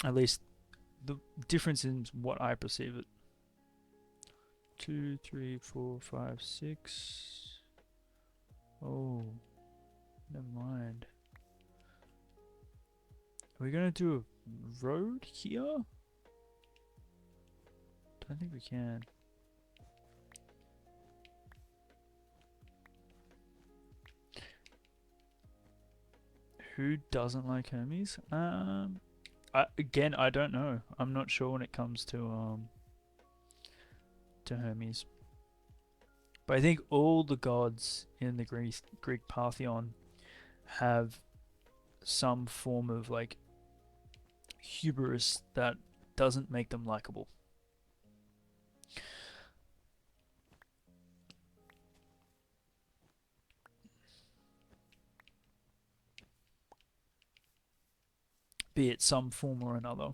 At least the difference in what I perceive it. 2, 3, 4, 5, 6. Oh, never mind. Are we gonna do a road here? Don't think we can. Who doesn't like Hermes? Again, I don't know. I'm not sure when it comes to Hermes. But I think all the gods in the Greek pantheon have some form of like hubris that doesn't make them likable. Be it some form or another.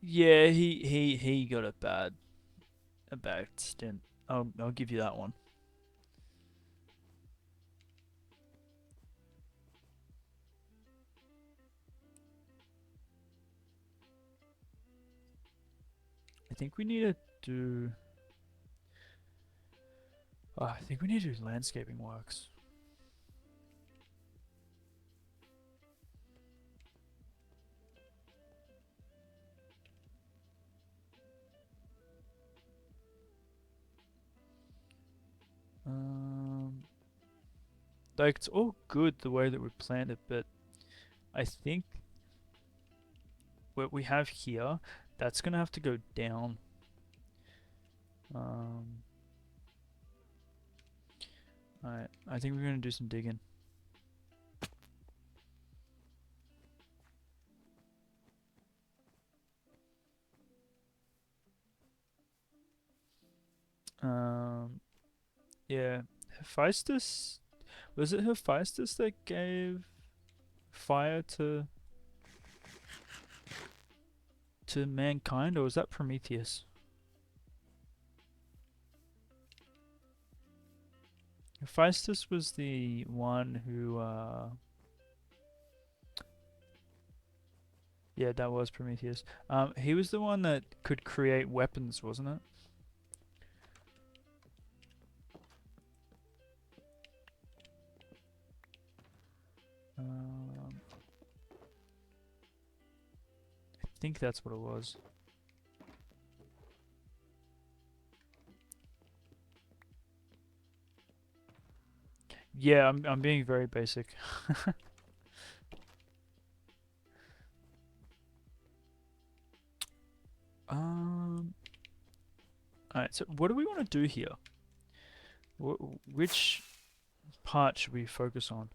Yeah, he got a bad stint. I'll give you that one. I think we need to do. I think we need to do landscaping works. Um, like it's all good the way that we planned it, but I think what we have here, that's gonna have to go down. Um, Alright, I think we're gonna do some digging. Um, yeah, Hephaestus. Was it Hephaestus that gave fire to mankind, or was that Prometheus? Hephaestus was the one who. Yeah, that was Prometheus. He was the one that could create weapons, wasn't it? I think that's what it was. Yeah, I'm being very basic. Um. Alright, so what do we want to do here? Which part should we focus on?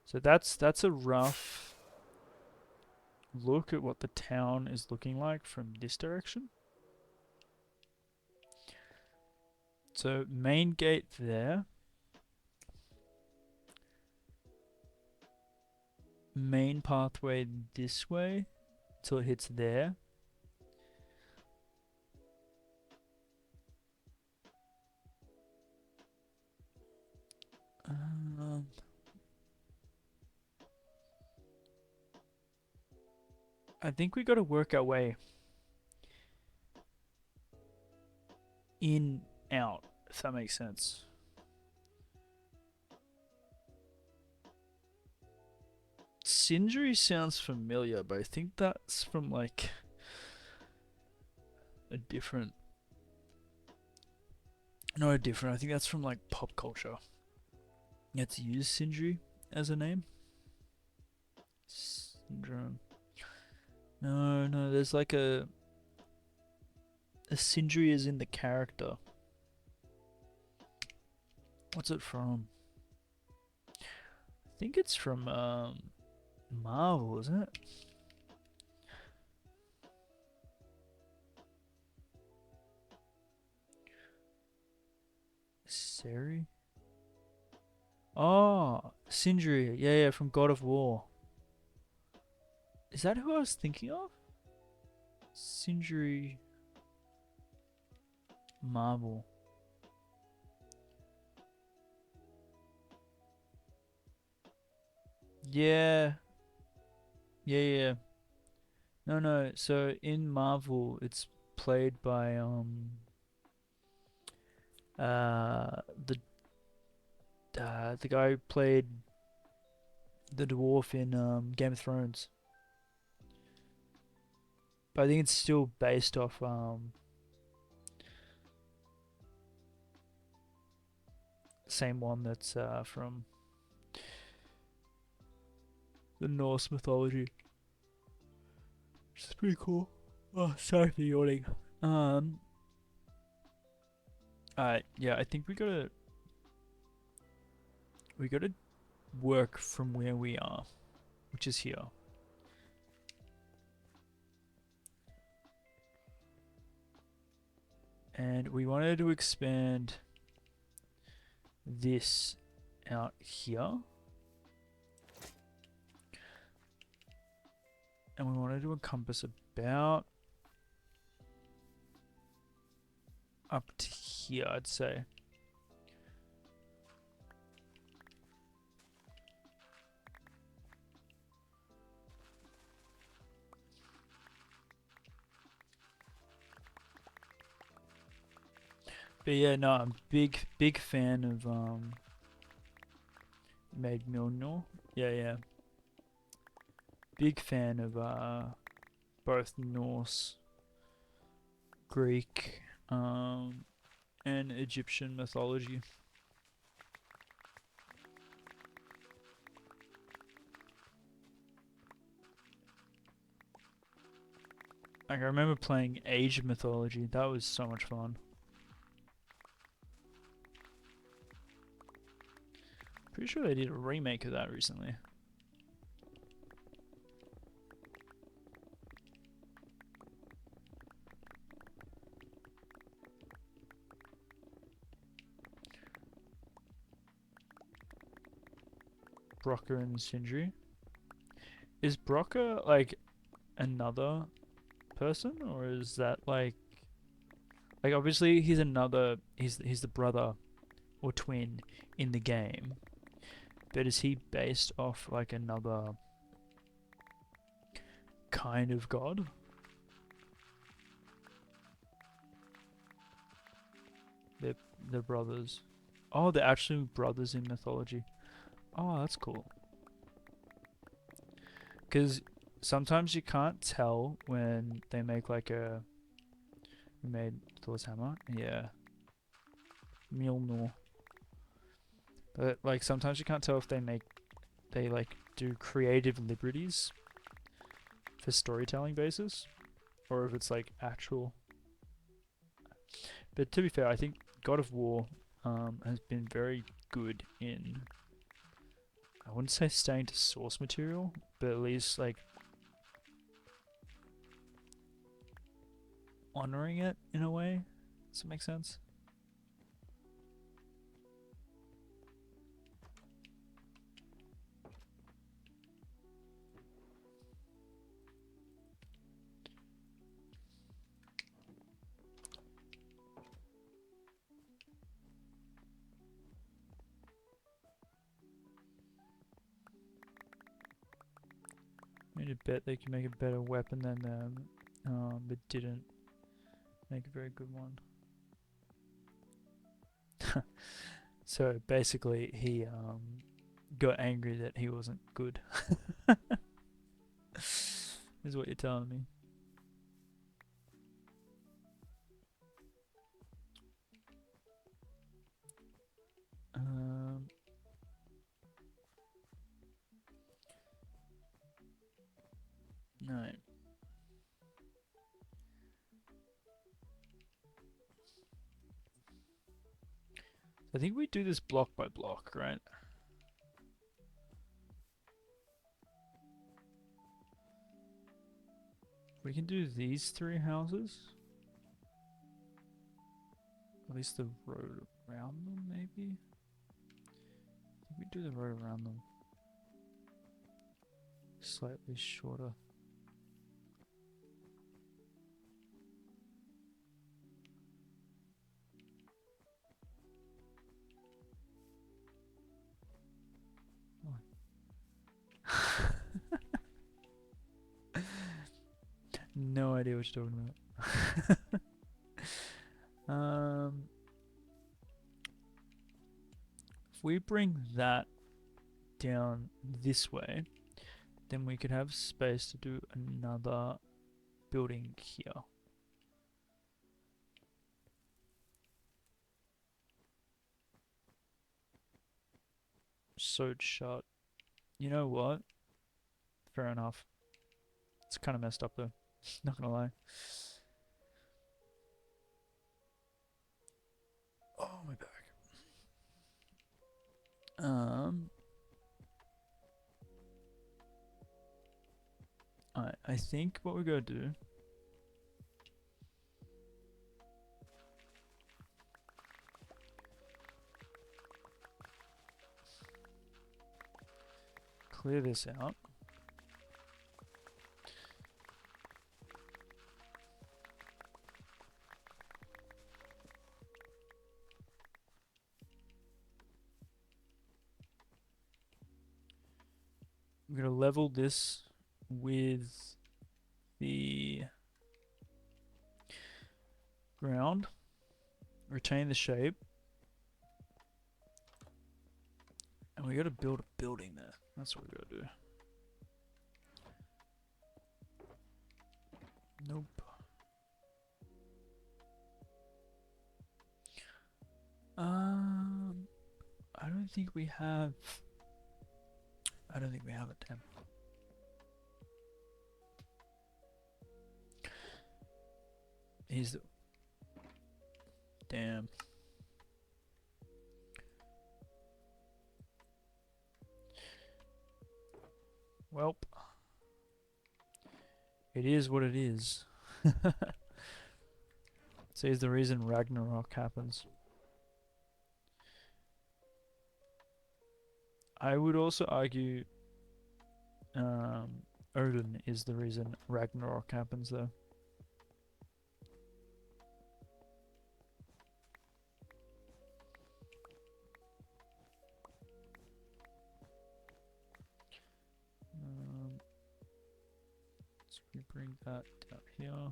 So that's a rough look at what the town is looking like from this direction. So main gate there. Main pathway this way till it hits there. Um, I think we got to work our way in, out, if that makes sense. Sindri sounds familiar, but I think that's from like a different. No, a different. I think that's from like pop culture. It's used Sindri as a name. Syndrome. No, there's like a Sindri is in the character. What's it from? I think it's from Marvel, isn't it? Seri? Oh, Sindri. Yeah, from God of War. Is that who I was thinking of? Sindri Marvel. Yeah. Yeah. No. So in Marvel, it's played by the the guy who played the dwarf in Game of Thrones. But I think it's still based off same one that's from the Norse mythology. Which is pretty cool. Oh, sorry for yawning. Alright, yeah, I think we gotta work from where we are, which is here. And we wanted to expand this out here. And we wanted to encompass about up to here, I'd say. But yeah, no, I'm big fan of made Milnor. Yeah. Big fan of both Norse, Greek, and Egyptian mythology. Like I remember playing Age of Mythology. That was so much fun. Pretty sure they did a remake of that recently. Brocker and Sindri. Is Brocker like another person, or is that like obviously he's the brother or twin in the game, but is he based off like another kind of god? They're brothers. Oh, they're actually brothers in mythology. Oh, that's cool. Because sometimes you can't tell when they make like a. We made Thor's hammer. Yeah. Mjolnir. But like sometimes you can't tell if they like do creative liberties for storytelling basis, or if it's like actual. But to be fair, I think God of War has been very good in. I wouldn't say staying to source material, but at least like honoring it in a way. Does that make sense? I need to bet they can make a better weapon than them, but didn't make a very good one. So basically, he got angry that he wasn't good. Is what you're telling me. Um, no. I think we do this block by block, right? We can do these 3 houses. At least the road around them, maybe? I think we do the road around them. Slightly shorter. No idea what you're talking about. If we bring that down this way, then we could have space to do another building here. Sewed shut. You know what? Fair enough. It's kind of messed up though. Not gonna lie. Oh, my back. I think what we're gonna do. Clear this out. We're gonna level this with the ground. Retain the shape. And we gotta build a building there. That's what we gotta do. Nope. I don't think we have. I don't think we have it, damn. He's the. Damn. Welp. It is what it is. Says the reason Ragnarok happens. I would also argue Odin is the reason Ragnarok happens though. So we bring that down here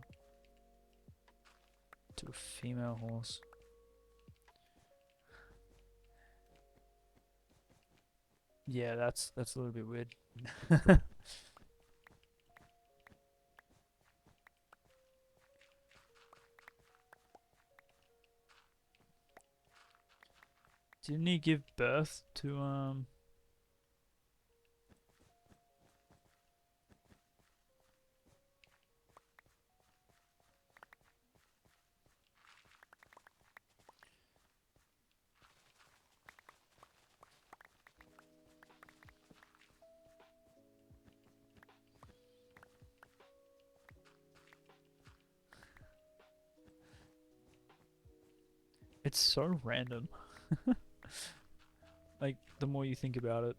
to a female horse. Yeah, that's a little bit weird. Didn't he give birth to It's so random. Like, the more you think about it,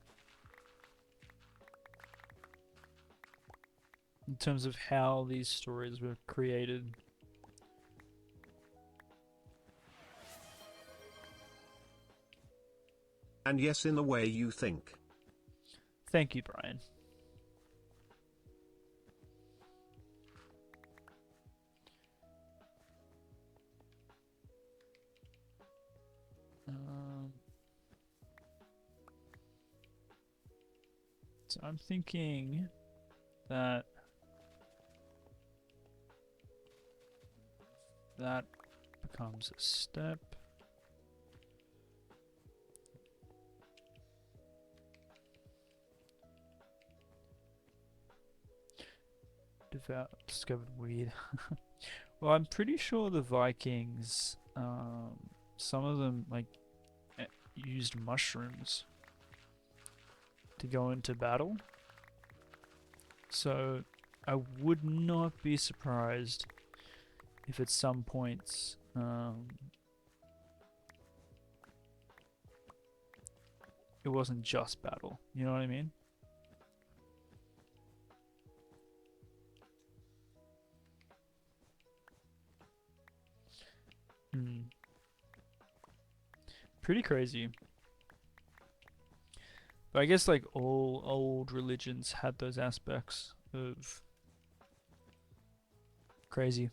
in terms of how these stories were created. And yes, in the way you think. Thank you, Brian. Um, so I'm thinking that that becomes a step. Discovered weed. Well, I'm pretty sure the Vikings, some of them like used mushrooms to go into battle. So I would not be surprised if at some points it wasn't just battle. You know what I mean? Hmm. Pretty crazy. But I guess like all old religions had those aspects of crazy.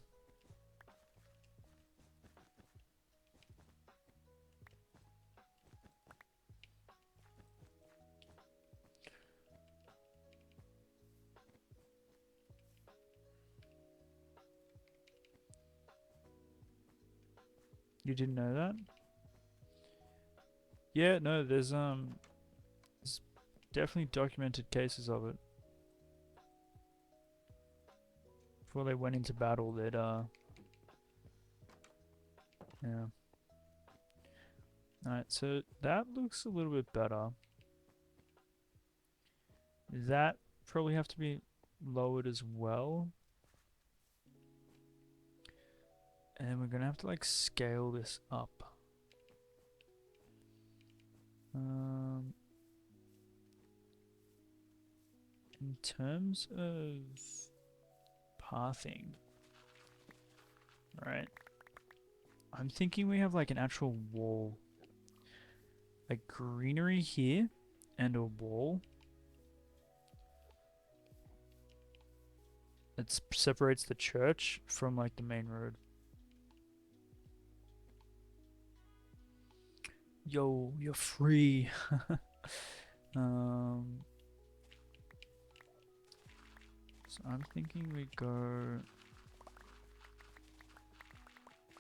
You didn't know that? Yeah, no, there's definitely documented cases of it. Before they went into battle, they'd yeah. Alright, so that looks a little bit better. That probably have to be lowered as well. And then we're gonna have to like scale this up. Um, in terms of pathing, right? I'm thinking we have like an actual wall, like greenery here, and a wall that separates the church from like the main road. Yo, you're free. um, so I'm thinking we go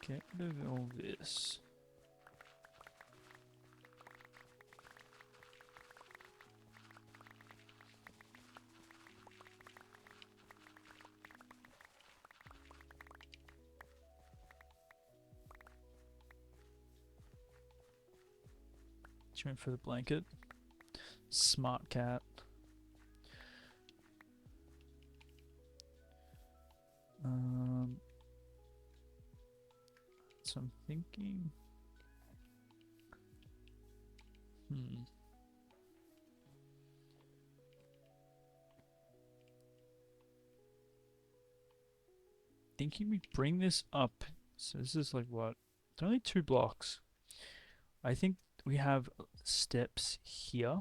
get rid of all this. She went for the blanket. Smart cat. Um, so I'm thinking. Hmm. Thinking we bring this up. So this is like what? It's only 2 blocks. I think we have steps here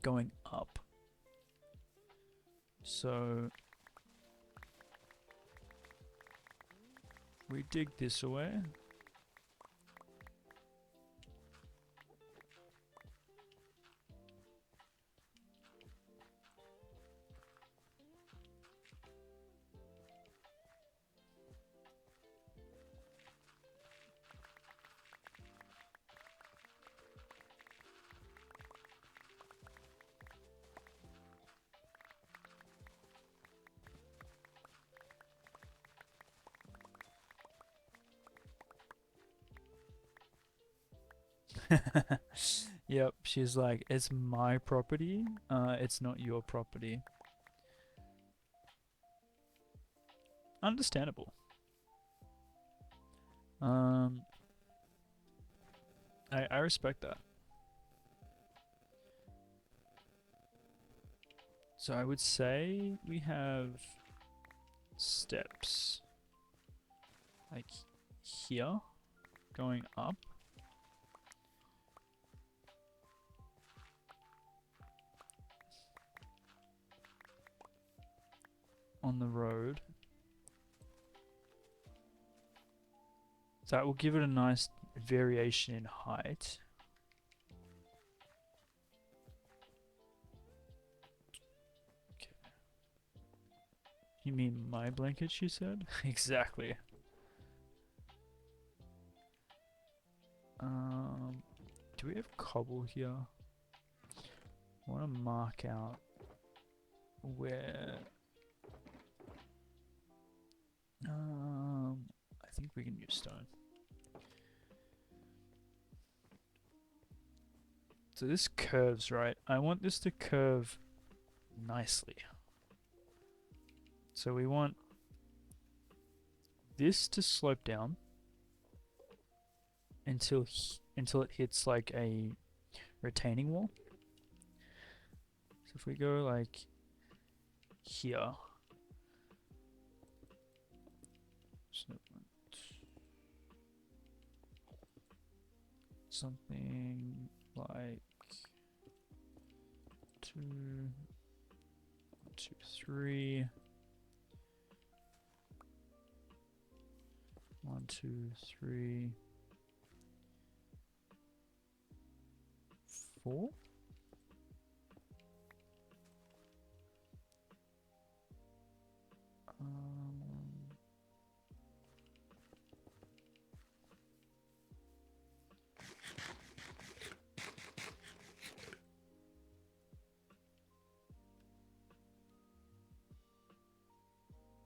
going up. So we dig this away. Yep, she's like, it's my property, it's not your property. Understandable. Um, I respect that. So I would say we have steps like here going up. On the road. So that will give it a nice variation in height. Okay. You mean my blanket, she said? Exactly. Do we have cobble here? I want to mark out where. I think we can use stone. So this curves, right? I want this to curve nicely. So we want this to slope down until it hits like a retaining wall. So if we go like here, so something like 2, 2, 3, 1, 2, 3, 4.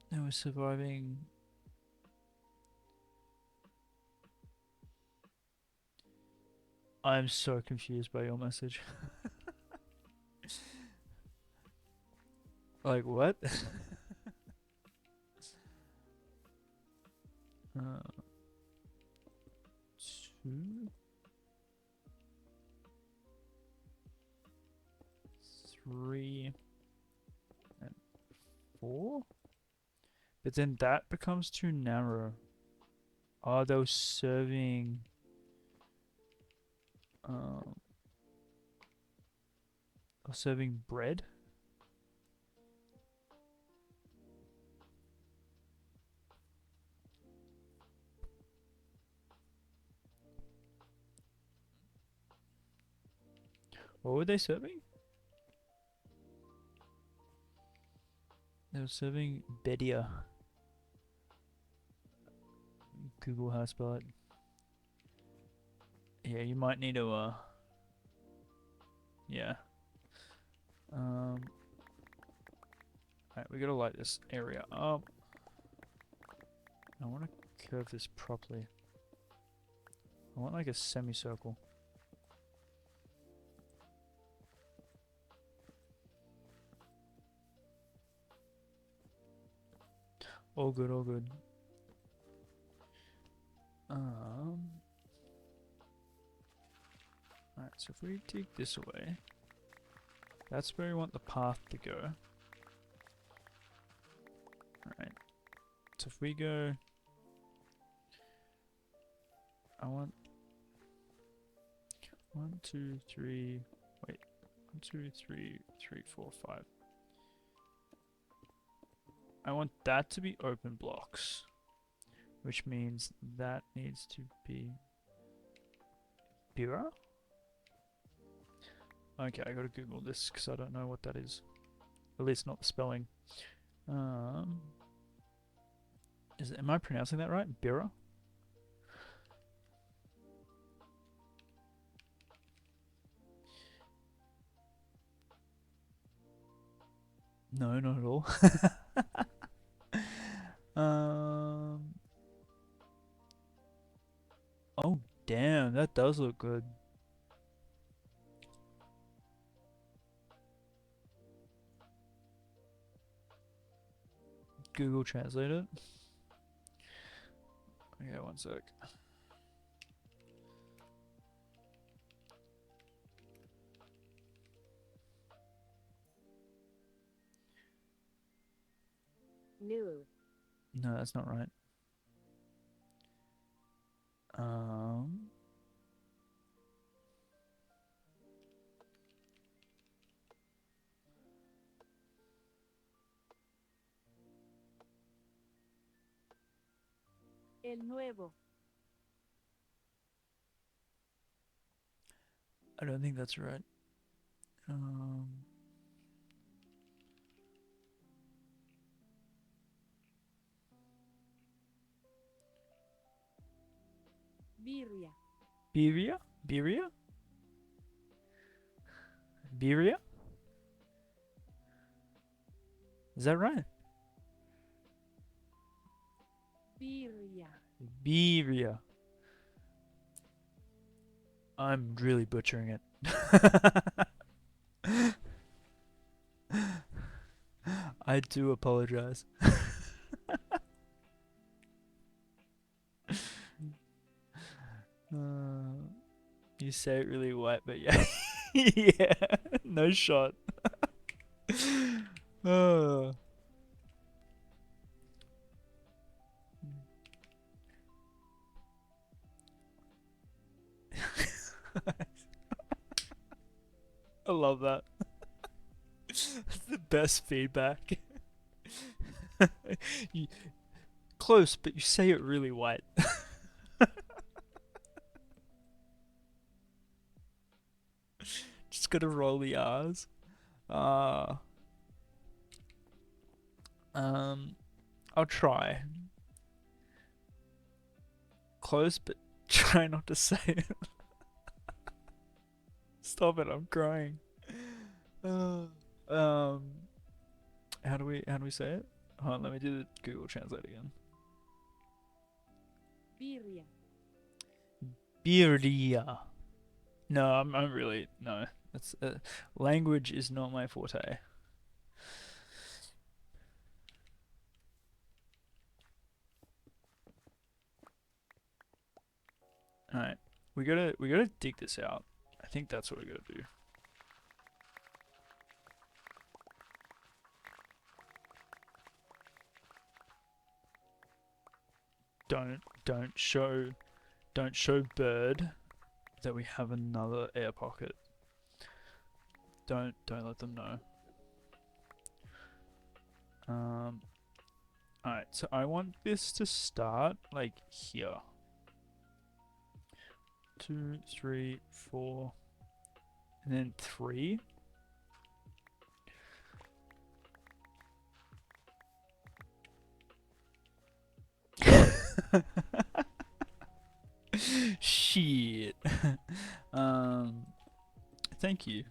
Now we're surviving. I'm so confused by your message. Like what? 2, 3, and 4. But then that becomes too narrow. Are those serving? Serving bread? What were they serving? They were serving bedia. Google how to spell it. Yeah, you might need to yeah. Alright, we gotta light this area up. I wanna curve this properly. I want like a semicircle. All good, all good. Alright, so if we dig this away, that's where we want the path to go. Alright, so if we go, I want 1, 2, 3, wait, 1, 2, 3, 3, 4, 5. I want that to be open blocks, which means that needs to be Bira? Okay, I gotta Google this because I don't know what that is. At least not the spelling. Am I pronouncing that right? Bira? No, not at all. Oh damn, that does look good. Google Translate it. Okay, one sec. New. No, that's not right. Um, El nuevo. I don't think that's right. Birria. Beria? Beria? Beria? Is that right? Birria. Beria. I'm really butchering it. I do apologize. Uh, you say it really white, but yeah. Yeah, no shot. Oh. I love that. That's the best feedback. you, close, but you say it really white. Just gotta roll the R's. Uh, um, I'll try. Close, but try not to say it. Stop it! I'm crying. Uh, um, how do we say it? Hold on, let me do the Google Translate again. Birria. Birria. No, I'm really no. That's language is not my forte. All right, we gotta dig this out. I think that's what we gotta do. Don't don't show bird that we have another air pocket. Don't let them know. Um. All right, so I want this to start like here. 2, 3, 4, and then 3. Shit. um, thank you.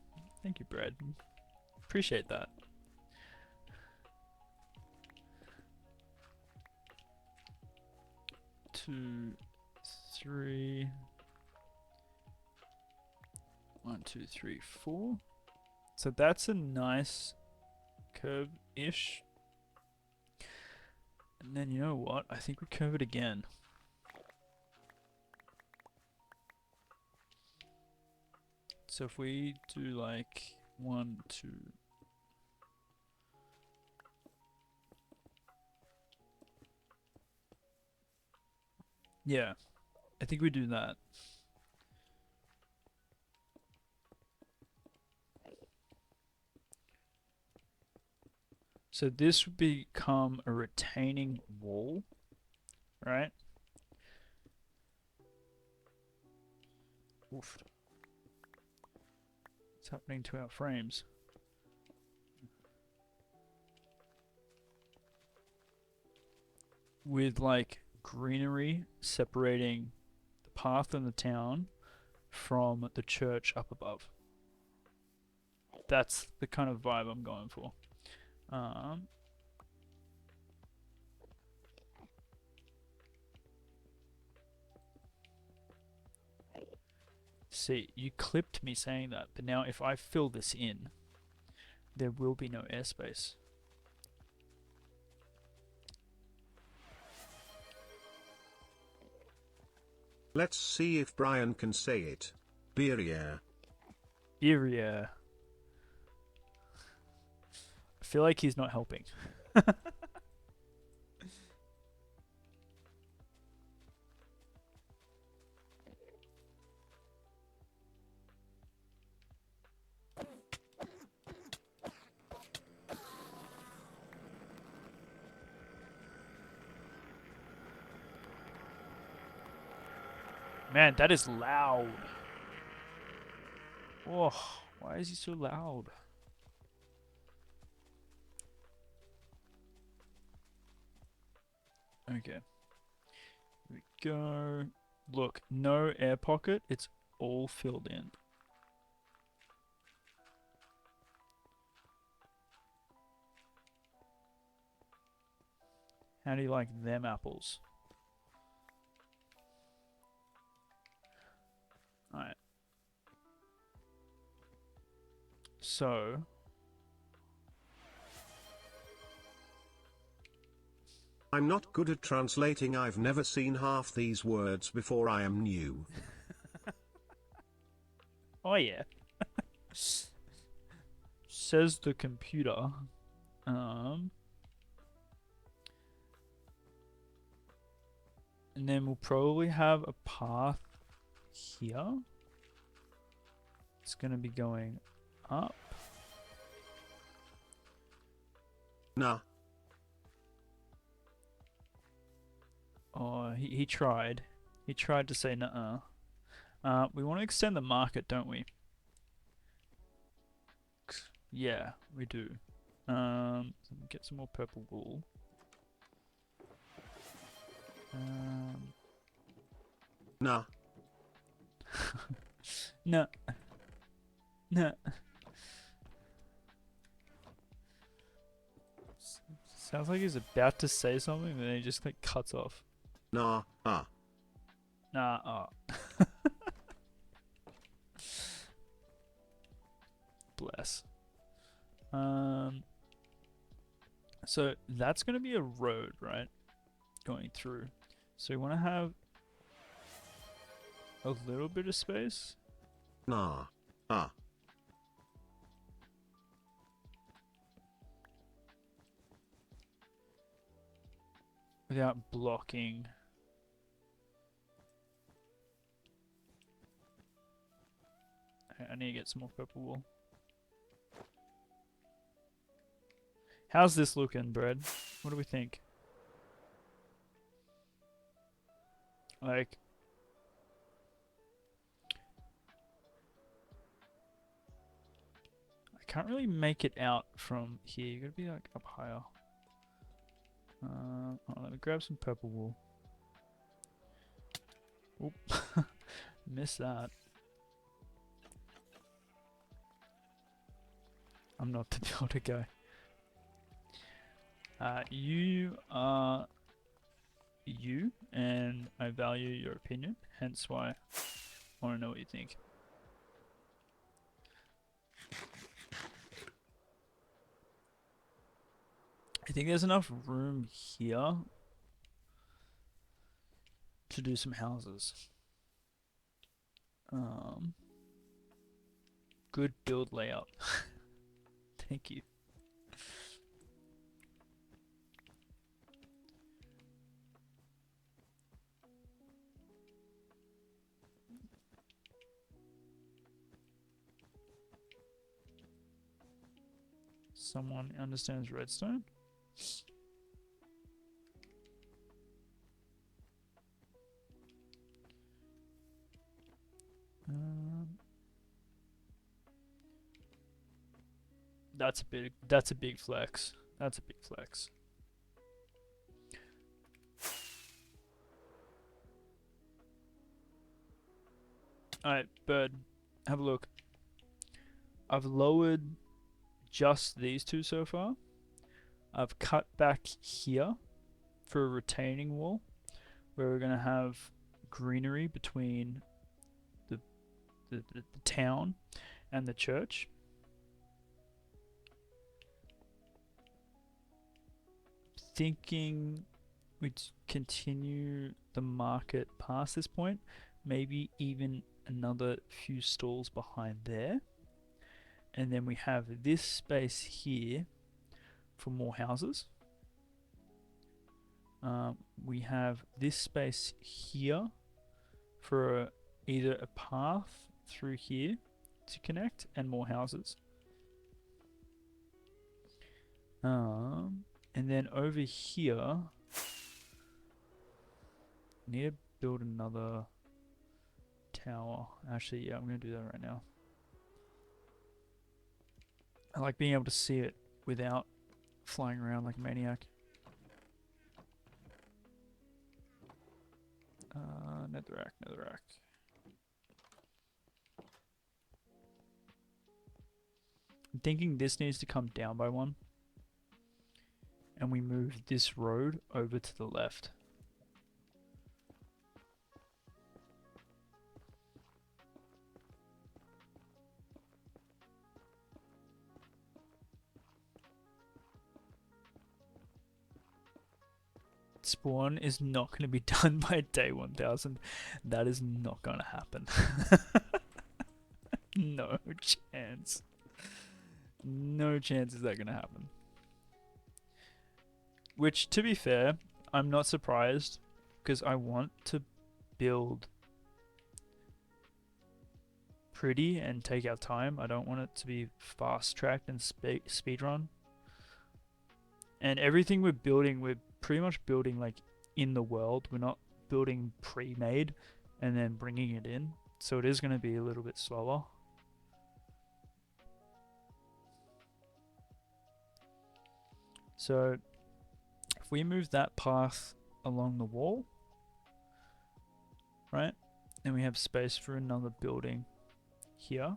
Thank you, Brad. Appreciate that. Two, three. 1, 2, 3, 4. So that's a nice curve-ish. And then you know what? I think we curve it again. So if we do like 1, 2. Yeah, I think we do that. So this would become a retaining wall, right? Oof. What's happening to our frames? With like greenery separating the path and the town from the church up above. That's the kind of vibe I'm going for. See, you clipped me saying that, but now if I fill this in, there will be no airspace. Let's see if Brian can say it. Birria. Iria. I feel like he's not helping. Man, that is loud. Oh, why is he so loud? Okay. Here we go. Look, no air pocket. It's all filled in. How do you like them apples? Alright. So, I'm not good at translating. I've never seen half these words before. I am new. oh yeah. Says the computer. And then we'll probably have a path here. It's gonna be going up. Nah. Oh, he tried. He tried to say nuh-uh. We want to extend the market, don't we? Yeah, we do. Get some more purple wool. Nah. No. No. Sounds like he's about to say something, and then he just like cuts off. Nah. Ah. Nah. Oh. Bless. So that's gonna be a road, right? Going through. So we want to have a little bit of space. Nah. Ah. Without blocking. Okay, I need to get some more purple wool. How's this looking, Brad? What do we think? Like, I can't really make it out from here. You gotta be like up higher. Oh, let me grab some purple wool. Oop, missed that. I'm not the builder guy. You are you, and I value your opinion, hence why I want to know what you think. I think there's enough room here to do some houses. Good build layout. Thank you. Someone understands redstone? That's a big flex. That's a big flex. Alright, Bird, have a look. I've lowered just these two so far. I've cut back here for a retaining wall where we're gonna have greenery between the town and the church. Thinking we'd continue the market past this point, maybe even another few stalls behind there. And then we have this space here for more houses. We have this space here for either a path through here to connect and more houses. And then over here, I need to build another tower. Actually, yeah, I'm going to do that right now. I like being able to see it without flying around like a maniac. Netherrack, netherrack. I'm thinking this needs to come down by one. And we move this road over to the left. Spawn is not going to be done by day 1000. That is not going to happen. No chance. No chance is that going to happen. Which, to be fair, I'm not surprised, because I want to build pretty and take our time. I don't want it to be fast-tracked and speedrun. And everything we're building, we're pretty much building like in the world. We're not building pre-made and then bringing it in. So it is going to be a little bit slower. So if we move that path along the wall, right, then we have space for another building here.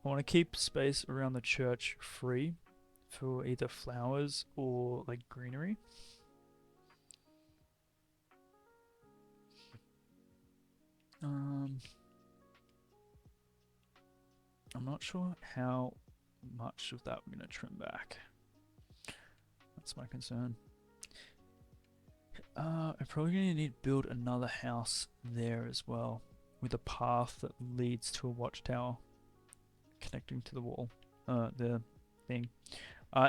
I want to keep space around the church free for either flowers or like greenery. I'm not sure how much of that we're going to trim back. That's my concern. I'm probably going to need to build another house there as well, with a path that leads to a watchtower connecting to the wall, the thing.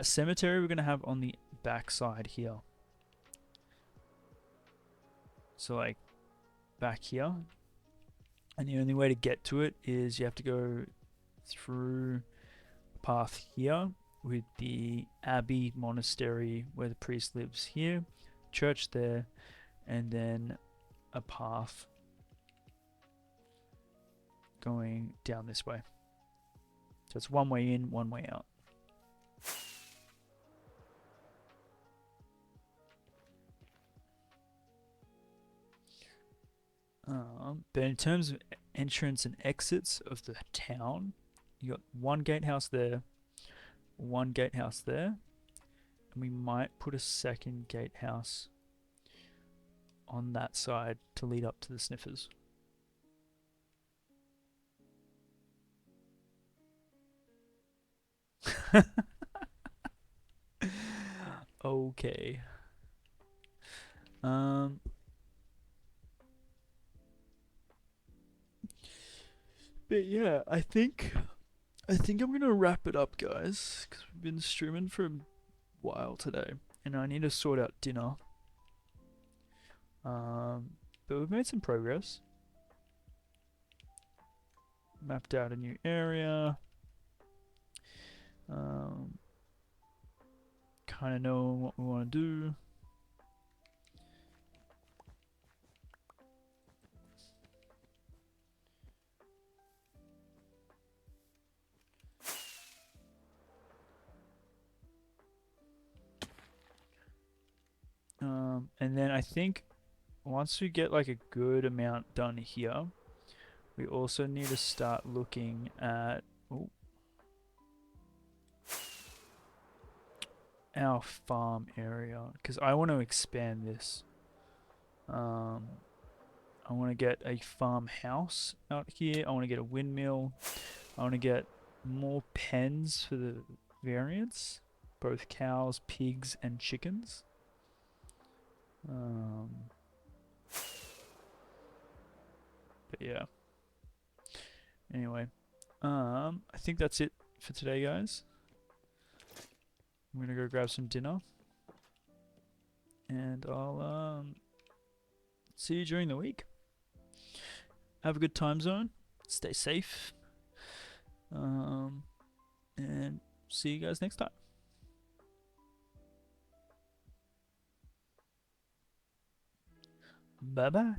Cemetery we're going to have on the back side here. So like back here. And the only way to get to it is you have to go through a path here with the abbey monastery where the priest lives here, church there, and then a path going down this way. So it's one way in, one way out. But in terms of entrance and exits of the town, you got one gatehouse there, one gatehouse there, and we might put a second gatehouse on that side to lead up to the sniffers. Okay. But yeah, I think I'm gonna wrap it up, guys, because we've been streaming for a while today, and I need to sort out dinner. But we've made some progress. Mapped out a new area. Kind of know what we want to do. And then I think once we get like a good amount done here, we also need to start looking at our farm area, because I want to expand this. I want to get a farmhouse out here. I want to get a windmill. I want to get more pens for the variants, both cows, pigs, and chickens. But yeah. Anyway, I think that's it for today, guys. I'm gonna go grab some dinner, and I'll see you during the week. Have a good time zone. Stay safe. And see you guys next time. Bye bye.